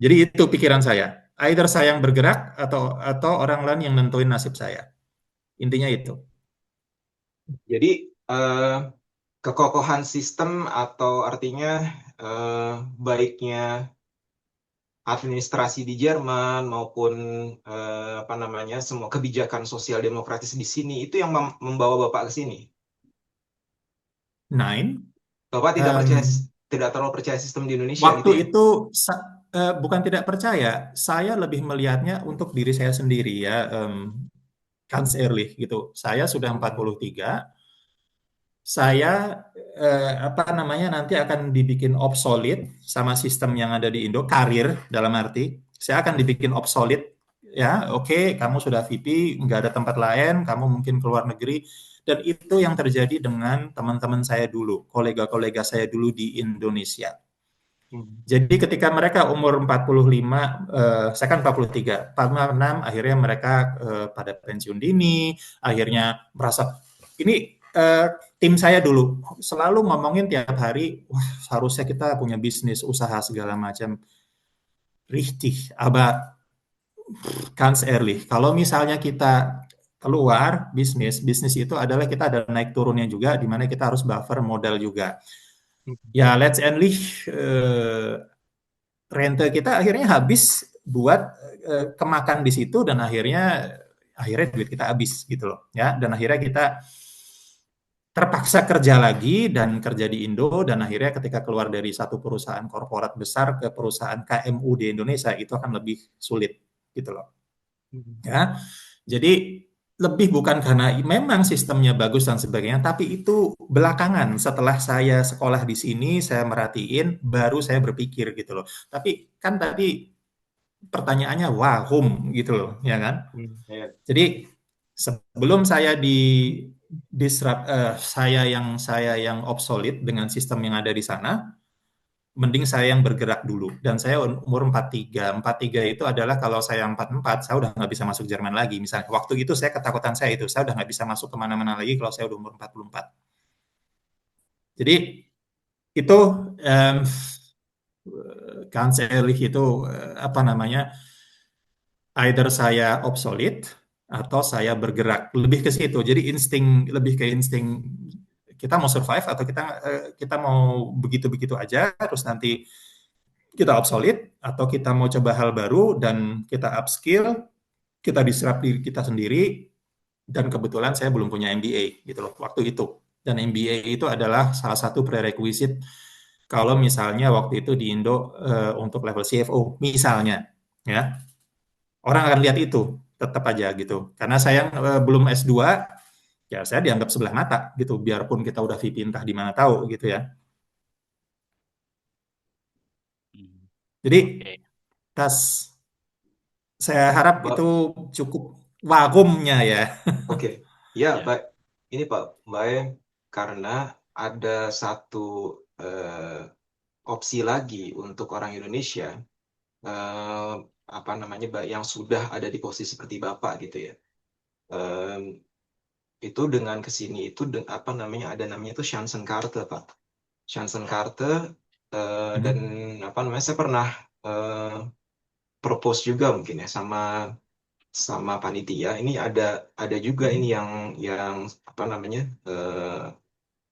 [SPEAKER 2] Jadi itu pikiran saya. Either saya yang bergerak atau orang lain yang nentuin nasib saya. Intinya itu.
[SPEAKER 3] Jadi kekokohan sistem atau artinya baiknya administrasi di Jerman maupun apa namanya semua kebijakan sosial demokratis di sini itu yang membawa Bapak ke sini.
[SPEAKER 2] Nine.
[SPEAKER 3] Bapak
[SPEAKER 2] Em,
[SPEAKER 3] tidak terlalu percaya sistem di Indonesia
[SPEAKER 2] Waktu
[SPEAKER 3] gitu ya?
[SPEAKER 2] itu bukan tidak percaya, saya lebih melihatnya untuk diri saya sendiri ya, Hans Ehrlich gitu. Saya sudah 43, saya apa namanya nanti akan dibikin obsolete sama sistem yang ada di Indo, karir dalam arti saya akan dibikin obsolete ya. Oke, kamu sudah VP, nggak ada tempat lain, kamu mungkin keluar negeri, dan itu yang terjadi dengan teman-teman saya dulu, kolega-kolega saya dulu di Indonesia.
[SPEAKER 3] Hmm.
[SPEAKER 2] Jadi ketika mereka umur 45, saya kan 43, 46, akhirnya mereka pada pensiun dini, akhirnya merasa, ini tim saya dulu selalu ngomongin tiap hari, wah harusnya kita punya bisnis, usaha segala macam. Richtig, aber ganz ehrlich, kalau misalnya kita keluar bisnis, bisnis itu adalah kita ada naik turunnya juga, di mana kita harus buffer modal juga. Ya, letztendlich rente kita akhirnya habis buat kemakan di situ, dan akhirnya duit kita habis gitu loh ya, dan akhirnya kita terpaksa kerja lagi dan kerja di Indo, dan akhirnya ketika keluar dari satu perusahaan korporat besar ke perusahaan KMU di Indonesia itu akan lebih sulit gitu loh ya. Jadi lebih bukan karena memang sistemnya bagus dan sebagainya, tapi itu belakangan setelah saya sekolah di sini, saya merhatiin, baru saya berpikir gitu loh. Tapi kan tadi pertanyaannya wahum gitu loh, ya kan?
[SPEAKER 3] Ya.
[SPEAKER 2] Jadi sebelum saya disrupt, saya yang obsolete dengan sistem yang ada di sana, mending saya yang bergerak dulu. Dan saya umur 43. 43 itu adalah kalau saya 44, saya udah nggak bisa masuk Jerman lagi. Misalnya, waktu itu saya ketakutan saya itu, saya udah nggak bisa masuk kemana-mana lagi kalau saya udah umur 44. Jadi itu um, ganz ehrlich itu apa namanya, either saya obsolete atau saya bergerak lebih ke situ. Jadi lebih ke insting kita mau survive atau kita mau begitu-begitu aja terus nanti kita obsolete, atau kita mau coba hal baru dan kita upskill, kita disrupt diri kita sendiri. Dan kebetulan saya belum punya MBA gitu loh waktu itu. Dan MBA itu adalah salah satu prerequisite kalau misalnya waktu itu di Indo untuk level CFO misalnya ya. Orang akan lihat itu tetap aja gitu. Karena saya belum S2, ya saya dianggap sebelah mata gitu, biarpun kita udah VP entah di mana tahu gitu ya. Jadi
[SPEAKER 1] Oke.
[SPEAKER 2] tas saya harap itu
[SPEAKER 3] Mbak,
[SPEAKER 2] cukup wagumnya ya.
[SPEAKER 3] oke. Ya,
[SPEAKER 1] Ya.
[SPEAKER 3] Pak. Ini Pak, Mbak, karena ada satu opsi lagi untuk orang Indonesia, eh, apa namanya, yang sudah ada di posisi seperti Bapak gitu ya. Em, itu dengan kesini itu apa namanya, ada namanya itu Chancenkarte Pak. Chancenkarte dan apa namanya, saya pernah eh, propose juga mungkin ya sama sama panitia. Ini ada juga ini yang apa namanya,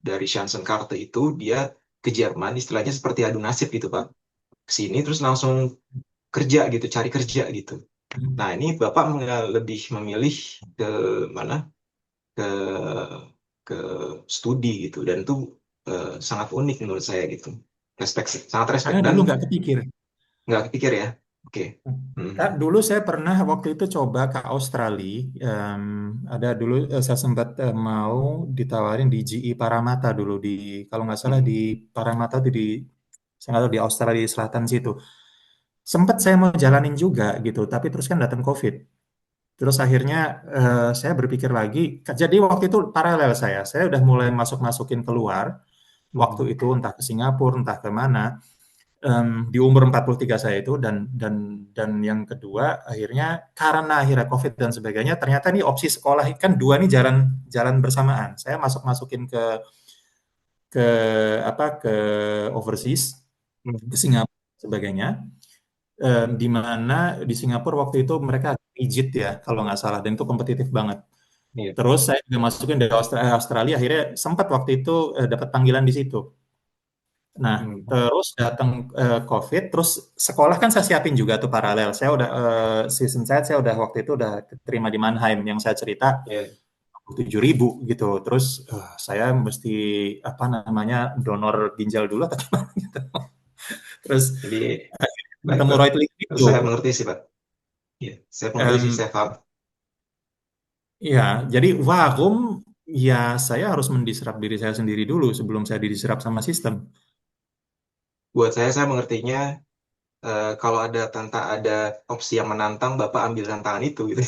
[SPEAKER 3] dari Chancenkarte itu dia ke Jerman istilahnya seperti adu nasib gitu Pak. Kesini terus langsung kerja gitu, cari kerja gitu. Nah, ini Bapak lebih memilih ke mana? Ke ke studi gitu, dan itu sangat unik menurut saya gitu. Respect, sangat respect,
[SPEAKER 2] Karena
[SPEAKER 3] dan
[SPEAKER 2] dulu nggak kepikir.
[SPEAKER 3] nggak kepikir ya. Oke.
[SPEAKER 2] Kak,
[SPEAKER 3] Mhm.
[SPEAKER 2] dulu saya pernah waktu itu coba ke Australia. Ada dulu saya sempat mau ditawarin di GE Paramata dulu, di kalau nggak salah di
[SPEAKER 3] Mhm.
[SPEAKER 2] Paramata itu di saya nggak tahu, di Australia Selatan situ. Sempat saya mau jalanin juga gitu, tapi terus kan datang COVID. Terus akhirnya saya berpikir lagi. Jadi waktu itu paralel saya udah mulai masuk-masukin keluar. Waktu
[SPEAKER 3] Mhm.
[SPEAKER 2] itu entah ke Singapura, entah ke mana, di umur 43 saya itu, dan yang kedua akhirnya karena akhirnya COVID dan sebagainya, ternyata nih opsi sekolah kan dua nih jalan jalan bersamaan. Saya masuk-masukin ke ke overseas,
[SPEAKER 3] Mhm.
[SPEAKER 2] ke Singapura dan sebagainya, di mana di Singapura waktu itu mereka rigid ya kalau nggak salah, dan itu kompetitif banget.
[SPEAKER 3] Iya.
[SPEAKER 2] Terus saya juga masukin dari Australia, akhirnya sempat waktu itu dapat panggilan di situ. Nah,
[SPEAKER 3] Hmm.
[SPEAKER 2] terus datang COVID, terus sekolah kan saya siapin juga tuh paralel. Saya udah season saya udah waktu itu udah terima di Mannheim yang saya cerita
[SPEAKER 3] Iya.
[SPEAKER 2] 7.000 gitu. Terus saya mesti apa namanya donor ginjal dulu atau gimana gitu. Terus
[SPEAKER 3] Jadi baik
[SPEAKER 2] ketemu
[SPEAKER 3] Pak.
[SPEAKER 2] Roy Lee itu.
[SPEAKER 3] Saya mengerti sih Pak. Iya, saya mengerti sih,
[SPEAKER 2] Em,
[SPEAKER 3] saya paham.
[SPEAKER 2] ya, jadi warum ya saya harus mendisrupt diri saya sendiri dulu sebelum saya didisrupt sama sistem.
[SPEAKER 3] Buat saya mengertinya kalau ada opsi yang menantang, Bapak ambil tantangan itu gitu.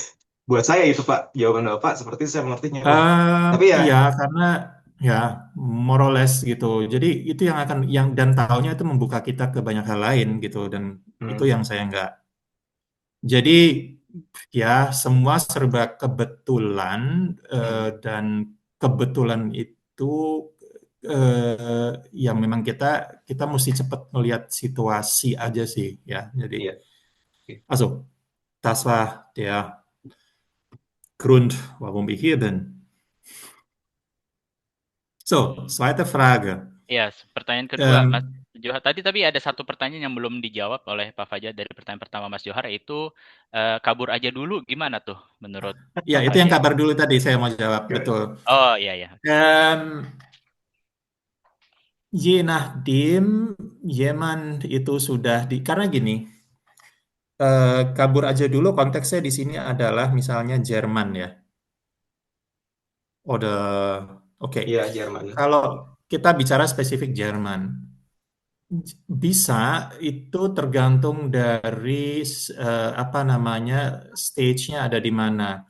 [SPEAKER 3] Buat saya itu Pak, jawaban Bapak seperti itu saya mengertinya. Wah, tapi ya,
[SPEAKER 2] Iya, karena ya more or less gitu. Jadi itu yang akan yang dan tahunya itu membuka kita ke banyak hal lain gitu dan itu
[SPEAKER 3] hmm,
[SPEAKER 2] yang saya nggak. Jadi ya semua serba kebetulan
[SPEAKER 3] hmm,
[SPEAKER 2] dan kebetulan itu yang memang kita kita mesti cepat melihat situasi aja sih ya. Jadi
[SPEAKER 3] iya. Oke.
[SPEAKER 2] also das war der Grund, warum ich hier bin. So, zweite Frage.
[SPEAKER 1] Ya, pertanyaan kedua, Mas
[SPEAKER 2] Ähm,
[SPEAKER 1] Johar. Tadi tapi ada satu pertanyaan yang belum dijawab oleh Pak Fajar dari pertanyaan pertama Mas Johar, yaitu kabur aja dulu gimana tuh menurut
[SPEAKER 2] Ya,
[SPEAKER 1] Pak
[SPEAKER 2] itu yang
[SPEAKER 1] Fajar?
[SPEAKER 2] kabar dulu tadi saya mau jawab,
[SPEAKER 3] Oke.
[SPEAKER 2] betul.
[SPEAKER 1] Oh iya ya.
[SPEAKER 2] Ähm, Je nachdem jemand itu sudah di, karena gini, kabur aja dulu konteksnya di sini adalah misalnya Jerman ya. Udah, oke.
[SPEAKER 3] Iya, Jerman.
[SPEAKER 2] Kalau kita bicara spesifik Jerman, bisa itu tergantung dari apa namanya stage-nya ada di mana.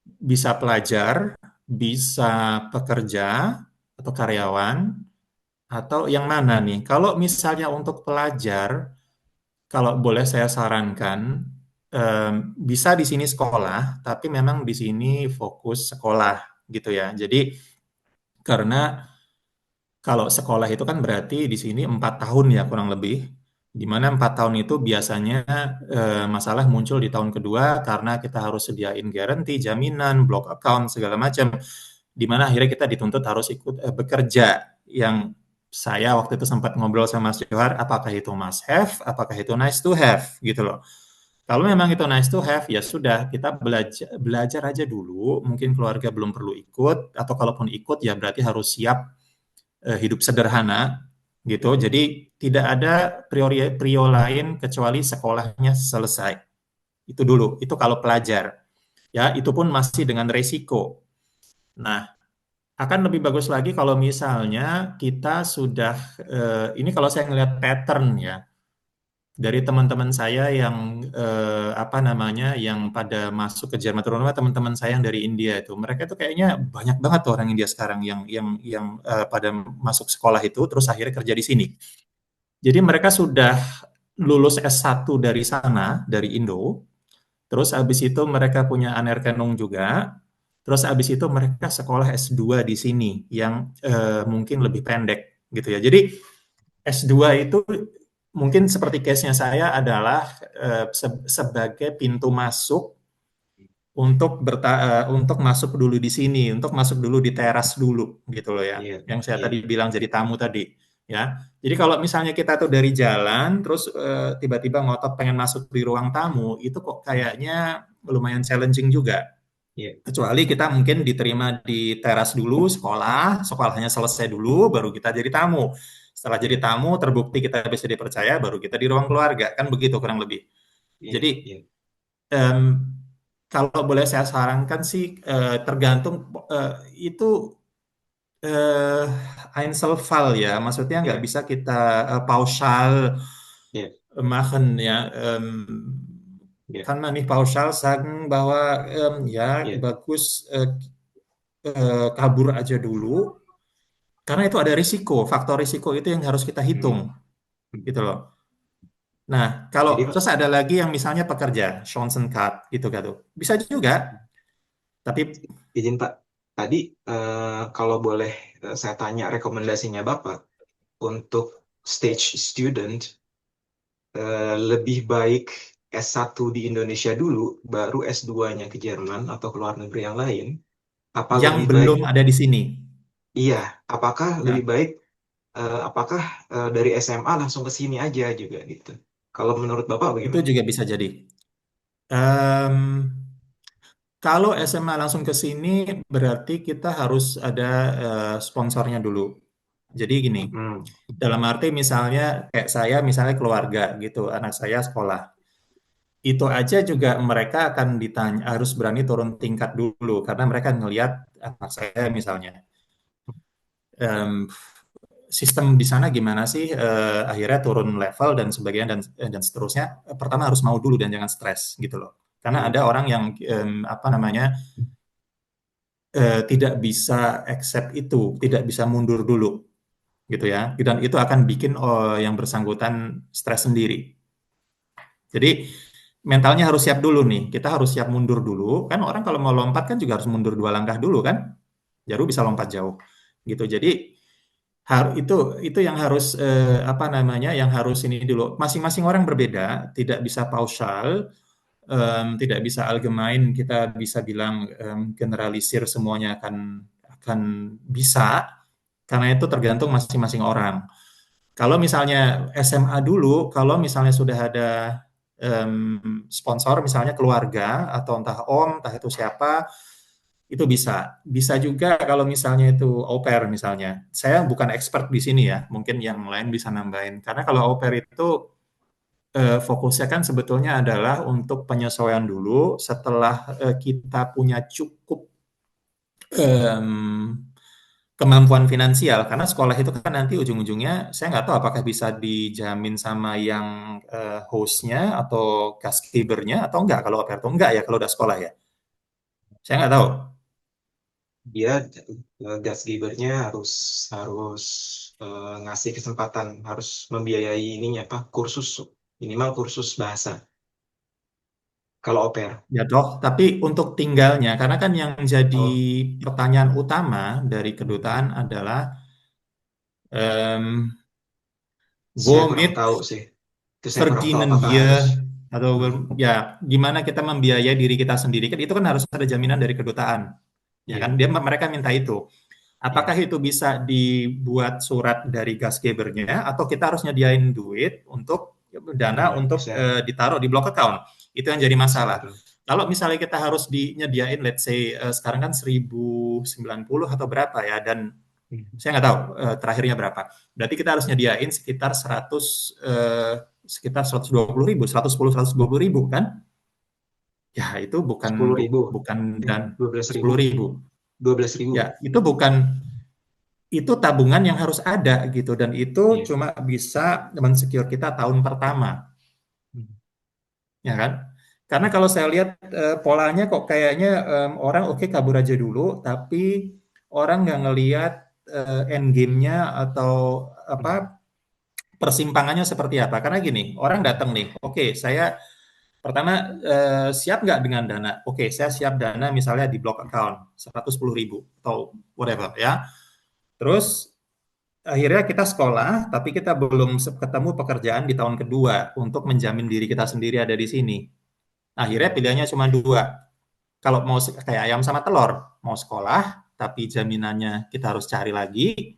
[SPEAKER 2] Bisa pelajar, bisa pekerja atau karyawan, atau yang mana nih? Kalau misalnya untuk pelajar, kalau boleh saya sarankan, bisa di sini sekolah, tapi memang di sini fokus sekolah gitu ya. Jadi karena kalau sekolah itu kan berarti di sini 4 tahun ya kurang lebih, di mana 4 tahun itu biasanya masalah muncul di tahun kedua karena kita harus sediain guarantee, jaminan, block account segala macam, di mana akhirnya kita dituntut harus ikut bekerja yang saya waktu itu sempat ngobrol sama Mas Johar, apakah itu must have, apakah itu nice to have gitu loh. Kalau memang itu nice to have, ya sudah kita belajar belajar aja dulu. Mungkin keluarga belum perlu ikut, atau kalaupun ikut ya berarti harus siap hidup sederhana gitu. Jadi tidak ada prio lain kecuali sekolahnya selesai. Itu dulu. Itu kalau pelajar. Ya, itu pun masih dengan resiko. Nah, akan lebih bagus lagi kalau misalnya kita sudah ini kalau saya ngelihat pattern ya dari teman-teman saya yang apa namanya yang pada masuk ke Jerman terutama teman-teman saya yang dari India itu mereka tuh kayaknya banyak banget tuh orang India sekarang yang pada masuk sekolah itu terus akhirnya kerja di sini. Jadi mereka sudah lulus S1 dari sana dari Indo, terus habis itu mereka punya anerkenung juga, terus habis itu mereka sekolah S2 di sini yang mungkin lebih pendek gitu ya. Jadi S2 itu mungkin seperti case-nya saya adalah sebagai pintu masuk untuk masuk dulu di sini, untuk masuk dulu di teras dulu gitu loh ya.
[SPEAKER 3] Iya,
[SPEAKER 2] Yang saya
[SPEAKER 3] iya.
[SPEAKER 2] tadi bilang jadi tamu tadi ya. Jadi kalau misalnya kita tuh dari jalan terus tiba-tiba ngotot pengen masuk di ruang tamu, itu kok kayaknya lumayan challenging juga.
[SPEAKER 3] Iya,
[SPEAKER 2] Kecuali kita mungkin diterima di teras dulu sekolah, sekolahnya selesai dulu, baru kita jadi tamu. Setelah jadi
[SPEAKER 3] iya,
[SPEAKER 2] tamu, terbukti kita bisa dipercaya, baru kita di ruang keluarga. Kan begitu kurang lebih.
[SPEAKER 3] iya,
[SPEAKER 2] Jadi,
[SPEAKER 3] iya.
[SPEAKER 2] em, kalau boleh saya sarankan sih, tergantung itu eh, Einzelfall ya. Maksudnya nggak
[SPEAKER 3] Iya,
[SPEAKER 2] bisa kita pauschal
[SPEAKER 3] iya,
[SPEAKER 2] machen ya.
[SPEAKER 3] iya,
[SPEAKER 2] Kann man nicht pauschal sagen bahwa ya
[SPEAKER 3] iya.
[SPEAKER 2] bagus kabur aja dulu karena itu ada risiko, faktor risiko itu yang harus kita hitung,
[SPEAKER 3] Hmm, hmm.
[SPEAKER 2] gitu loh. Nah, kalau
[SPEAKER 3] Jadi Pak,
[SPEAKER 2] terus ada lagi yang misalnya pekerja, Johnson Card, gitu gitu. Bisa juga, tapi
[SPEAKER 3] izin Pak, tadi kalau boleh saya tanya rekomendasinya Bapak untuk stage student lebih baik S1 di Indonesia dulu, baru S2-nya ke Jerman atau ke luar negeri yang lain, Apa
[SPEAKER 2] yang
[SPEAKER 3] lebih baik?
[SPEAKER 2] belum ada di sini.
[SPEAKER 3] Iya, apakah lebih
[SPEAKER 2] Ya,
[SPEAKER 3] baik? Apakah dari SMA langsung ke sini aja juga gitu? Kalau menurut Bapak
[SPEAKER 2] itu
[SPEAKER 3] bagaimana?
[SPEAKER 2] juga bisa jadi. Em, Kalau SMA langsung ke sini, berarti kita harus ada sponsornya dulu. Jadi gini,
[SPEAKER 3] Hmm,
[SPEAKER 2] dalam arti misalnya kayak saya, misalnya keluarga gitu, anak saya sekolah. Itu aja juga mereka akan ditanya, harus berani turun tingkat dulu, karena mereka ngelihat anak saya misalnya. em, Sistem di sana gimana sih, akhirnya turun level dan sebagainya dan seterusnya. Pertama harus mau dulu dan jangan stres gitu loh. Karena
[SPEAKER 3] hmm.
[SPEAKER 2] ada orang yang apa namanya tidak bisa accept itu, tidak bisa mundur dulu gitu ya. Dan itu akan bikin yang bersangkutan stres sendiri. Jadi mentalnya harus siap dulu nih. Kita harus siap mundur dulu. Kan orang kalau mau lompat kan juga harus mundur 2 langkah dulu kan, baru bisa lompat jauh gitu. Jadi itu yang harus apa namanya, yang harus ini dulu. Masing-masing orang berbeda, tidak bisa pauschal, tidak bisa algemein. Kita bisa bilang generalisir semuanya akan bisa, karena itu tergantung masing-masing orang. Kalau misalnya SMA dulu, kalau misalnya sudah ada sponsor, misalnya keluarga atau entah om, entah itu siapa, itu bisa. Bisa juga kalau misalnya itu au pair misalnya. Saya bukan expert di sini ya, mungkin yang lain bisa nambahin. Karena kalau au pair itu fokusnya kan sebetulnya adalah untuk penyesuaian dulu setelah kita punya cukup em, kemampuan finansial. Karena sekolah itu kan nanti ujung-ujungnya saya nggak tahu apakah bisa dijamin sama yang hostnya atau caregiver-nya atau enggak. Kalau au pair itu enggak ya kalau udah sekolah ya. Saya nggak tahu.
[SPEAKER 3] Dia gas givernya harus harus ngasih kesempatan, harus membiayai ininya apa? Kursus minimal kursus bahasa. Kalau au pair.
[SPEAKER 2] Ya toh, tapi untuk tinggalnya, karena kan yang jadi
[SPEAKER 3] Oh,
[SPEAKER 2] pertanyaan utama dari
[SPEAKER 3] hmm.
[SPEAKER 2] kedutaan adalah um,
[SPEAKER 3] Saya
[SPEAKER 2] go
[SPEAKER 3] kurang
[SPEAKER 2] mit
[SPEAKER 3] tahu sih. Itu saya kurang tahu
[SPEAKER 2] verdienen
[SPEAKER 3] apakah harus.
[SPEAKER 2] wir atau
[SPEAKER 3] Hmm,
[SPEAKER 2] ya gimana kita membiayai diri kita sendiri, kan itu kan harus ada jaminan dari kedutaan, ya kan?
[SPEAKER 3] iya,
[SPEAKER 2] Mereka minta itu. Apakah
[SPEAKER 3] iya,
[SPEAKER 2] itu bisa dibuat surat dari gasgebernya atau kita harus nyediain duit untuk dana untuk
[SPEAKER 3] bisa,
[SPEAKER 2] ditaruh di block account? Itu yang jadi
[SPEAKER 3] bisa
[SPEAKER 2] masalah.
[SPEAKER 3] betul.
[SPEAKER 2] Kalau misalnya kita harus nyediain, let's say sekarang kan 1090 atau berapa ya, dan
[SPEAKER 3] Hmm.
[SPEAKER 2] saya nggak tahu terakhirnya berapa. Berarti kita harus nyediain sekitar 120.000, 110, 120.000 kan? Ya itu bukan
[SPEAKER 3] 10.000,
[SPEAKER 2] bukan
[SPEAKER 3] eh,
[SPEAKER 2] dan
[SPEAKER 3] 12.000,
[SPEAKER 2] 10.000.
[SPEAKER 3] 12.000.
[SPEAKER 2] Ya itu bukan, itu tabungan yang harus ada gitu, dan itu
[SPEAKER 3] Iya.
[SPEAKER 2] cuma bisa mensecure kita tahun pertama,
[SPEAKER 3] Hmm.
[SPEAKER 2] ya kan? Karena kalau saya lihat polanya kok kayaknya orang oke kabur aja dulu, tapi orang nggak ngelihat end game-nya atau apa
[SPEAKER 3] Hmm.
[SPEAKER 2] persimpangannya seperti apa. Karena gini, orang datang nih, oke saya pertama siap nggak dengan dana? Oke, saya siap dana misalnya di block account 110.000 atau whatever ya. Terus akhirnya kita sekolah, tapi kita belum ketemu pekerjaan di tahun kedua untuk menjamin diri kita sendiri ada di sini. Akhirnya
[SPEAKER 3] Hmm.
[SPEAKER 2] pilihannya cuma dua. Kalau mau kayak ayam sama telur, mau sekolah, tapi jaminannya kita harus cari lagi.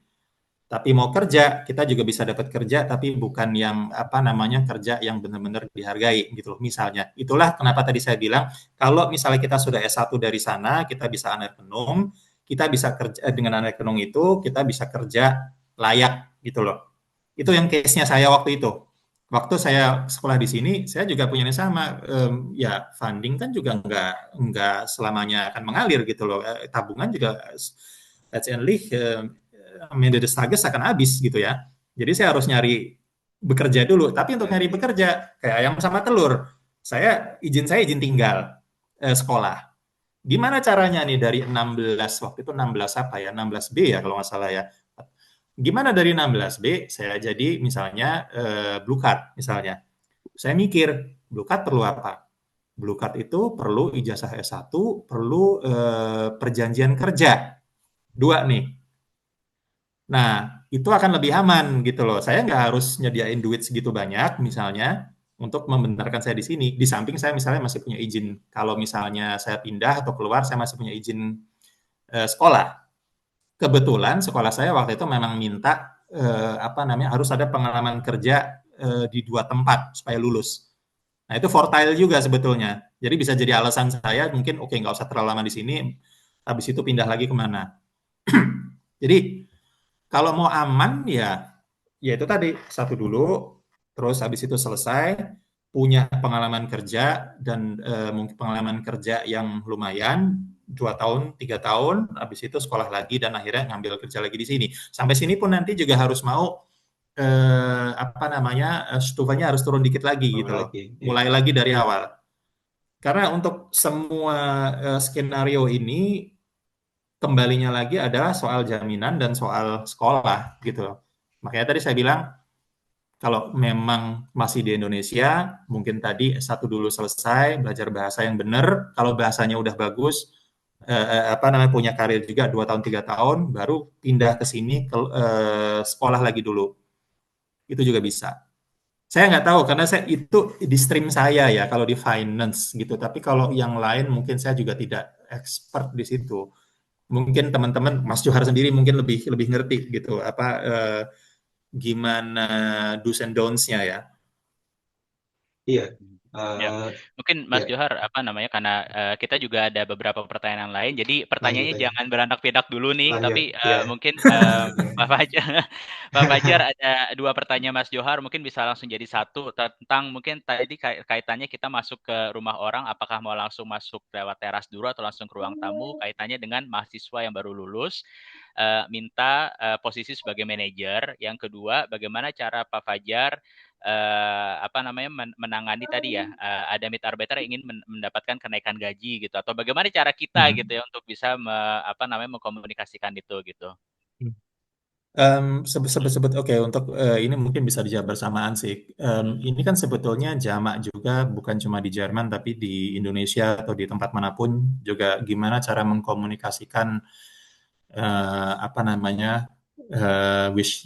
[SPEAKER 2] Tapi mau kerja, kita juga bisa dapat kerja, tapi bukan yang apa namanya kerja yang benar-benar dihargai gitu loh. Misalnya, itulah kenapa tadi saya bilang kalau misalnya kita sudah S1 dari sana, kita bisa anekonom, kita bisa kerja dengan anekonom itu, kita bisa kerja layak gitu loh. Itu yang case-nya saya waktu itu. Waktu saya sekolah di sini, saya juga punya yang sama. Ya funding kan juga nggak selamanya akan mengalir gitu loh. Tabungan juga letztendlich Mendedes Tages akan habis gitu ya. Jadi saya harus nyari bekerja dulu. Tapi untuk nyari bekerja kayak ayam sama telur, saya izin tinggal sekolah. Gimana caranya nih dari 16 waktu itu 16 apa ya 16B ya kalau nggak salah ya. Gimana dari 16B saya jadi misalnya blue card misalnya. Saya mikir blue card perlu apa? Blue card itu perlu ijazah S1, perlu perjanjian kerja. Dua nih. Nah, itu akan lebih aman gitu loh. Saya nggak harus nyediain duit segitu banyak misalnya untuk membenarkan saya di sini. Di samping saya misalnya masih punya izin. Kalau misalnya saya pindah atau keluar, saya masih punya izin sekolah. Kebetulan sekolah saya waktu itu memang minta harus ada pengalaman kerja di 2 tempat supaya lulus. Nah, itu fortile juga sebetulnya. Jadi bisa jadi alasan saya mungkin oke nggak usah terlalu lama di sini, habis itu pindah lagi kemana. Jadi kalau mau aman ya itu tadi satu dulu, terus habis itu selesai punya pengalaman kerja dan mungkin pengalaman kerja yang lumayan 2 tahun, 3 tahun, habis itu sekolah lagi dan akhirnya ngambil kerja lagi di sini. Sampai sini pun nanti juga harus mau stufanya harus turun dikit lagi
[SPEAKER 3] Bawah
[SPEAKER 2] gitu loh,
[SPEAKER 3] lagi. Ya.
[SPEAKER 2] mulai lagi dari awal. Karena untuk semua skenario ini kembalinya lagi adalah soal jaminan dan soal sekolah gitu loh. Makanya tadi saya bilang kalau memang masih di Indonesia, mungkin tadi S1 dulu selesai, belajar bahasa yang benar. Kalau bahasanya udah bagus, punya karir juga 2 tahun 3 tahun, baru pindah ke sini sekolah lagi dulu. Itu juga bisa. Saya nggak tahu karena saya itu di stream saya ya kalau di finance gitu. Tapi kalau yang lain mungkin saya juga tidak expert di situ. Mungkin teman-teman Mas Johar sendiri mungkin lebih lebih ngerti gitu gimana do's and don'ts-nya ya.
[SPEAKER 3] Iya.
[SPEAKER 1] Ya,
[SPEAKER 3] Eh,
[SPEAKER 1] mungkin
[SPEAKER 3] ya,
[SPEAKER 1] Mas Johar karena kita juga ada beberapa pertanyaan lain, jadi
[SPEAKER 3] lanjut
[SPEAKER 1] pertanyaannya
[SPEAKER 3] aja.
[SPEAKER 1] jangan beranak pinak dulu nih,
[SPEAKER 3] Lanjut.
[SPEAKER 1] tapi
[SPEAKER 3] Ya.
[SPEAKER 1] mungkin Pak Fajar, Pak Fajar ada dua pertanyaan Mas Johar, mungkin bisa langsung jadi satu tentang mungkin tadi kaitannya kita masuk ke rumah orang, apakah mau langsung masuk lewat teras dulu atau langsung ke ruang tamu, kaitannya dengan mahasiswa yang baru lulus, minta posisi sebagai manajer. Yang kedua, bagaimana cara Pak Fajar menangani tadi ya ada mitarbeiter yang ingin mendapatkan kenaikan gaji gitu atau bagaimana cara kita gitu
[SPEAKER 2] Hmm.
[SPEAKER 1] ya untuk bisa mengkomunikasikan itu gitu.
[SPEAKER 2] Sebut oke untuk ini mungkin bisa dijawab bersamaan sih. Ini kan sebetulnya jamak juga bukan cuma di Jerman tapi di Indonesia atau di tempat manapun juga gimana cara mengkomunikasikan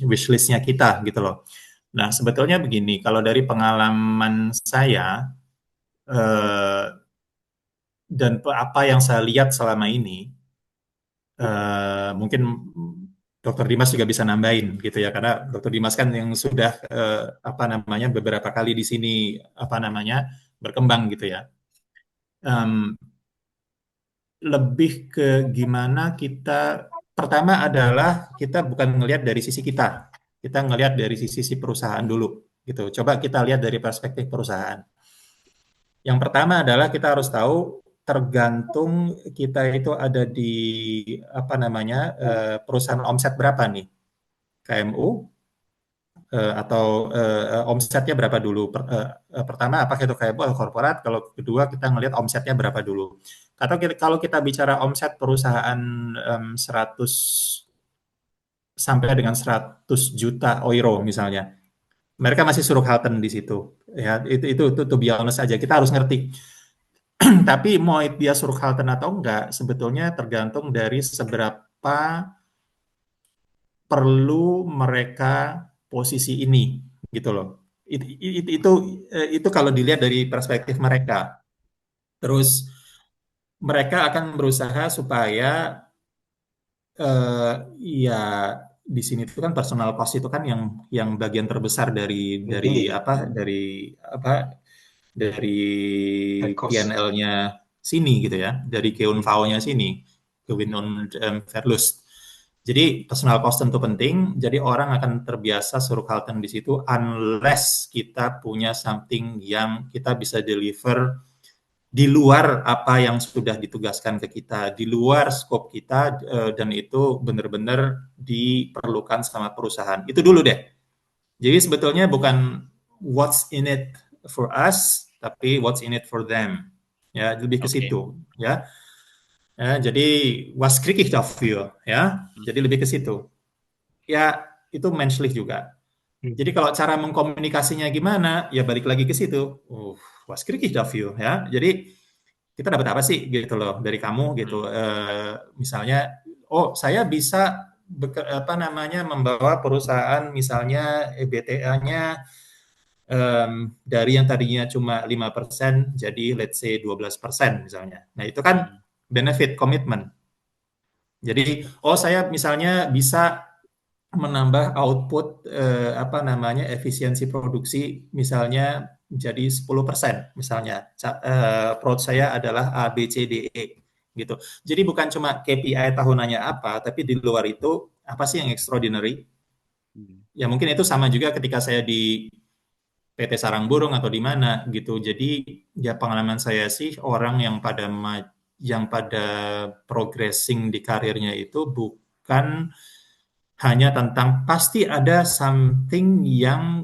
[SPEAKER 2] wish listnya kita gitu loh. Nah sebetulnya begini, kalau dari pengalaman saya dan apa yang saya lihat selama ini, mungkin Dokter Dimas juga bisa nambahin gitu ya karena Dokter Dimas kan yang sudah beberapa kali di sini berkembang gitu ya. Lebih ke gimana kita pertama adalah kita bukan ngelihat dari sisi kita ngelihat dari sisi perusahaan dulu gitu. Coba kita lihat dari perspektif perusahaan. Yang pertama adalah kita harus tahu tergantung kita itu ada di perusahaan omset berapa nih KMU atau omsetnya berapa dulu pertama apakah itu KMU atau korporat, kalau kedua kita ngelihat omsetnya berapa dulu atau kalau kita bicara omset perusahaan 100 sampai dengan 100 juta euro misalnya, mereka masih suruh Halten di situ ya, itu to be honest aja kita harus ngerti. Tapi mau dia suruh Halten atau enggak, sebetulnya tergantung dari seberapa perlu mereka posisi ini, gitu loh. Itu kalau dilihat dari perspektif mereka. Terus mereka akan berusaha supaya ya di sini itu kan personal cost itu kan yang bagian terbesar dari
[SPEAKER 3] Yang tinggi.
[SPEAKER 2] dari
[SPEAKER 3] Head cost.
[SPEAKER 2] P&L-nya sini gitu ya, dari Keunvau-nya sini, Gewinn und Verlust. Jadi personal cost tentu penting, jadi orang akan terbiasa suruh Halten di situ unless kita punya something yang kita bisa deliver di luar apa yang sudah ditugaskan ke kita, di luar scope kita dan itu benar-benar diperlukan sama perusahaan. Itu dulu deh. Jadi sebetulnya bukan what's in it for us, tapi what's in it for them. Ya, lebih ke
[SPEAKER 1] Oke.
[SPEAKER 2] situ, ya. Jadi was kritik dafür, ya. Jadi lebih ke situ. Ya, itu menschlich juga. Jadi kalau cara mengkomunikasinya gimana, ya balik lagi ke situ. Was kritik dafür, ya. Jadi kita dapat apa sih gitu loh dari kamu gitu. Misalnya, oh saya bisa membawa perusahaan misalnya EBITDA-nya dari yang tadinya cuma 5% jadi let's say 12% misalnya. Nah, itu kan benefit commitment. Jadi, saya misalnya bisa menambah output apa namanya efisiensi produksi misalnya jadi 10% misalnya. Approach saya adalah A, B, C, D, E gitu. Jadi bukan cuma KPI tahunannya apa, tapi di luar itu apa sih yang extraordinary?
[SPEAKER 1] Hmm.
[SPEAKER 2] Ya mungkin itu sama juga ketika saya di PT Sarang Burung atau di mana gitu. Jadi ya pengalaman saya sih orang yang pada progressing di karirnya itu bukan hanya tentang pasti ada something yang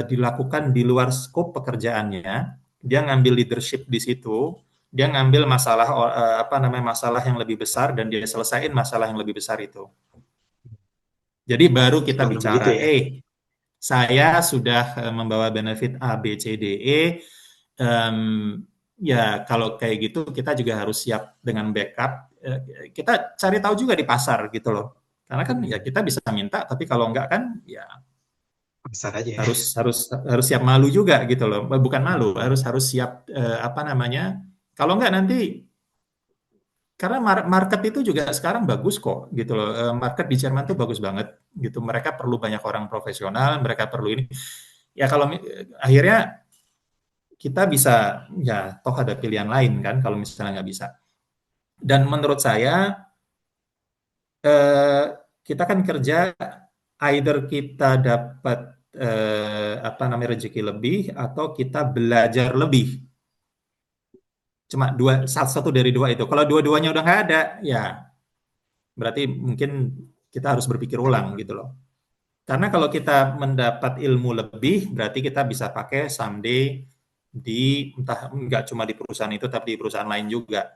[SPEAKER 2] dilakukan di luar skop pekerjaannya. Dia ngambil leadership di situ, dia ngambil masalah apa namanya masalah yang lebih besar dan dia selesaiin masalah yang lebih besar itu. Jadi baru kita
[SPEAKER 3] Selalu begitu
[SPEAKER 2] bicara,
[SPEAKER 3] ya.
[SPEAKER 2] saya sudah membawa benefit A, B, C, D, E. Em, ya kalau kayak gitu kita juga harus siap dengan backup. Kita cari tahu juga di pasar gitu loh. Karena kan ya kita bisa minta, tapi kalau enggak kan ya
[SPEAKER 3] Besar aja ya.
[SPEAKER 2] harus siap malu juga gitu loh. Bukan malu, harus siap apa namanya? Kalau enggak nanti karena market itu juga sekarang bagus kok gitu loh. Market di Jerman tuh bagus banget gitu. Mereka perlu banyak orang profesional, mereka perlu ini. Ya kalau akhirnya kita bisa ya toh ada pilihan lain kan kalau misalnya nggak bisa. Dan menurut saya eh, kita kan kerja either kita dapat apa namanya rezeki lebih atau kita belajar lebih. Cuma satu dari dua itu. Kalau dua-duanya udah nggak ada, ya berarti mungkin kita harus berpikir ulang gitu loh. Karena kalau kita mendapat ilmu lebih, berarti kita bisa pakai someday di entah nggak cuma di perusahaan itu, tapi di perusahaan lain juga,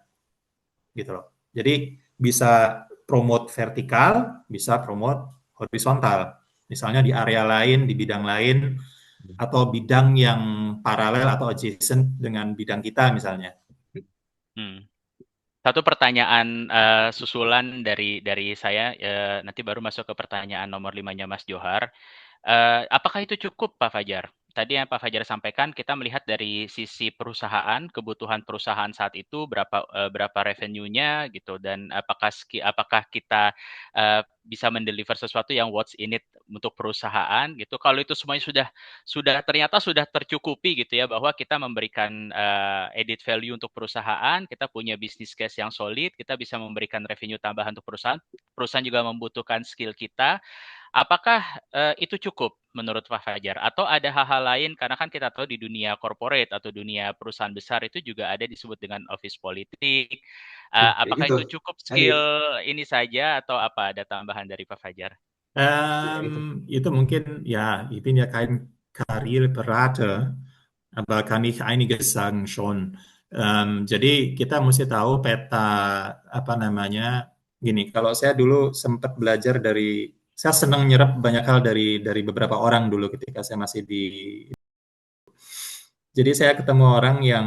[SPEAKER 2] gitu loh. Jadi bisa promote vertikal, bisa promote horizontal. Misalnya di area lain, di bidang lain, atau bidang yang paralel atau adjacent dengan bidang kita misalnya.
[SPEAKER 1] Hmm. Satu pertanyaan susulan dari saya, nanti baru masuk ke pertanyaan nomor 5-nya Mas Johar. Apakah itu cukup, Pak Fajar? Tadi yang Pak Fajar sampaikan, kita melihat dari sisi perusahaan, kebutuhan perusahaan saat itu berapa revenue-nya gitu, dan apakah kita bisa mendeliver sesuatu yang what's in it untuk perusahaan gitu. Kalau itu semuanya ternyata sudah tercukupi gitu ya, bahwa kita memberikan added value untuk perusahaan, kita punya business case yang solid, kita bisa memberikan revenue tambahan untuk perusahaan, perusahaan juga membutuhkan skill kita. Apakah itu cukup menurut Pak Fajar? Atau ada hal-hal lain, karena kan kita tahu di dunia corporate atau dunia perusahaan besar itu juga ada disebut dengan office politik. Apakah
[SPEAKER 3] Itu
[SPEAKER 1] itu cukup
[SPEAKER 3] tadi
[SPEAKER 1] skill ini saja atau apa ada tambahan dari Pak Fajar?
[SPEAKER 3] ya itu.
[SPEAKER 2] Itu mungkin ya, ich bin ja kein Karriereberater, aber kann ich einiges sagen schon. Jadi kita mesti tahu peta apa namanya gini. Kalau saya dulu sempat belajar saya senang nyerap banyak hal dari beberapa orang dulu ketika saya masih di. Jadi saya ketemu orang yang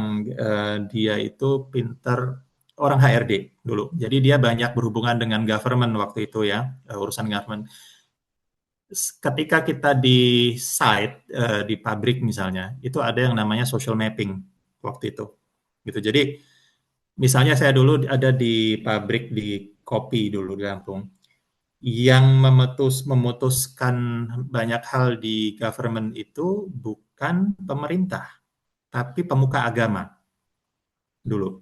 [SPEAKER 2] dia itu pinter orang HRD dulu. Jadi dia banyak berhubungan dengan government waktu itu ya, urusan government. Ketika kita di site di pabrik misalnya, itu ada yang namanya social mapping waktu itu. Gitu. Jadi misalnya saya dulu ada di pabrik di kopi dulu di Lampung, yang memutuskan banyak hal di government itu bukan pemerintah, tapi pemuka agama dulu.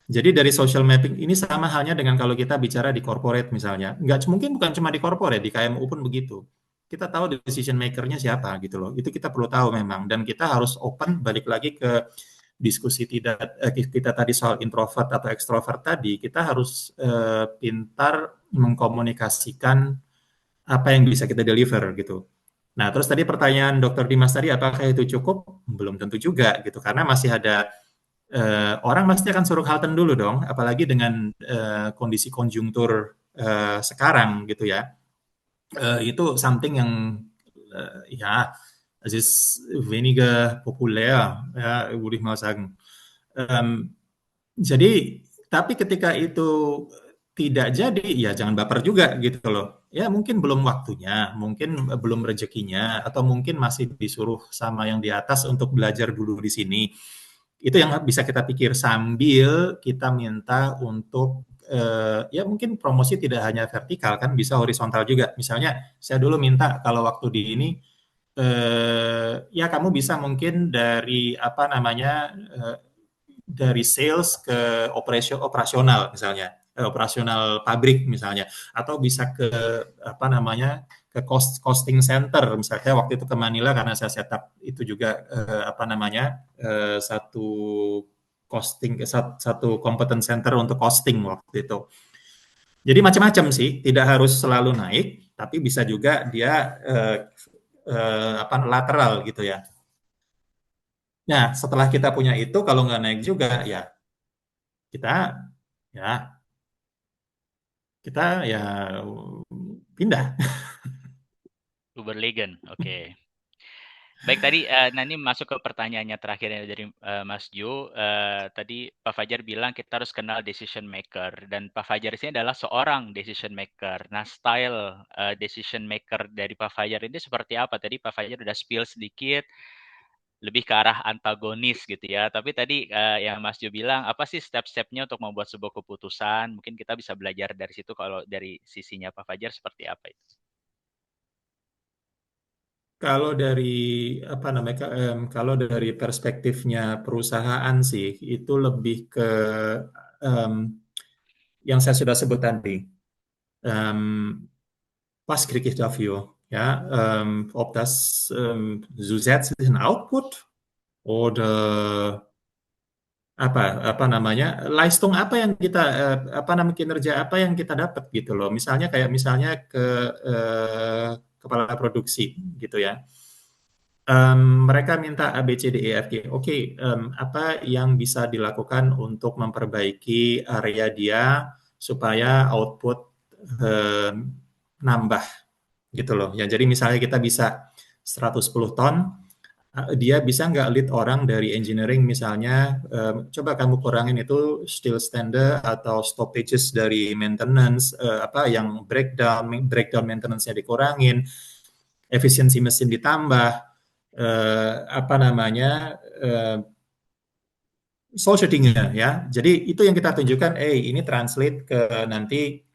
[SPEAKER 2] Jadi dari social mapping ini sama halnya dengan kalau kita bicara di corporate misalnya. Nggak mungkin bukan cuma di corporate, di KMU pun begitu. Kita tahu decision maker-nya siapa gitu loh. Itu kita perlu tahu memang. Dan kita harus open balik lagi ke diskusi kita tadi soal introvert atau extrovert tadi. Kita harus pintar mengkomunikasikan apa yang bisa kita deliver gitu. Nah, terus tadi pertanyaan Dokter Dimas tadi, apakah itu cukup? Belum tentu juga gitu, karena masih ada orang pasti akan suruh halten dulu dong, apalagi dengan kondisi konjungtur sekarang gitu ya. Itu something yang ja, es ist weniger populär, ja, würde ich mal sagen. Jadi, tapi ketika itu tidak jadi, ya jangan baper juga gitu loh. Ya mungkin belum waktunya, mungkin belum rezekinya, atau mungkin masih disuruh sama yang di atas untuk belajar dulu di sini. Itu yang bisa kita pikir sambil kita minta untuk ya mungkin promosi tidak hanya vertikal kan, bisa horizontal juga. Misalnya saya dulu minta kalau waktu di ini ya kamu bisa mungkin dari apa namanya dari sales ke operasional misalnya, operasional pabrik misalnya, atau bisa ke apa namanya ke costing center misalnya waktu itu ke Manila karena saya setup itu juga apa namanya satu costing satu competence center untuk costing waktu itu. Jadi macam-macam sih, tidak harus selalu naik, tapi bisa juga dia apa lateral gitu ya. Nah, setelah kita punya itu, kalau nggak naik juga, ya kita ya kita ya pindah.
[SPEAKER 1] Uberlegen, oke. Baik tadi, nah ini masuk ke pertanyaannya terakhirnya dari Mas Ju. Tadi Pak Fajar bilang kita harus kenal decision maker dan Pak Fajar ini adalah seorang decision maker. Nah, style decision maker dari Pak Fajar ini seperti apa? Tadi Pak Fajar udah spill sedikit, lebih ke arah antagonis gitu ya. Tapi tadi yang Mas Ju bilang, apa sih step-stepnya untuk membuat sebuah keputusan? Mungkin kita bisa belajar dari situ kalau dari sisinya Pak Fajar seperti apa itu?
[SPEAKER 2] Kalau dari apa namanya kalau dari perspektifnya perusahaan sih itu lebih ke em, yang saya sudah sebut tadi. Was kriege ich dafür? Ja, ob das zusätzlichen Output oder apa namanya Leistung apa yang kita apa namanya kinerja apa yang kita dapat gitu loh. Misalnya ke kepala produksi gitu ya. Mereka minta A, B, C, D, E, F, G. Oke, apa yang bisa dilakukan untuk memperbaiki area dia supaya output nambah gitu loh. Ya, jadi misalnya kita bisa 110 ton, dia bisa nggak lead orang dari engineering misalnya, coba kamu kurangin itu still standard atau stoppages dari maintenance, apa yang breakdown maintenance-nya dikurangin, efisiensi mesin ditambah, apa namanya, solche Dinge ya. Jadi itu yang kita tunjukkan, ini translate ke nanti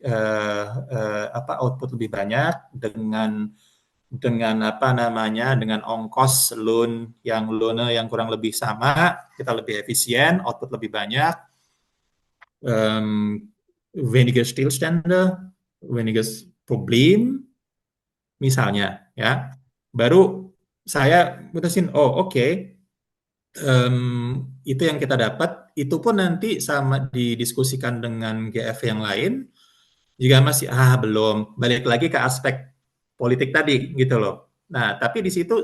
[SPEAKER 2] apa output lebih banyak dengan apa namanya dengan ongkos loan yang kurang lebih sama, kita lebih efisien, output lebih banyak, weniger Stillstände, weniger Problem misalnya ya. Baru saya putusin, oh oke, itu yang kita dapat, itu pun nanti sama didiskusikan dengan GF yang lain, juga masih, belum, balik lagi ke aspek politik tadi gitu loh. Nah, tapi di situ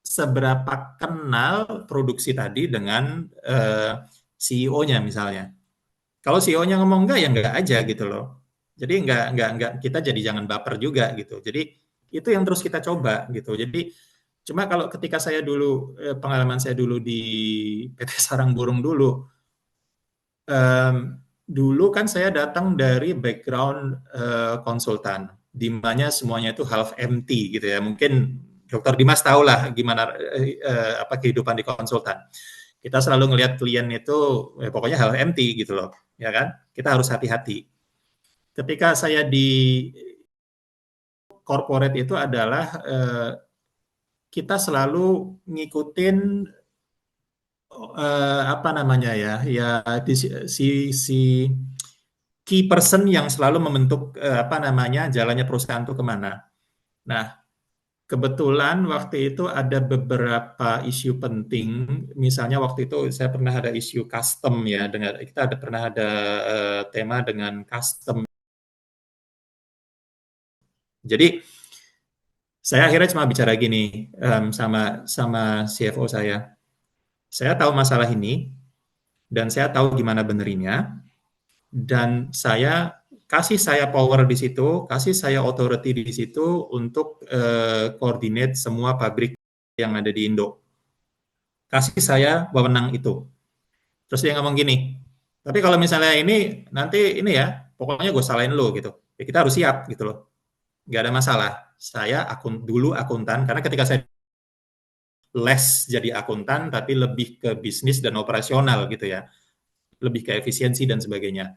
[SPEAKER 2] seberapa kenal produksi tadi dengan CEO-nya misalnya. Kalau CEO-nya ngomong enggak, ya enggak aja gitu loh. Jadi enggak, kita jadi jangan baper juga gitu. Jadi itu yang terus kita coba gitu. Jadi cuma kalau ketika saya dulu, pengalaman saya dulu di PT Sarang Burung dulu, dulu kan saya datang dari background konsultan, di mana semuanya itu half empty gitu ya. Mungkin Dokter Dimas tahu lah gimana apa kehidupan di konsultan. Kita selalu ngelihat klien itu pokoknya half empty gitu loh, ya kan? Kita harus hati-hati. Ketika saya di corporate itu adalah kita selalu ngikutin apa namanya ya, si key person yang selalu membentuk apa namanya jalannya perusahaan itu kemana. Nah, kebetulan waktu itu ada beberapa isu penting, misalnya waktu itu saya pernah ada isu custom ya, pernah ada tema dengan custom. Jadi saya akhirnya cuma bicara gini sama CFO saya. Saya tahu masalah ini dan saya tahu gimana benerinnya. Dan kasih saya power di situ, kasih saya authority di situ untuk coordinate semua pabrik yang ada di Indo. Kasih saya wewenang itu. Terus dia ngomong gini, tapi kalau misalnya ini nanti ini ya, pokoknya gue salahin lo gitu. Ya kita harus siap gitu loh. Nggak ada masalah. Saya dulu akuntan, karena ketika saya less jadi akuntan, tapi lebih ke bisnis dan operasional gitu ya, lebih ke efisiensi dan sebagainya.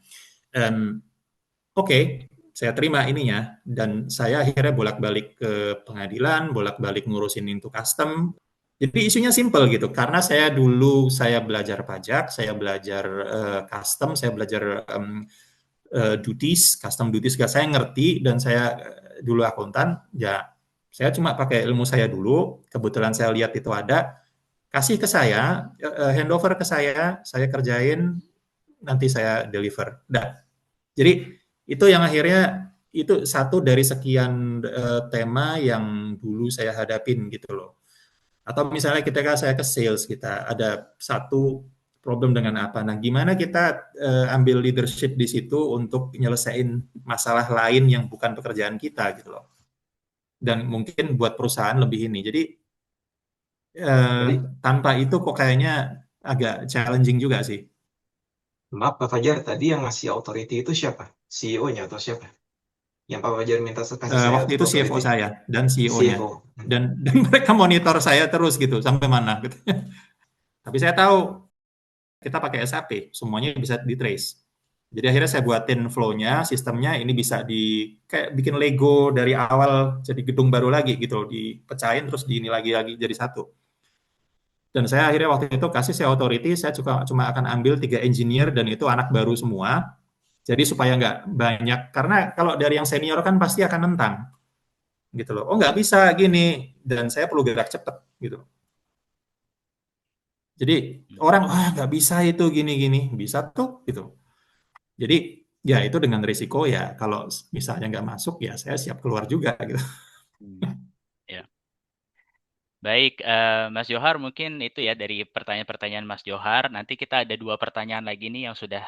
[SPEAKER 2] Oke, saya terima ininya, dan saya akhirnya bolak-balik ke pengadilan, bolak-balik ngurusin into custom. Jadi isunya simple gitu, karena saya belajar pajak, saya belajar custom, saya belajar custom duties, saya ngerti, dan saya dulu akuntan, ya saya cuma pakai ilmu saya dulu, kebetulan saya lihat itu ada, kasih ke saya, handover ke saya kerjain, nanti saya deliver. Nah, jadi itu yang akhirnya itu satu dari sekian tema yang dulu saya hadapin gitu loh. Atau misalnya ketika saya ke sales, kita ada satu problem dengan apa. Nah, gimana kita ambil leadership di situ untuk nyelesain masalah lain yang bukan pekerjaan kita gitu loh. Dan mungkin buat perusahaan lebih ini. Jadi
[SPEAKER 3] Jadi,
[SPEAKER 2] tanpa itu kok kayaknya agak challenging juga sih.
[SPEAKER 3] maaf Pak Fajar, tadi yang ngasih authority itu siapa? CEO-nya atau siapa? Yang Pak Fajar minta kasih saya
[SPEAKER 2] Waktu
[SPEAKER 3] untuk
[SPEAKER 2] itu CFO
[SPEAKER 3] authority?
[SPEAKER 2] saya dan CEO-nya.
[SPEAKER 3] CFO.
[SPEAKER 2] Dan mereka monitor saya terus gitu sampai mana gitu. Tapi saya tahu kita pakai SAP, semuanya bisa di-trace. Jadi akhirnya saya buatin flow-nya, sistemnya ini bisa kayak bikin Lego dari awal jadi gedung baru lagi gitu, dipecahin terus di ini lagi jadi satu. Dan saya akhirnya waktu itu kasih saya authority, saya cuma akan ambil 3 engineer dan itu anak baru semua. Jadi supaya nggak banyak, karena kalau dari yang senior kan pasti akan nentang gitu loh. Oh nggak bisa gini, dan saya perlu gerak cepet gitu. Jadi orang nggak bisa itu gini-gini, bisa tuh gitu. Jadi ya itu dengan risiko ya kalau misalnya nggak masuk ya saya siap keluar juga gitu.
[SPEAKER 1] Ya. Baik, Mas Johar, mungkin itu ya dari pertanyaan-pertanyaan Mas Johar. Nanti kita ada 2 pertanyaan lagi nih yang sudah,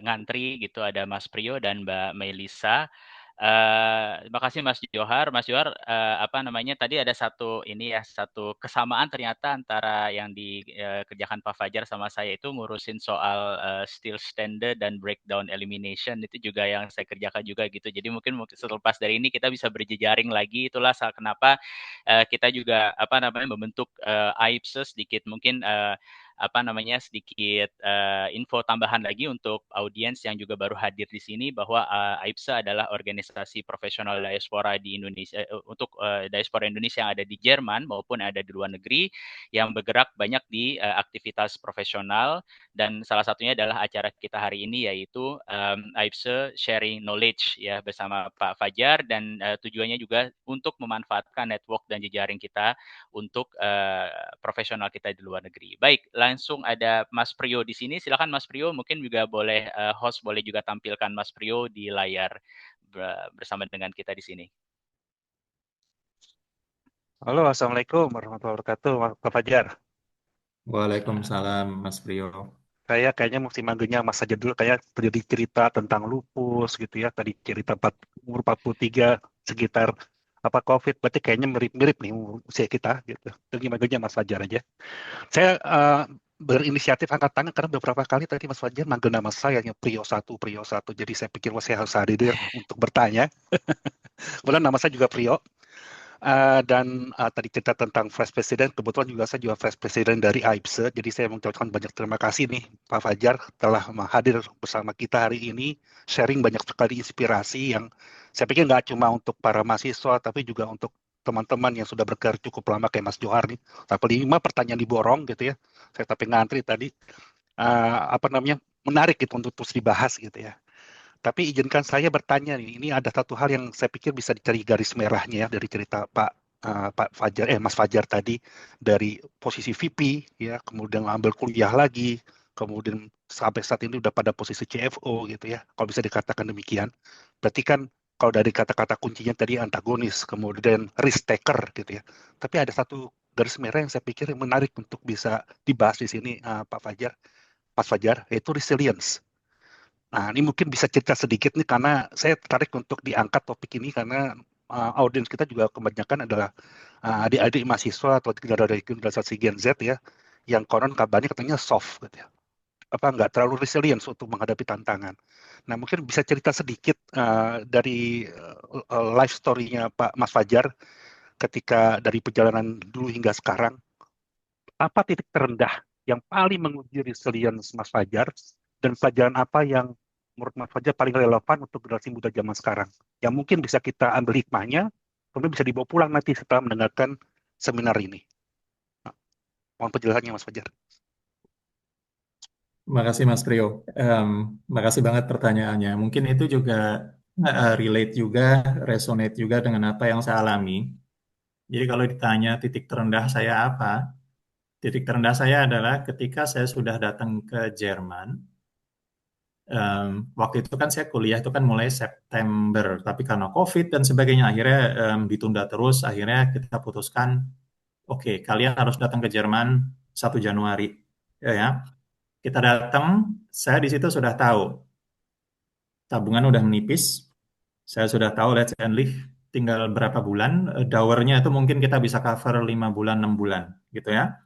[SPEAKER 1] ngantri gitu, ada Mas Priyo dan Mbak Melisa. Terima kasih Mas Johar. Mas Johar, apa namanya, tadi ada satu kesamaan ternyata antara yang dikerjakan Pak Fajar sama saya itu ngurusin soal, steel standard dan breakdown elimination, itu juga yang saya kerjakan juga gitu. Jadi mungkin selepas dari ini kita bisa berjejaring lagi, itulah kenapa kita juga apa namanya membentuk AIPSE sedikit mungkin apa namanya sedikit info tambahan lagi untuk audiens yang juga baru hadir di sini bahwa AIPSE adalah organisasi profesional diaspora di Indonesia untuk diaspora Indonesia yang ada di Jerman maupun ada di luar negeri yang bergerak banyak di aktivitas profesional, dan salah satunya adalah acara kita hari ini yaitu AIPSE Sharing Knowledge ya bersama Pak Fajar, dan tujuannya juga untuk memanfaatkan network dan jejaring kita untuk profesional kita di luar negeri. Baik, langsung ada Mas Priyo di sini. Silakan Mas Priyo, mungkin juga boleh host boleh juga tampilkan Mas Priyo di layar bersama dengan kita di sini.
[SPEAKER 4] Halo, Assalamualaikum warahmatullahi wabarakatuh, Pak Fajar.
[SPEAKER 2] Waalaikumsalam Mas Priyo.
[SPEAKER 4] Saya kayaknya mesti manggilnya Mas saja dulu, kayak terjadi cerita tentang lupus gitu ya. Tadi cerita umur 43 sekitar apa COVID, berarti kayaknya mirip-mirip nih usia kita gitu. Jadi manggilnya Mas Fajar aja. Saya berinisiatif angkat tangan karena beberapa kali tadi Mas Fajar manggil nama saya yang Priyo 1. Jadi saya pikir wah saya harus hadir untuk bertanya. Kemudian nama saya juga Priyo. Dan tadi cerita tentang Fresh President, kebetulan juga saya juga Fresh President dari AIPSE, jadi saya mengucapkan banyak terima kasih nih Pak Fajar telah hadir bersama kita hari ini, sharing banyak sekali inspirasi yang saya pikir nggak cuma untuk para mahasiswa, tapi juga untuk teman-teman yang sudah berkarir cukup lama kayak Mas Johar nih. Tapi 5 pertanyaan diborong gitu ya, saya tapi ngantri tadi, apa namanya, menarik gitu untuk terus dibahas gitu ya. Tapi izinkan saya bertanya nih, ini ada satu hal yang saya pikir bisa dicari garis merahnya ya dari cerita Pak Fajar, Mas Fajar tadi, dari posisi VP ya, kemudian ambil kuliah lagi, kemudian sampai saat ini udah pada posisi CFO gitu ya, kalau bisa dikatakan demikian. Berarti kan kalau dari kata-kata kuncinya tadi antagonis, kemudian risk taker gitu ya. Tapi ada satu garis merah yang saya pikir menarik untuk bisa dibahas di sini, Pak Fajar, yaitu resilience. Nah, ini mungkin bisa cerita sedikit nih karena saya tertarik untuk diangkat topik ini karena audiens kita juga kebanyakan adalah adik-adik mahasiswa atau dari generasi Gen Z ya, yang konon kabarnya katanya soft gitu ya. Apa nggak terlalu resilience untuk menghadapi tantangan. Nah, mungkin bisa cerita sedikit dari life story-nya Pak Mas Fajar ketika dari perjalanan dulu hingga sekarang, apa titik terendah yang paling menguji resilience Mas Fajar, dan pelajaran apa yang menurut Mas Fajar paling relevan untuk generasi muda zaman sekarang, yang mungkin bisa kita ambil hikmahnya, kemudian bisa dibawa pulang nanti setelah mendengarkan seminar ini. Nah, mohon penjelasannya Mas Fajar.
[SPEAKER 2] Makasih Mas Priyo. Makasih banget pertanyaannya. Mungkin itu juga relate juga, resonate juga dengan apa yang saya alami. Jadi kalau ditanya titik terendah saya apa? Titik terendah saya adalah ketika saya sudah datang ke Jerman. Waktu itu kan saya kuliah itu kan mulai September, tapi karena COVID dan sebagainya akhirnya ditunda terus. Akhirnya kita putuskan, oke, kalian harus datang ke Jerman 1 Januari. Ya, kita datang, saya di situ sudah tahu tabungan udah menipis, saya sudah tahu let's and live tinggal berapa bulan, dowernya itu mungkin kita bisa cover 5 bulan, 6 bulan gitu ya.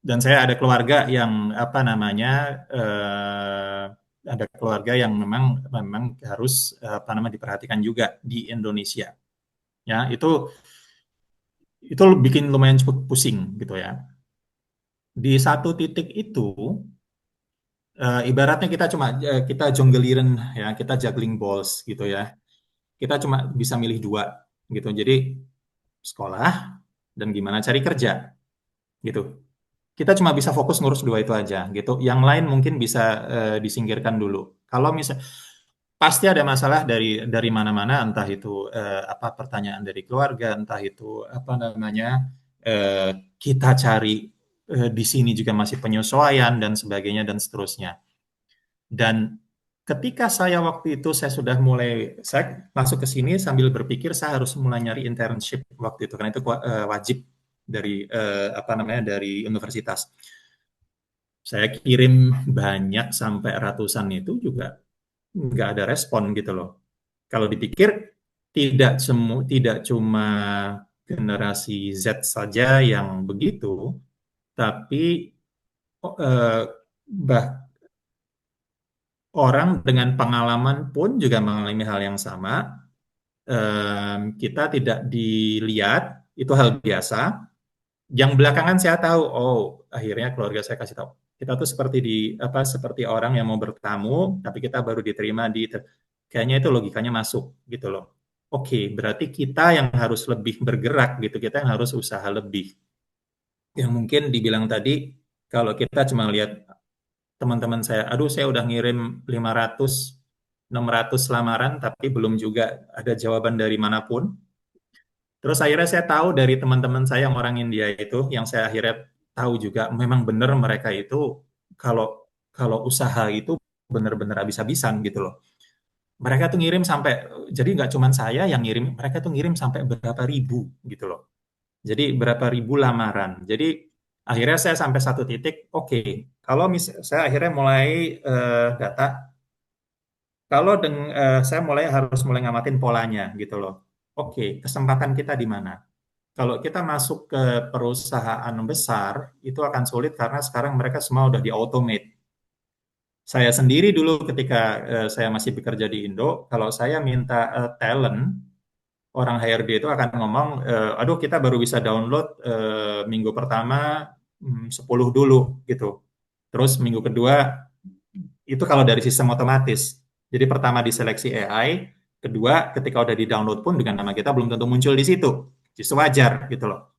[SPEAKER 2] Dan saya ada keluarga yang apa namanya, ada keluarga yang memang harus apa namanya diperhatikan juga di Indonesia. Ya, itu bikin lumayan cukup pusing gitu ya. Di satu titik itu ibaratnya kita jonggeliren ya, kita juggling balls gitu ya. Kita cuma bisa milih 2 gitu. Jadi sekolah dan gimana cari kerja gitu. Kita cuma bisa fokus ngurus 2 itu aja gitu. Yang lain mungkin bisa disingkirkan dulu. Kalau misal pasti ada masalah dari mana-mana, entah itu apa pertanyaan dari keluarga, entah itu apa namanya kita cari di sini juga masih penyesuaian dan sebagainya dan seterusnya. Dan ketika saya waktu itu saya masuk ke sini sambil berpikir saya harus mulai nyari internship waktu itu karena itu wajib dari apa namanya dari universitas. Saya kirim banyak sampai ratusan itu juga nggak ada respon gitu loh. Kalau dipikir tidak cuma generasi Z saja yang begitu, tapi eh, bah orang dengan pengalaman pun juga mengalami hal yang sama. Kita tidak dilihat, itu hal biasa. Yang belakangan saya tahu, oh akhirnya keluarga saya kasih tahu. Kita tuh seperti orang yang mau bertamu, tapi kita baru diterima kayaknya itu logikanya masuk gitu loh. Oke, berarti kita yang harus lebih bergerak gitu, kita yang harus usaha lebih. Yang mungkin dibilang tadi, kalau kita cuma lihat teman-teman saya, aduh saya udah ngirim 500, 600 lamaran, tapi belum juga ada jawaban dari manapun. Terus akhirnya saya tahu dari teman-teman saya yang orang India itu, yang saya akhirnya tahu juga memang benar mereka itu kalau kalau usaha itu benar-benar habis-habisan gitu loh. Mereka tuh ngirim sampai, jadi nggak cuma saya yang ngirim, mereka tuh ngirim sampai berapa ribu gitu loh. Jadi berapa ribu lamaran. Jadi akhirnya saya sampai satu titik, oke, kalau saya akhirnya mulai data, kalau saya harus mulai ngamatin polanya gitu loh. Oke, kesempatan kita di mana? Kalau kita masuk ke perusahaan besar, itu akan sulit karena sekarang mereka semua udah di-automate. Saya sendiri dulu ketika saya masih bekerja di Indo, kalau saya minta talent, orang HRD itu akan ngomong, aduh kita baru bisa download minggu pertama 10 dulu gitu. Terus minggu kedua, itu kalau dari sistem otomatis. Jadi pertama diseleksi AI, kedua ketika udah di-download pun dengan nama kita belum tentu muncul di situ. Justru wajar gitu loh.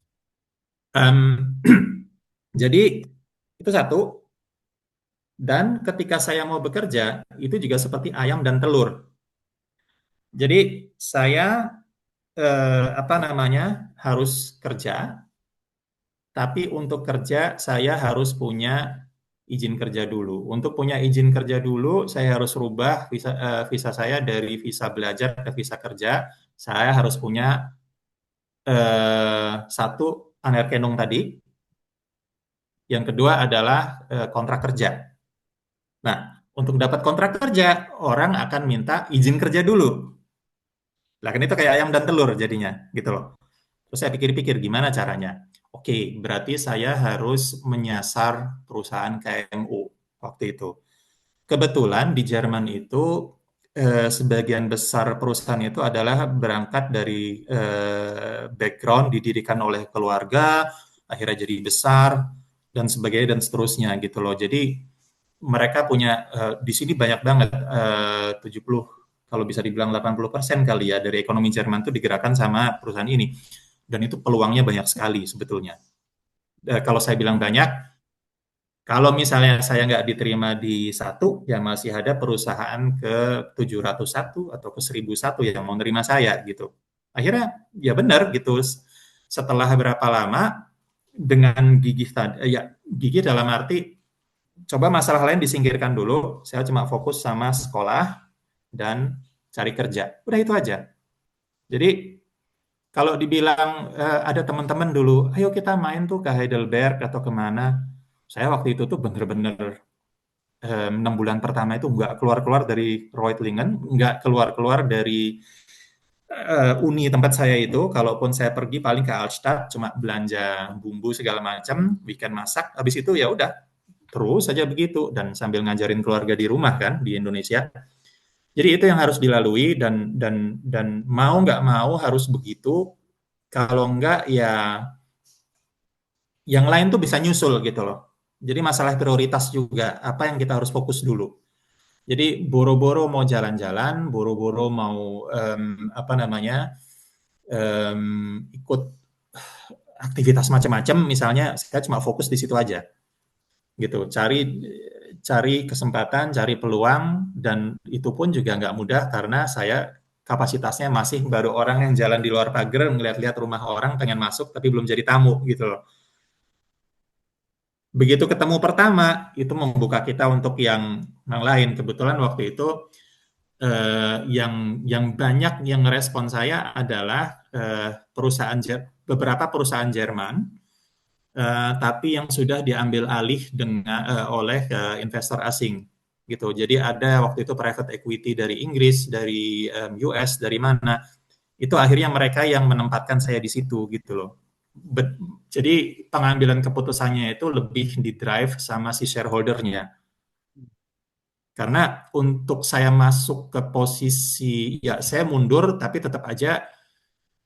[SPEAKER 2] Jadi itu satu. Dan ketika saya mau bekerja, itu juga seperti ayam dan telur. Jadi saya apa namanya harus kerja, tapi untuk kerja saya harus punya izin kerja dulu. Untuk punya izin kerja dulu, saya harus rubah visa saya dari visa belajar ke visa kerja. Saya harus punya satu anerkenung tadi. Yang kedua adalah kontrak kerja. Nah, untuk dapat kontrak kerja, orang akan minta izin kerja dulu. Lah kan itu kayak ayam dan telur jadinya, gitu loh. Terus saya pikir-pikir gimana caranya. Oke, berarti saya harus menyasar perusahaan KMU waktu itu. Kebetulan di Jerman itu sebagian besar perusahaan itu adalah berangkat dari background didirikan oleh keluarga akhirnya jadi besar dan sebagainya dan seterusnya gitu loh. Jadi mereka punya di sini banyak banget 70 kalau bisa dibilang 80% kali ya dari ekonomi Jerman itu digerakkan sama perusahaan ini dan itu peluangnya banyak sekali sebetulnya. Kalau saya bilang banyak, kalau misalnya saya nggak diterima di satu, ya masih ada perusahaan ke 701 atau ke 1001 yang mau nerima saya gitu. Akhirnya ya benar gitu. Setelah berapa lama dengan gigih tadi, ya gigih dalam arti coba masalah lain disingkirkan dulu. Saya cuma fokus sama sekolah dan cari kerja. Udah itu aja. Jadi kalau dibilang ada teman-teman dulu, ayo kita main tuh ke Heidelberg atau kemana. Saya waktu itu tuh bener-bener 6 bulan pertama itu nggak keluar-keluar dari Reutlingen, nggak keluar-keluar dari uni tempat saya itu. Kalaupun saya pergi paling ke Altstadt, cuma belanja bumbu segala macam, weekend masak. Habis itu ya udah terus saja begitu dan sambil ngajarin keluarga di rumah kan di Indonesia. Jadi itu yang harus dilalui dan mau nggak mau harus begitu. Kalau nggak ya yang lain tuh bisa nyusul gitu loh. Jadi masalah prioritas juga, apa yang kita harus fokus dulu. Jadi boro-boro mau jalan-jalan, boro-boro mau apa namanya ikut aktivitas macam-macam, misalnya saya cuma fokus di situ aja, gitu. Cari kesempatan, cari peluang, dan itu pun juga nggak mudah karena saya kapasitasnya masih baru orang yang jalan di luar pagar, ngeliat-liat rumah orang, pengen masuk tapi belum jadi tamu gitu loh. Begitu ketemu pertama, itu membuka kita untuk yang lain. Kebetulan waktu itu yang banyak yang respon saya adalah beberapa perusahaan Jerman, tapi yang sudah diambil alih oleh investor asing, gitu. Jadi ada waktu itu private equity dari Inggris, dari US, dari mana. Itu akhirnya mereka yang menempatkan saya di situ, gitu loh. Jadi pengambilan keputusannya itu lebih di drive sama si shareholder-nya. Karena untuk saya masuk ke posisi, ya saya mundur, tapi tetap aja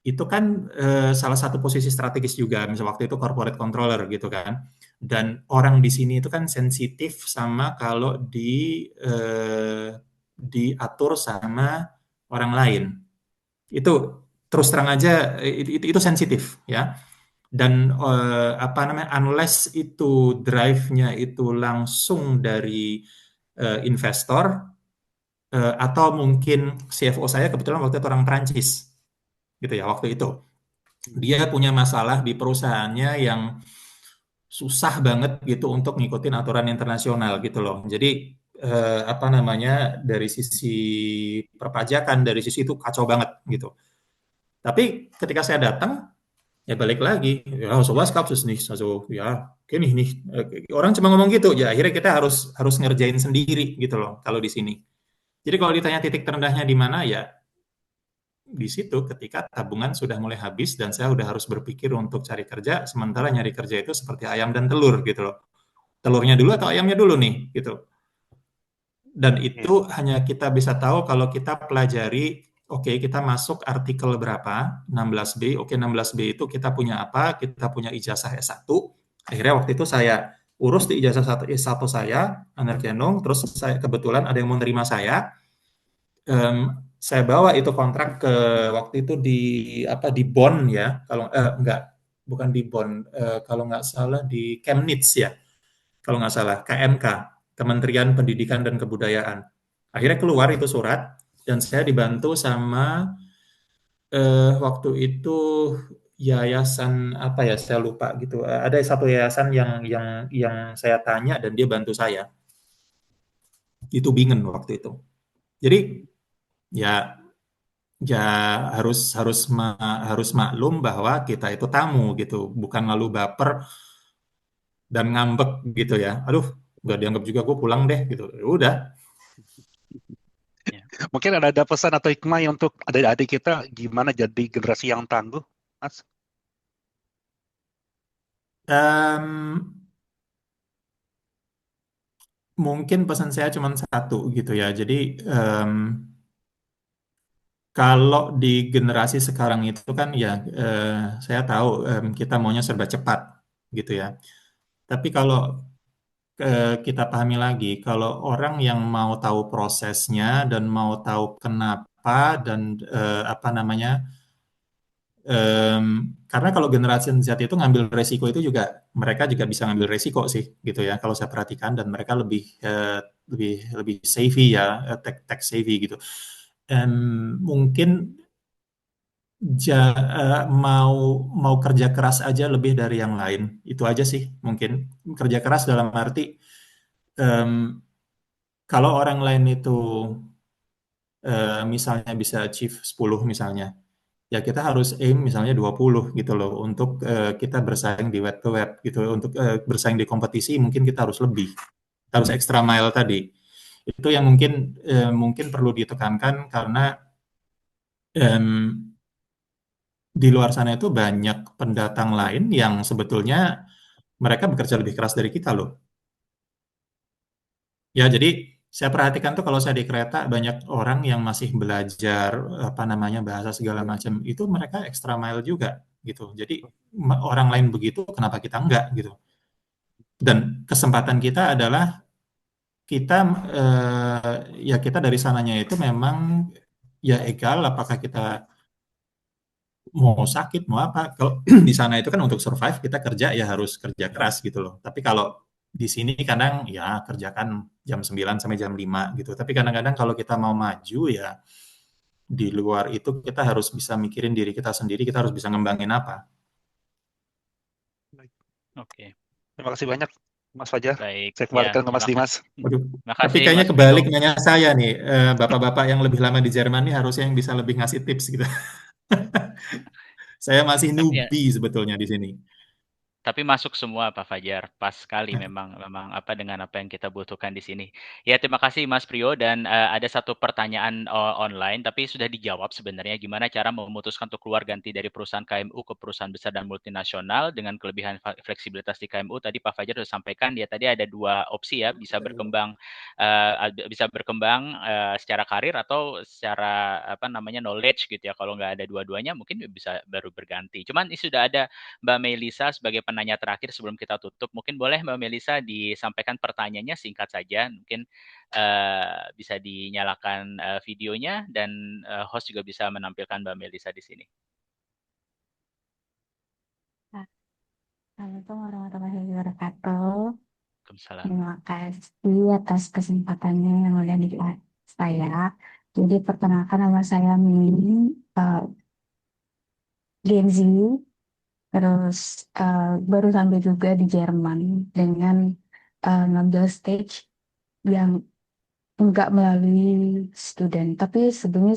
[SPEAKER 2] itu kan salah satu posisi strategis juga, misalnya waktu itu corporate controller gitu kan. Dan orang di sini itu kan sensitif sama kalau diatur sama orang lain. Itu terus terang aja itu sensitif ya. Dan apa namanya, unless itu drive-nya itu langsung dari investor atau mungkin CFO saya kebetulan waktu itu orang Prancis gitu ya, waktu itu dia punya masalah di perusahaannya yang susah banget gitu untuk ngikutin aturan internasional gitu loh. Jadi apa namanya, dari sisi perpajakan, dari sisi itu kacau banget gitu. Tapi ketika saya datang, ya balik lagi, ya sowas kapsus nih, so ya gini nih, orang cuma ngomong gitu, ya akhirnya kita harus ngerjain sendiri gitu loh kalau di sini. Jadi kalau ditanya titik terendahnya di mana, ya di situ ketika tabungan sudah mulai habis dan saya udah harus berpikir untuk cari kerja, sementara nyari kerja itu seperti ayam dan telur gitu loh. Telurnya dulu atau ayamnya dulu nih gitu. Dan itu hanya kita bisa tahu kalau kita pelajari, oke, kita masuk artikel berapa, 16B, oke 16B itu kita punya apa, kita punya ijazah S1, akhirnya waktu itu saya urus di ijazah S1 saya, anerkennung, terus saya kebetulan ada yang mau nerima saya, saya bawa itu kontrak ke waktu itu di Bonn ya, kalau enggak, bukan di Bonn, kalau nggak salah di Chemnitz ya, kalau nggak salah, KMK, Kementerian Pendidikan dan Kebudayaan. Akhirnya keluar itu surat, dan saya dibantu sama waktu itu yayasan apa ya, saya lupa gitu. Ada satu yayasan yang saya tanya dan dia bantu saya. Itu Bingen waktu itu. Jadi ya ya harus maklum bahwa kita itu tamu gitu, bukan lalu baper dan ngambek gitu ya. Aduh, nggak dianggap juga, gue pulang deh gitu. Ya udah.
[SPEAKER 4] Mungkin ada pesan atau hikmah untuk adik-adik kita gimana jadi generasi yang tangguh, Mas?
[SPEAKER 2] Mungkin pesan saya cuma satu gitu ya. Jadi kalau di generasi sekarang itu kan ya saya tahu kita maunya serba cepat gitu ya. Tapi kalau kita pahami lagi, kalau orang yang mau tahu prosesnya dan mau tahu kenapa dan apa namanya, karena kalau generasi Z itu ngambil resiko itu juga mereka juga bisa ngambil resiko sih gitu ya kalau saya perhatikan, dan mereka lebih savvy ya, tech savvy gitu. Mungkin mau mau kerja keras aja lebih dari yang lain, itu aja sih mungkin. Kerja keras dalam arti em, kalau orang lain itu misalnya bisa achieve 10 misalnya, ya kita harus aim misalnya 20 gitu loh, untuk kita bersaing di web to web gitu, untuk bersaing di kompetisi mungkin kita harus lebih, kita harus extra mile tadi. Itu yang mungkin perlu ditekankan, karena em, di luar sana itu banyak pendatang lain yang sebetulnya mereka bekerja lebih keras dari kita loh. Ya, jadi saya perhatikan tuh kalau saya di kereta banyak orang yang masih belajar apa namanya bahasa segala macam, itu mereka extra mile juga gitu. Jadi orang lain begitu, kenapa kita enggak gitu? Dan kesempatan kita adalah kita ya kita dari sananya itu memang ya egal apakah kita mau sakit mau apa. Kalau di sana itu kan untuk survive kita kerja ya harus kerja keras gitu loh. Tapi kalau di sini kadang ya kerjakan jam 9 sampai jam 5 gitu. Tapi kadang-kadang kalau kita mau maju ya di luar itu kita harus bisa mikirin diri kita sendiri, kita harus bisa ngembangin apa.
[SPEAKER 4] Baik.
[SPEAKER 1] Oke,
[SPEAKER 4] Terima kasih banyak, Mas Fajar.
[SPEAKER 1] baik.
[SPEAKER 4] Saya
[SPEAKER 1] Ya,
[SPEAKER 4] kembalikan ke Mas
[SPEAKER 1] terima
[SPEAKER 4] Dimas.
[SPEAKER 1] kasih.
[SPEAKER 2] Waduh, tapi
[SPEAKER 1] Makasih
[SPEAKER 2] kayaknya
[SPEAKER 1] Mas Prio.
[SPEAKER 2] kebalik nanya saya nih, bapak-bapak yang lebih lama di Jerman nih harusnya yang bisa lebih ngasih tips gitu. Saya masih
[SPEAKER 1] Tapi ya,
[SPEAKER 2] newbie sebetulnya di sini.
[SPEAKER 1] tapi masuk semua Pak Fajar, pas sekali memang memang apa dengan apa yang kita butuhkan di sini. Ya terima kasih Mas Prio, dan ada satu pertanyaan online tapi sudah dijawab sebenarnya, gimana cara memutuskan untuk keluar ganti dari perusahaan KMU ke perusahaan besar dan multinasional dengan kelebihan fleksibilitas di KMU. Tadi Pak Fajar sudah sampaikan ya, tadi ada dua opsi ya, bisa berkembang secara karir atau secara apa namanya knowledge gitu ya. Kalau nggak ada dua-duanya mungkin bisa baru berganti. Cuman ini sudah ada Mbak Melisa sebagai penanya terakhir sebelum kita tutup. Mungkin boleh Mbak Melisa disampaikan pertanyaannya singkat saja. Mungkin bisa dinyalakan videonya, dan host juga bisa menampilkan Mbak Melisa di sini.
[SPEAKER 5] Assalamualaikum warahmatullahi wabarakatuh.
[SPEAKER 1] Waalaikumsalam.
[SPEAKER 5] Terima kasih atas kesempatannya yang udah diberikan saya. Jadi perkenalkan nama saya Mimi, Gen Z, terus baru sampai juga di Jerman dengan ngambil stage yang enggak melalui student, tapi sebelumnya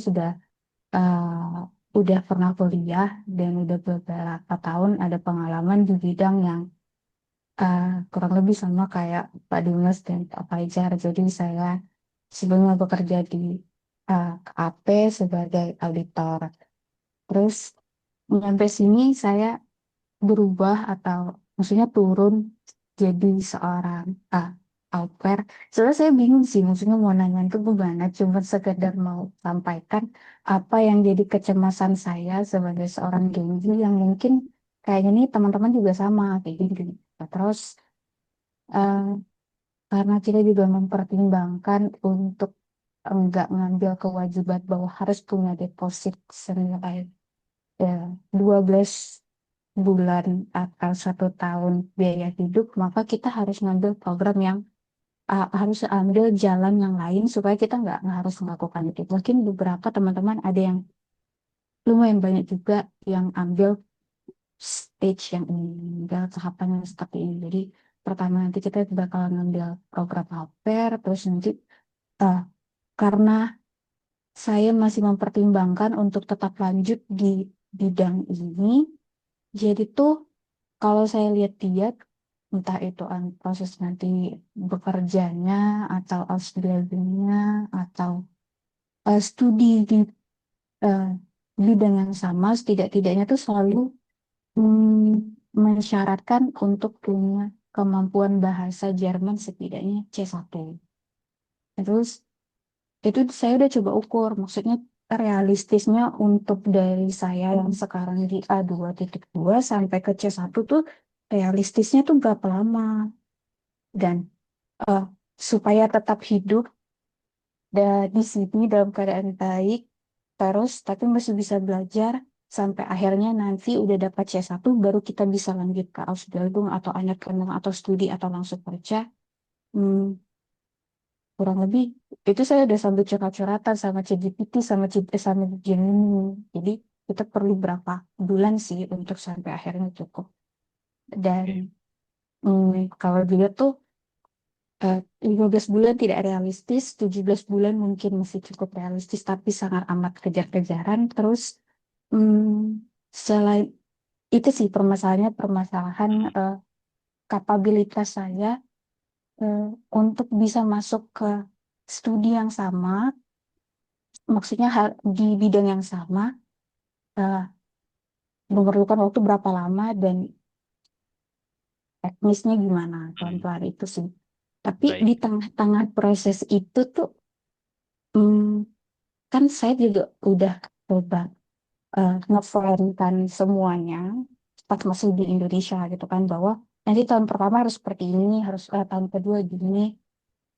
[SPEAKER 5] udah pernah kuliah dan udah beberapa tahun ada pengalaman di bidang yang kurang lebih sama kayak Pak Dimas dan Pak Fajar. Jadi saya sebelumnya bekerja di KAP sebagai auditor. Terus sampai sini saya berubah atau maksudnya turun jadi seorang au pair. Soalnya saya bingung sih, maksudnya mau nanya itu gimana, cuma sekedar mau sampaikan apa yang jadi kecemasan saya sebagai seorang Gen Z yang mungkin kayaknya nih teman-teman juga sama kayak gini. Terus eh, karena kita juga mempertimbangkan untuk enggak ngambil kewajiban bahwa harus punya deposit senilai ya, 12 bulan atau 1 tahun biaya hidup, maka kita harus ngambil program yang harus ambil jalan yang lain supaya kita nggak harus melakukan itu. Mungkin beberapa teman-teman ada yang lumayan banyak juga yang ambil stage yang ini, ambil tahapan yang seperti ini. Jadi pertama nanti kita bakal ngambil program APR, terus nanti uh, karena saya masih mempertimbangkan untuk tetap lanjut di bidang ini, jadi tuh kalau saya lihat-lihat, entah itu proses nanti bekerjanya, atau upskillingnya, atau studi di eh, bidang yang sama, setidak-tidaknya tuh selalu mensyaratkan untuk punya kemampuan bahasa Jerman setidaknya C1. Terus itu saya udah coba ukur, maksudnya realistisnya untuk dari saya yang sekarang di A2.2 sampai ke C1 tuh realistisnya tuh berapa lama, dan supaya tetap hidup di sini dalam keadaan baik terus, tapi masih bisa belajar sampai akhirnya nanti udah dapat C1 baru kita bisa lanjut ke Ausbildung atau anerkennung atau studi atau langsung kerja. Hmm, kurang lebih itu saya udah sambil curhat-curhatan sama ChatGPT sama Gemini. Jadi kita perlu berapa bulan sih untuk sampai akhirnya cukup. Dan kalau dilihat tuh 15 bulan tidak realistis, 17 bulan mungkin masih cukup realistis, tapi sangat amat kejar-kejaran. Terus selain itu sih permasalahan kapabilitas saya untuk bisa masuk ke studi yang sama, maksudnya di bidang yang sama, eh, memerlukan waktu berapa lama dan teknisnya gimana, pelan-pelan itu sih. Tapi di
[SPEAKER 1] Baik.
[SPEAKER 5] tengah-tengah proses itu tuh, kan saya juga udah coba nge-plan semuanya pas masih di Indonesia gitu kan, bahwa nanti tahun pertama harus seperti ini, harus tahun kedua gini.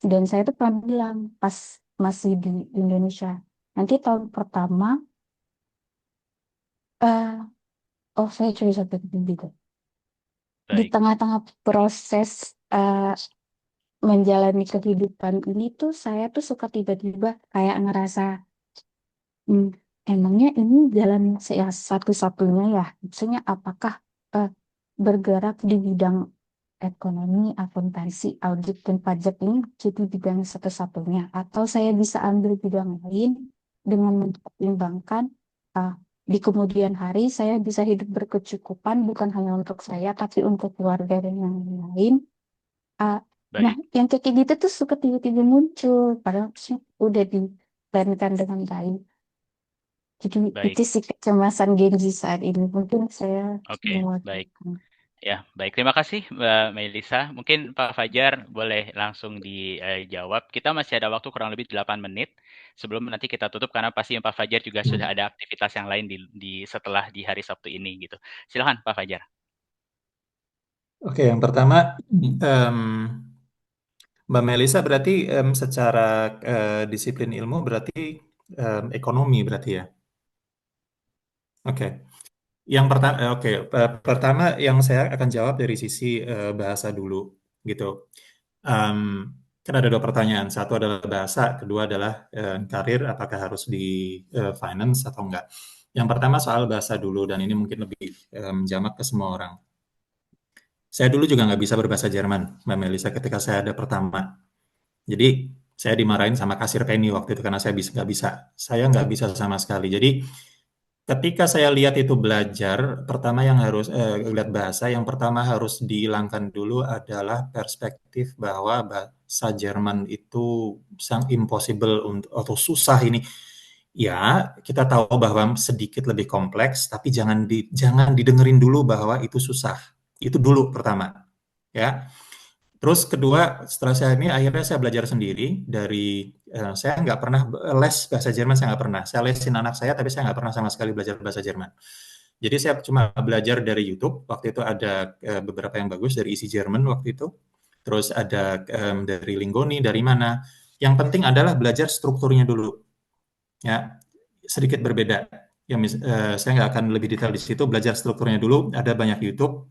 [SPEAKER 5] Dan saya tuh pernah bilang pas masih di Indonesia, nanti tahun pertama, saya curi sampai gitu. Di
[SPEAKER 1] Baik.
[SPEAKER 5] tengah-tengah proses menjalani kehidupan ini tuh, saya tuh suka tiba-tiba kayak ngerasa, emangnya ini jalan satu-satunya ya? Maksudnya apakah eh, bergerak di bidang ekonomi, akuntansi, audit, dan pajak ini jadi bidang satu-satunya? Atau saya bisa ambil bidang lain dengan mempertimbangkan uh, di kemudian hari saya bisa hidup berkecukupan bukan hanya untuk saya, tapi untuk keluarga dan yang lain. Uh, nah,
[SPEAKER 1] Baik.
[SPEAKER 5] yang kayak gitu tuh suka tiba-tiba muncul, padahal udah diplankan dengan baik. Jadi
[SPEAKER 1] Baik.
[SPEAKER 5] itu sih kecemasan Gen Z saat ini. Mungkin saya
[SPEAKER 1] Oke, baik.
[SPEAKER 5] mewakilkan.
[SPEAKER 1] Ya, baik. Terima kasih, Mbak Melisa. Mungkin Pak Fajar boleh langsung dijawab. Kita masih ada waktu kurang lebih 8 menit sebelum nanti kita tutup, karena pasti Pak Fajar juga sudah ada aktivitas yang lain setelah di hari Sabtu ini gitu. Silakan Pak Fajar.
[SPEAKER 2] Oke, yang pertama, Mbak Melisa berarti secara disiplin ilmu berarti ekonomi berarti ya. Oke. Yang pertama, pertama yang saya akan jawab dari sisi bahasa dulu, gitu. Em, kan ada dua pertanyaan. Satu adalah bahasa, kedua adalah karir, apakah harus di finance atau enggak. Yang pertama soal bahasa dulu, dan ini mungkin lebih jamak ke semua orang. Saya dulu juga nggak bisa berbahasa Jerman, Mbak Melisa, ketika saya ada pertama. Jadi saya dimarahin sama kasir Penny waktu itu karena saya nggak bisa. Saya nggak bisa sama sekali. Jadi ketika saya lihat itu belajar, pertama yang harus lihat bahasa, yang pertama harus dihilangkan dulu adalah perspektif bahwa bahasa Jerman itu sang impossible atau susah ini. Ya, kita tahu bahwa sedikit lebih kompleks, tapi jangan didengerin dulu bahwa itu susah. Itu dulu pertama, ya. Terus kedua, setelah saya ini akhirnya saya belajar sendiri dari saya nggak pernah les bahasa Jerman, saya nggak pernah. Saya lesin anak saya, tapi saya nggak pernah sama sekali belajar bahasa Jerman. Jadi saya cuma belajar dari YouTube. Waktu itu ada beberapa yang bagus dari Easy German waktu itu. Terus ada dari Lingoni, dari mana. Yang penting adalah belajar strukturnya dulu. Ya, sedikit berbeda. Saya nggak akan lebih detail di situ. Belajar strukturnya dulu. Ada banyak YouTube.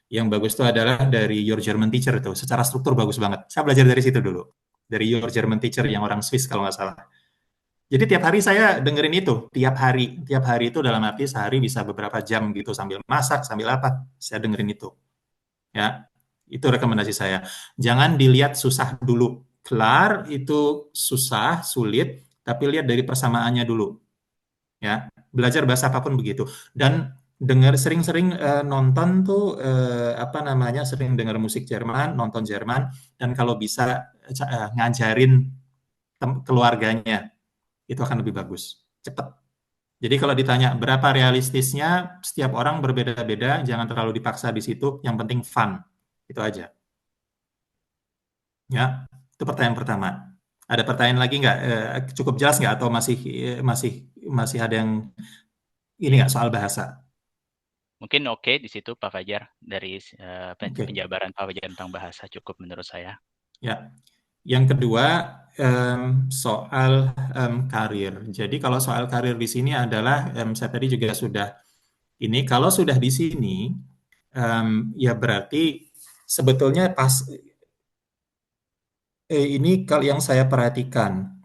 [SPEAKER 2] Yang bagus itu adalah dari Your German Teacher itu. Secara struktur bagus banget. Saya belajar dari situ dulu. Dari Your German Teacher yang orang Swiss kalau nggak salah. Jadi tiap hari saya dengerin itu. Tiap hari. Tiap hari itu dalam arti sehari bisa beberapa jam gitu. Sambil masak, sambil apa. Saya dengerin itu. Ya, itu rekomendasi saya. Jangan dilihat susah dulu. Kelar itu susah, sulit. Tapi lihat dari persamaannya dulu. Ya, belajar bahasa apapun begitu. Dan dengar sering-sering nonton tuh apa namanya, sering dengar musik Jerman, nonton Jerman, dan kalau bisa ngajarin keluarganya, itu akan lebih bagus, cepat. Jadi kalau ditanya berapa realistisnya, setiap orang berbeda-beda, jangan terlalu dipaksa di situ, yang penting fun, itu aja. Ya, itu pertanyaan pertama. Ada pertanyaan lagi nggak? Cukup jelas nggak, atau masih ada yang ini nggak soal bahasa?
[SPEAKER 1] Mungkin oke di situ Pak Fajar dari
[SPEAKER 2] Oke.
[SPEAKER 1] penjabaran Pak Fajar tentang bahasa cukup menurut saya.
[SPEAKER 2] Ya. Yang kedua, soal karir. Jadi kalau soal karir di sini adalah, saya tadi juga sudah ini, kalau sudah di sini, ya berarti sebetulnya ini kalau yang saya perhatikan,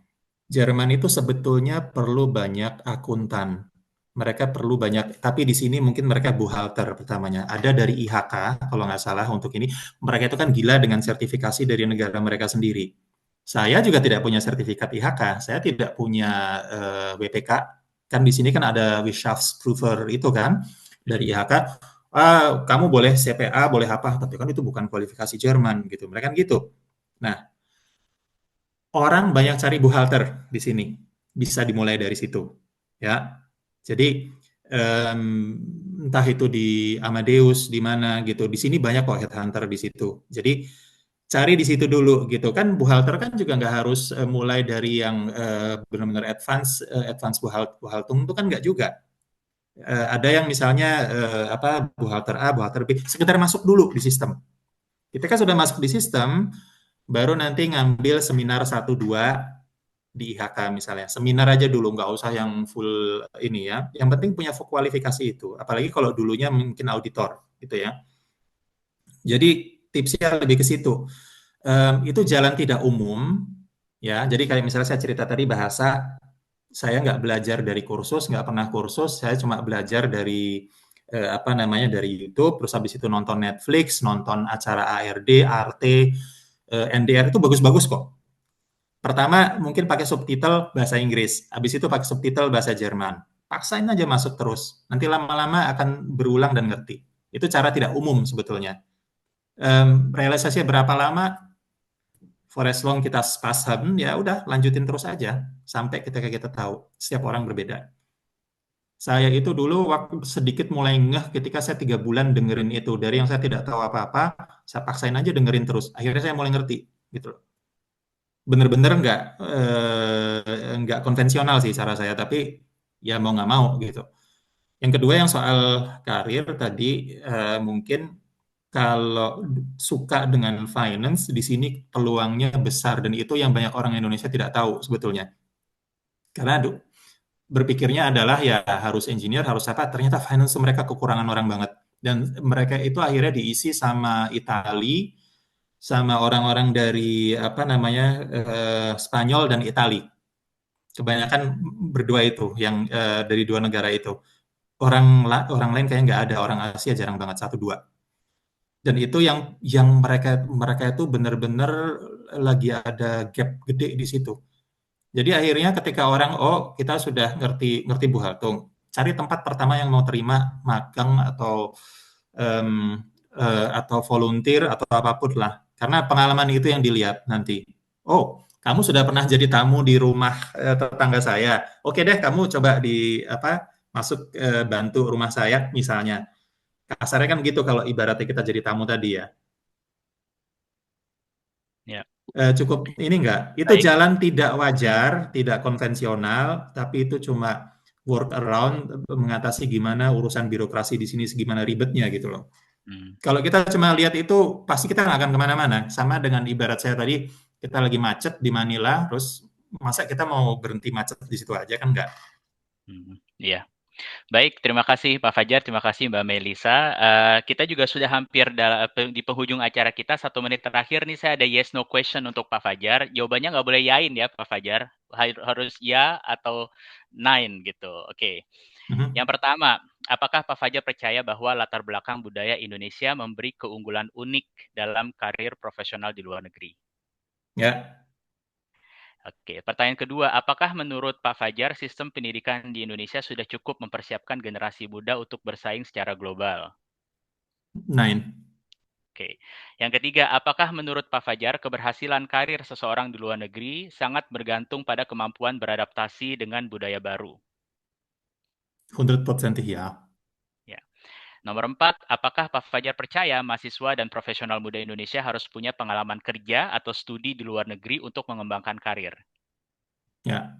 [SPEAKER 2] Jerman itu sebetulnya perlu banyak akuntan. Mereka perlu banyak, tapi di sini mungkin mereka Buhalter pertamanya. Ada dari IHK, kalau nggak salah untuk ini. Mereka itu kan gila dengan sertifikasi dari negara mereka sendiri. Saya juga tidak punya sertifikat IHK, saya tidak punya WPK. Kan di sini kan ada Wirtschaftsprüfer itu kan, dari IHK. Kamu boleh CPA, boleh apa, tapi kan itu bukan kualifikasi Jerman gitu. Mereka kan gitu. Nah, orang banyak cari buhalter di sini. Bisa dimulai dari situ. Ya. Jadi entah itu di Amadeus di mana gitu. Di sini banyak kok headhunter di situ. Jadi cari di situ dulu gitu kan. Buhalter kan juga nggak harus mulai dari yang benar-benar advance buhaltung itu kan nggak juga. Ada yang misalnya buhalter A, buhalter B, sekedar masuk dulu di sistem. Kita kan sudah masuk di sistem, baru nanti ngambil seminar 1-2 di IHK misalnya. Seminar aja dulu, nggak usah yang full ini ya. Yang penting punya kualifikasi itu. Apalagi kalau dulunya mungkin auditor gitu ya. Jadi tipsnya lebih ke situ. Itu jalan tidak umum ya. Jadi kayak misalnya saya cerita tadi bahasa, saya nggak belajar dari kursus, nggak pernah kursus. Saya cuma belajar dari dari YouTube. Terus habis itu nonton Netflix, nonton acara ARD, RT, NDR itu bagus-bagus kok. Pertama mungkin pakai subtitle bahasa Inggris, habis itu pakai subtitle bahasa Jerman. Paksain aja masuk terus. Nanti lama-lama akan berulang dan ngerti. Itu cara tidak umum sebetulnya. Realisasinya berapa lama? For as long kita paham, ya udah lanjutin terus aja sampai kita tahu. Setiap orang berbeda. Saya itu dulu waktu sedikit mulai ngeh ketika saya 3 bulan dengerin itu. Dari yang saya tidak tahu apa-apa, saya paksain aja dengerin terus. Akhirnya saya mulai ngerti gitu loh. Bener-bener nggak konvensional sih cara saya, tapi ya mau nggak mau gitu. Yang kedua yang soal karir tadi, mungkin kalau suka dengan finance di sini peluangnya besar dan itu yang banyak orang Indonesia tidak tahu sebetulnya. Karena berpikirnya adalah ya harus engineer, harus apa, ternyata finance mereka kekurangan orang banget. Dan mereka itu akhirnya diisi sama Itali, sama orang-orang dari Spanyol dan Itali. Kebanyakan berdua itu yang dari dua negara itu. Orang lain kayak nggak ada, orang Asia jarang banget, 1-2. Dan itu yang mereka itu benar-benar lagi ada gap gede di situ. Jadi akhirnya ketika orang, oh kita sudah ngerti buhaltung, cari tempat pertama yang mau terima magang atau volunteer atau apapun lah. Karena pengalaman itu yang dilihat nanti. Oh, kamu sudah pernah jadi tamu di rumah tetangga saya. Oke deh, kamu coba masuk bantu rumah saya misalnya. Kasarnya kan gitu kalau ibaratnya kita jadi tamu tadi ya.
[SPEAKER 1] Ya.
[SPEAKER 2] Cukup ini enggak? Itu
[SPEAKER 1] Baik.
[SPEAKER 2] jalan tidak wajar, tidak konvensional, tapi itu cuma work around mengatasi gimana urusan birokrasi di sini segimana ribetnya gitu loh. Kalau kita cuma lihat itu, pasti kita nggak akan kemana-mana. Sama dengan ibarat saya tadi, kita lagi macet di Manila, terus masa kita mau berhenti macet di situ aja kan nggak?
[SPEAKER 1] Iya. Baik, terima kasih Pak Fajar, terima kasih Mbak Melisa. Kita juga sudah hampir di penghujung acara kita. 1 menit terakhir nih saya ada yes no question untuk Pak Fajar. Jawabannya nggak boleh yain ya Pak Fajar. Harus ya atau nine gitu. Oke. Yang pertama, apakah Pak Fajar percaya bahwa latar belakang budaya Indonesia memberi keunggulan unik dalam karir profesional di luar negeri?
[SPEAKER 2] Ya.
[SPEAKER 1] Oke, pertanyaan kedua, apakah menurut Pak Fajar sistem pendidikan di Indonesia sudah cukup mempersiapkan generasi muda untuk bersaing secara global?
[SPEAKER 2] 9.
[SPEAKER 1] Oke. Yang ketiga, apakah menurut Pak Fajar keberhasilan karir seseorang di luar negeri sangat bergantung pada kemampuan beradaptasi dengan budaya baru?
[SPEAKER 2] 100% ya.
[SPEAKER 1] Ya. Nomor 4, apakah Pak Fajar percaya mahasiswa dan profesional muda Indonesia harus punya pengalaman kerja atau studi di luar negeri untuk mengembangkan karir?
[SPEAKER 2] Ya.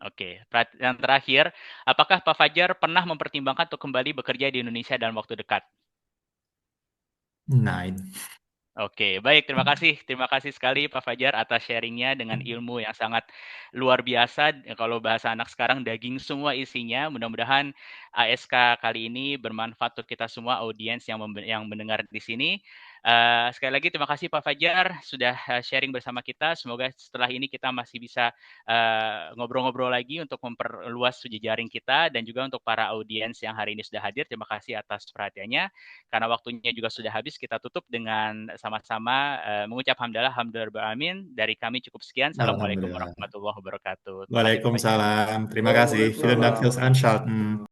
[SPEAKER 1] Oke, yang terakhir, apakah Pak Fajar pernah mempertimbangkan untuk kembali bekerja di Indonesia dalam waktu dekat?
[SPEAKER 2] Nein.
[SPEAKER 1] Oke, baik. Terima kasih sekali Pak Fajar atas sharingnya dengan ilmu yang sangat luar biasa. Kalau bahasa anak sekarang daging semua isinya. Mudah-mudahan ASK kali ini bermanfaat untuk kita semua audiens yang mendengar di sini. Sekali lagi terima kasih Pak Fajar sudah sharing bersama kita. Semoga setelah ini kita masih bisa ngobrol-ngobrol lagi untuk memperluas jejaring kita dan juga untuk para audiens yang hari ini sudah hadir. Terima kasih atas perhatiannya. Karena waktunya juga sudah habis, kita tutup dengan sama-sama mengucap hamdalah amin. Dari kami cukup sekian. Assalamualaikum
[SPEAKER 2] Alhamdulillah.
[SPEAKER 1] warahmatullahi wabarakatuh. Terima kasih Pak Fajar.
[SPEAKER 2] Waalaikumsalam. Terima kasih. Vielen Dank fürs
[SPEAKER 3] Waalaikumsalam.
[SPEAKER 2] Einschalten.